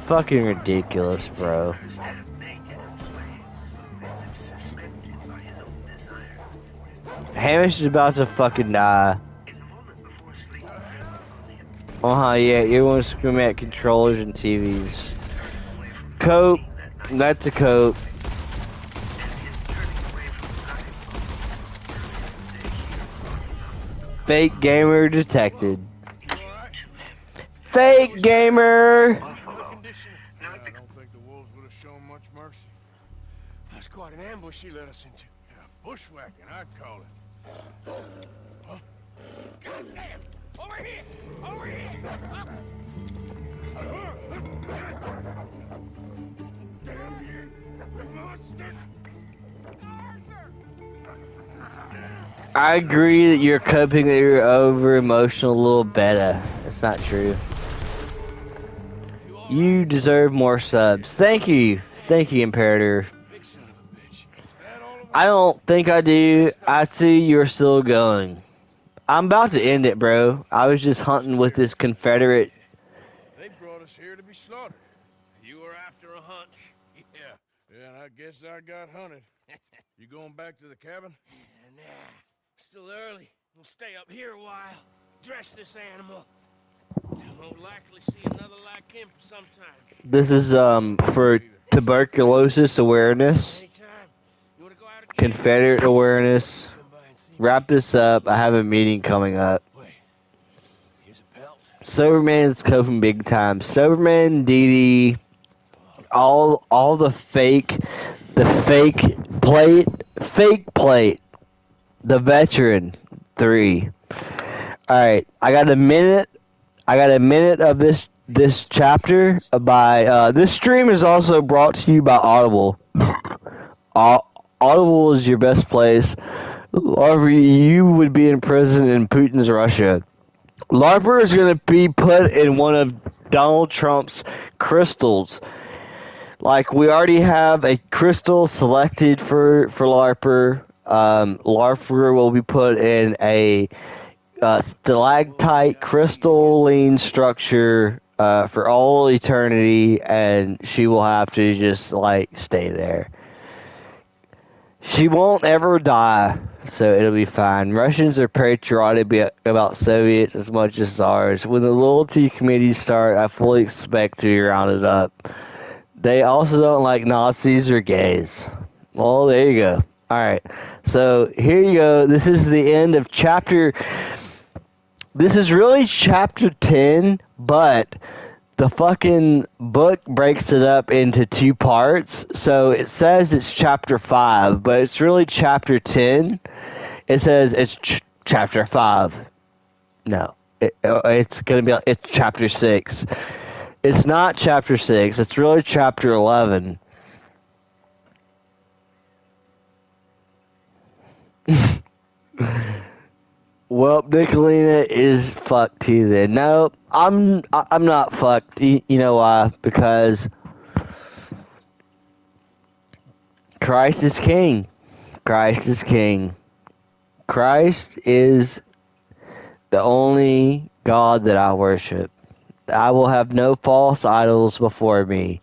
Fucking ridiculous, bro. Hamish is about to fucking die. Yeah, everyone's screaming at controllers and TVs. Cope, that's a cope. Fake gamer detected. Fake gamer! I don't think the wolves would have shown much mercy. That's quite an ambush he led us into. Yeah, bushwhacking, I'd call it. Huh? God damn! Over here! Over here! Damn you! Monster! I agree that you're coping that you're over emotional a little better. That's not true. You deserve more subs. Thank you. Thank you, Imperator. I don't think I do. I see you're still going. I'm about to end it, bro. I was just hunting with this Confederate. They brought us here to be slaughtered. You were after a hunt. Yeah, and I guess I got hunted. You going back to the cabin? Nah, still early. We'll stay up here a while. Dress this animal. Won't likely see another like him for some time. This is for tuberculosis awareness, Anytime. You wanna go out again? Confederate awareness. Come by and see me. Wrap this up. I have a meeting coming up. Wait. Here's a belt. Soberman's coping big time. Soberman, Dee, all the fake plate, the veteran 3. All right, I got a minute of this chapter by this stream is also brought to you by Audible. Audible is your best place. Or you would be in prison in Putin's Russia. LARPer is going to be put in one of Donald Trump's crystals. Like, we already have a crystal selected for LARPer. LARPer will be put in a stalactite crystalline structure for all eternity, and she will have to just, like, stay there. She won't ever die, so it'll be fine. Russians are patriotic about Soviets as much as ours. When the loyalty committees start, I fully expect to be rounded up. They also don't like Nazis or gays. Well, there you go. Alright, so here you go. This is the end of chapter... This is really chapter 10, but... the fucking book breaks it up into 2 parts, so it says it's chapter 5, but it's really chapter 10. It says it's chapter 5. No, it's gonna be, it's chapter 6. It's not chapter 6, it's really chapter 11. Well, Nicolina is fucked too then. No, I'm not fucked. You know why? Because Christ is king. Christ is king. Christ is the only God that I worship. I will have no false idols before me.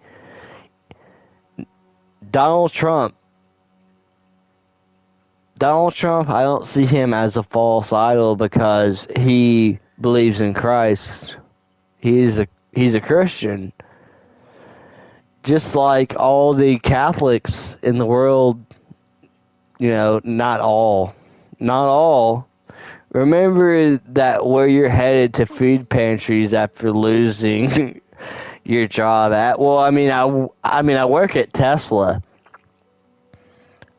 Donald Trump, I don't see him as a false idol because he believes in Christ. He's a Christian. Just like all the Catholics in the world, you know, not all. Remember that where you're headed to food pantries after losing your job at. Well, I mean I work at Tesla.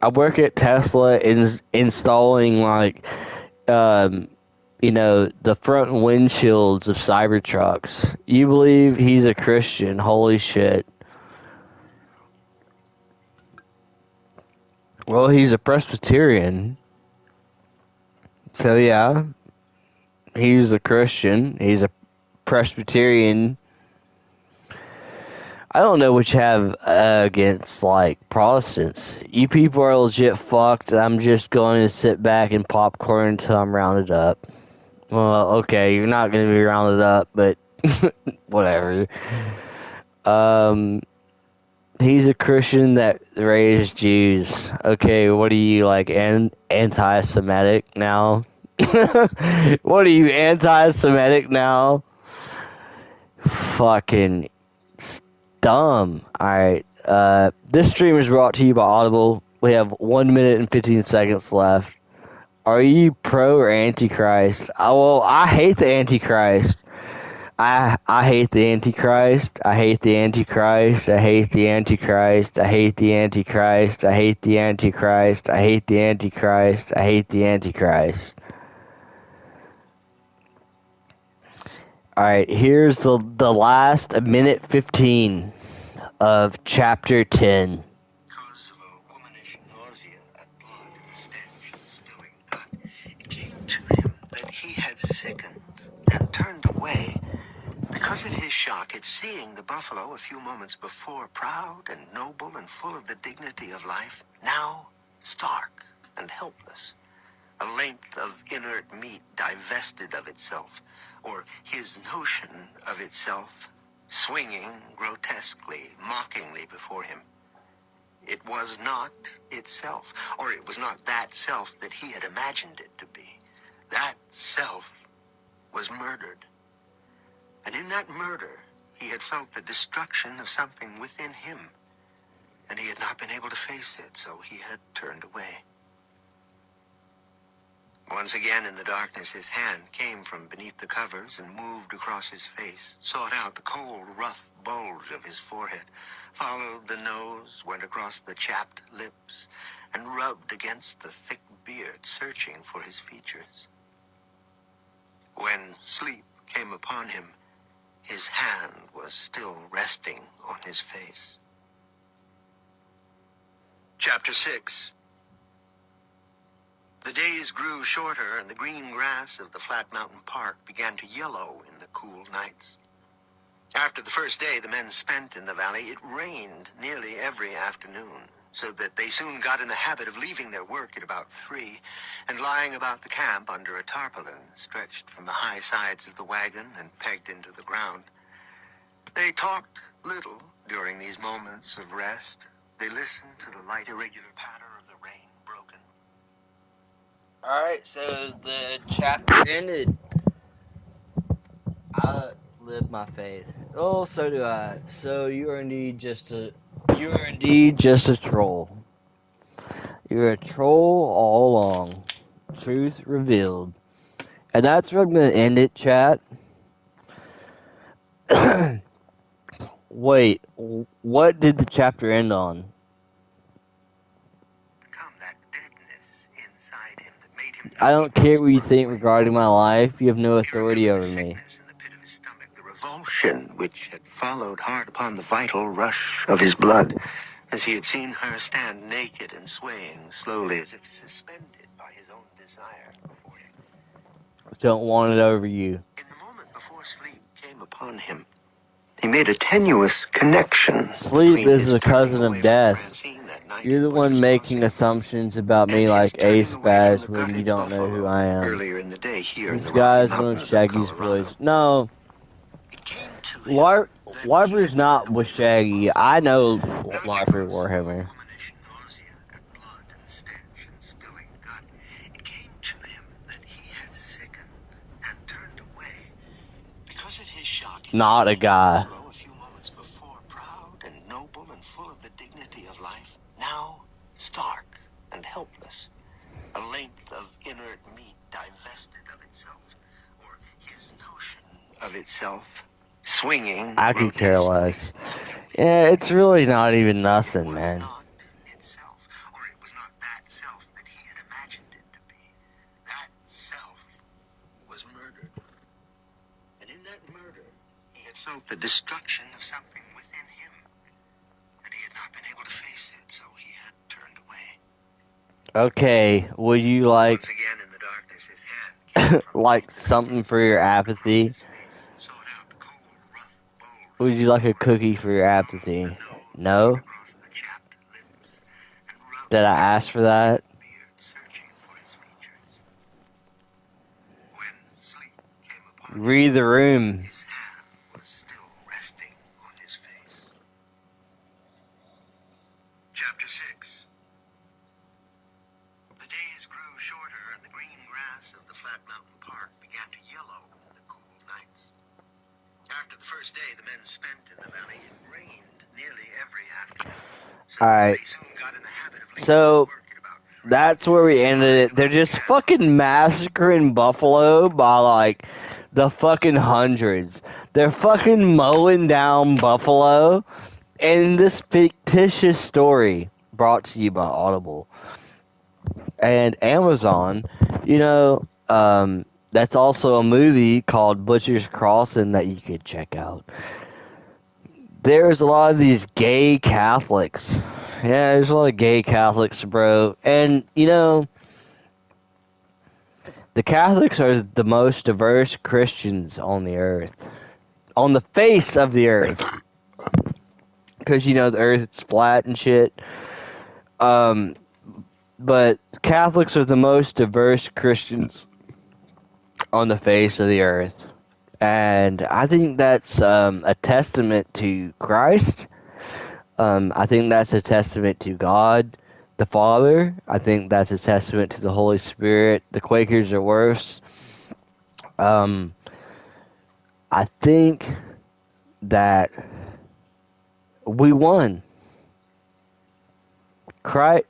I work at Tesla installing, like, you know, the front windshields of Cybertrucks. You believe he's a Christian? Holy shit. Well, he's a Presbyterian. So, yeah. He's a Christian. He's a Presbyterian. I don't know what you have against, like, Protestants. You people are legit fucked. I'm just going to sit back and popcorn until I'm rounded up. Well, okay, you're not going to be rounded up, but whatever. He's a Christian that raised Jews. Okay, what are you, like, anti-Semitic now? What are you, anti-Semitic now? Fucking... dumb. Alright, this stream is brought to you by Audible. We have 1 minute and 15 seconds left. Are you pro or antichrist? Well, I hate the Antichrist. I hate the Antichrist. I hate the Antichrist. I hate the Antichrist. I hate the Antichrist. I hate the Antichrist. I hate the Antichrist. I hate the Antichrist. Alright, here's the last minute 15 of chapter 10. Because of a womanish nausea at blood and stench and spilling blood, it came to him that he had sickened and turned away because of his shock at seeing the buffalo a few moments before proud and noble and full of the dignity of life, now stark and helpless, a length of inert meat divested of itself, or his notion of itself, swinging grotesquely, mockingly before him. It was not itself, or it was not that self that he had imagined it to be. That self was murdered. And in that murder, he had felt the destruction of something within him, and he had not been able to face it, so he had turned away. Once again in the darkness, his hand came from beneath the covers and moved across his face, sought out the cold, rough bulge of his forehead, followed the nose, went across the chapped lips, and rubbed against the thick beard, searching for his features. When sleep came upon him, his hand was still resting on his face. Chapter 6. The days grew shorter, and the green grass of the flat mountain park began to yellow in the cool nights. After the first day the men spent in the valley, it rained nearly every afternoon, so that they soon got in the habit of leaving their work at about 3 and lying about the camp under a tarpaulin stretched from the high sides of the wagon and pegged into the ground. They talked little during these moments of rest. They listened to the light, irregular patter of the rain broken. Alright, so the chapter ended. I live my faith. Oh, so do I. So you are indeed just a troll. You're a troll all along. Truth revealed. And that's where I'm gonna end it, chat. Wait, what did the chapter end on? I don't care what you think regarding my life. You have no authority over me. The revulsion which had followed hard upon the vital rush of his blood, as he had seen her stand naked and swaying slowly as if suspended by his own desire before him. Don't want it over you. In the moment before sleep came upon him, he made a tenuous connection. Sleep is the cousin of death. You're the one making assumptions about me like Ace Bash when you don't know who I am. Earlier in the day here This guy's one of Shaggy's boys. No. Larper's not with Shaggy. I know Larper Warhammer. Not a guy. A few moments before, proud and noble and full of the dignity of life, now stark and helpless, a length of inert meat divested of itself, or his notion of itself, swinging. I could care less. Yeah, it's really not even nothing, man. Itself, or it was not that self that he had imagined it to be. That self was murdered. And in that murder, he had felt the destruction of something within him, and he had not been able to face it, so he had turned away. Okay, would you like Once again in the darkness, his hand came from like something for your apathy? sought out the cold, rough bulge Would you like a cookie for your apathy? No? across the chapped lips, and rubbed Did I ask for that? the beard, searching for his features. When sleep came upon him, Read the room. his hand was still resting on his face. Chapter 6. The days grew shorter, and the green grass of the flat mountain park began to yellow in the cool nights. After the first day the men spent in the valley, it rained nearly every afternoon. So Alright. they soon got in the habit of leaving So, work at about 3. that's where we ended it. They're just fucking massacring Buffalo by like the fucking hundreds. They're fucking mowing down Buffalo in this fictitious story brought to you by Audible and Amazon. You know, that's also a movie called Butcher's Crossing that you could check out. There's a lot of these gay Catholics. Yeah, there's a lot of gay Catholics, bro. And, you know, the Catholics are the most diverse Christians on the earth. On the face of the earth. Because, you know, the earth's flat and shit. But Catholics are the most diverse Christians on the face of the earth. And I think that's a testament to Christ. I think that's a testament to God, the Father. I think that's a testament to the Holy Spirit. The Quakers are worse. I I think that we won. Christ,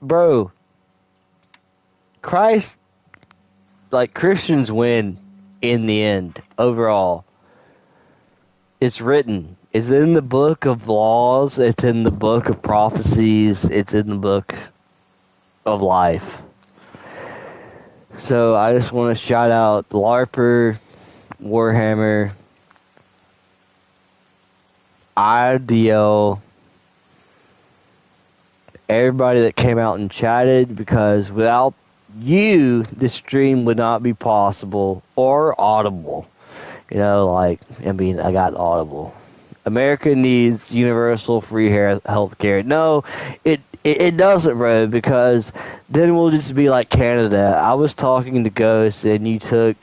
like Christians win in the end, overall. It's written. It's in the book of laws. It's in the book of prophecies. It's in the book of life. So I just want to shout out LARPer, Warhammer, IDL, everybody that came out and chatted, because without you, this stream would not be possible, or Audible. You know, like, I mean, I got Audible. America needs universal free health care. No, it doesn't, bro, because then we'll just be like Canada. I was talking to Ghost, and you took...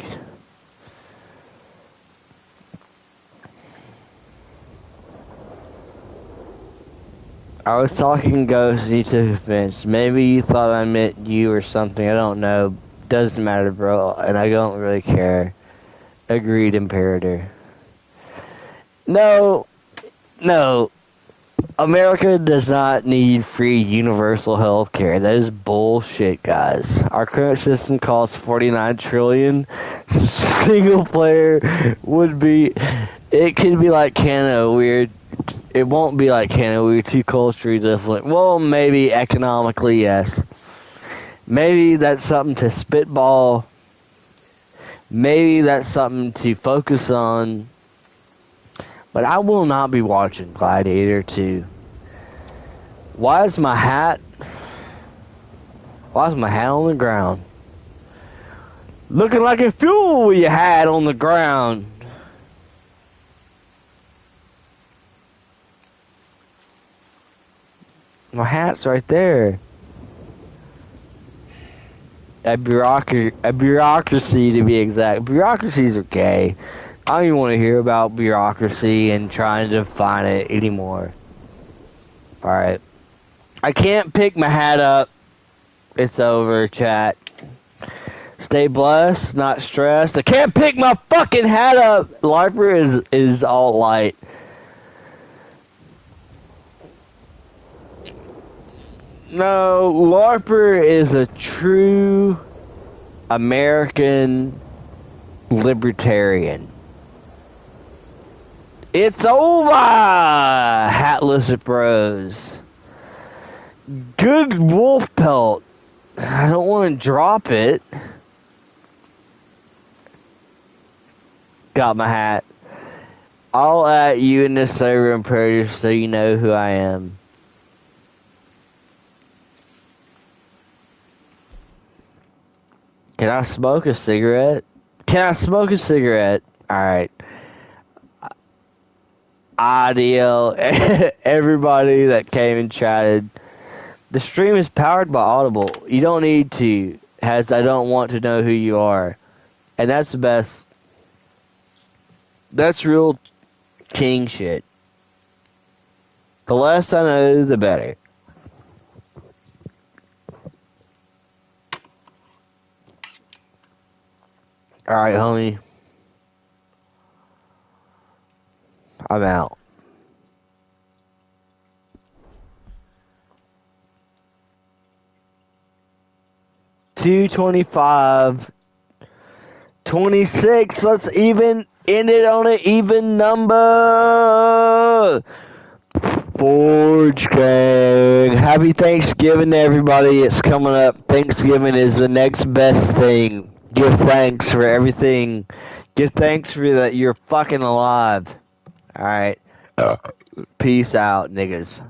I was talking to Ghost, and you took offense. Maybe you thought I meant you or something. I don't know. Doesn't matter, bro, and I don't really care. Agreed, Imperator. No. America does not need free universal health care. That is bullshit, guys. Our current system costs $49 trillion. Single player would be... It could be like Canada, weird. It won't be like Canada. We're too culturally different. Well, maybe economically, yes. Maybe that's something to spitball. Maybe that's something to focus on. But I will not be watching Gladiator 2. Why is my hat on the ground? Looking like a fool with your hat on the ground. My hat's right there. A bureaucracy, to be exact. Bureaucracies are gay. I don't even want to hear about bureaucracy and trying to define it anymore. Alright. I can't pick my hat up. It's over, chat. Stay blessed, not stressed. I can't pick my fucking hat up! LARPer is all light. No, LARPer is a true American libertarian. It's over, hatless bros. Good wolf pelt. I don't want to drop it. Got my hat. I'll at you in this server in prayer so you know who I am. Can I smoke a cigarette? Can I smoke a cigarette? Alright. Ideal. Everybody that came and chatted. The stream is powered by Audible. You don't need to. I don't want to know who you are. And that's the best. That's real king shit. The less I know, the better. Alright, homie. I'm out. $225. 26. Let's even end it on an even number. Forge Gang. Happy Thanksgiving to everybody. It's coming up. Thanksgiving is the next best thing. Give thanks for everything. Give thanks for that you're fucking alive. Alright. Peace out, niggas.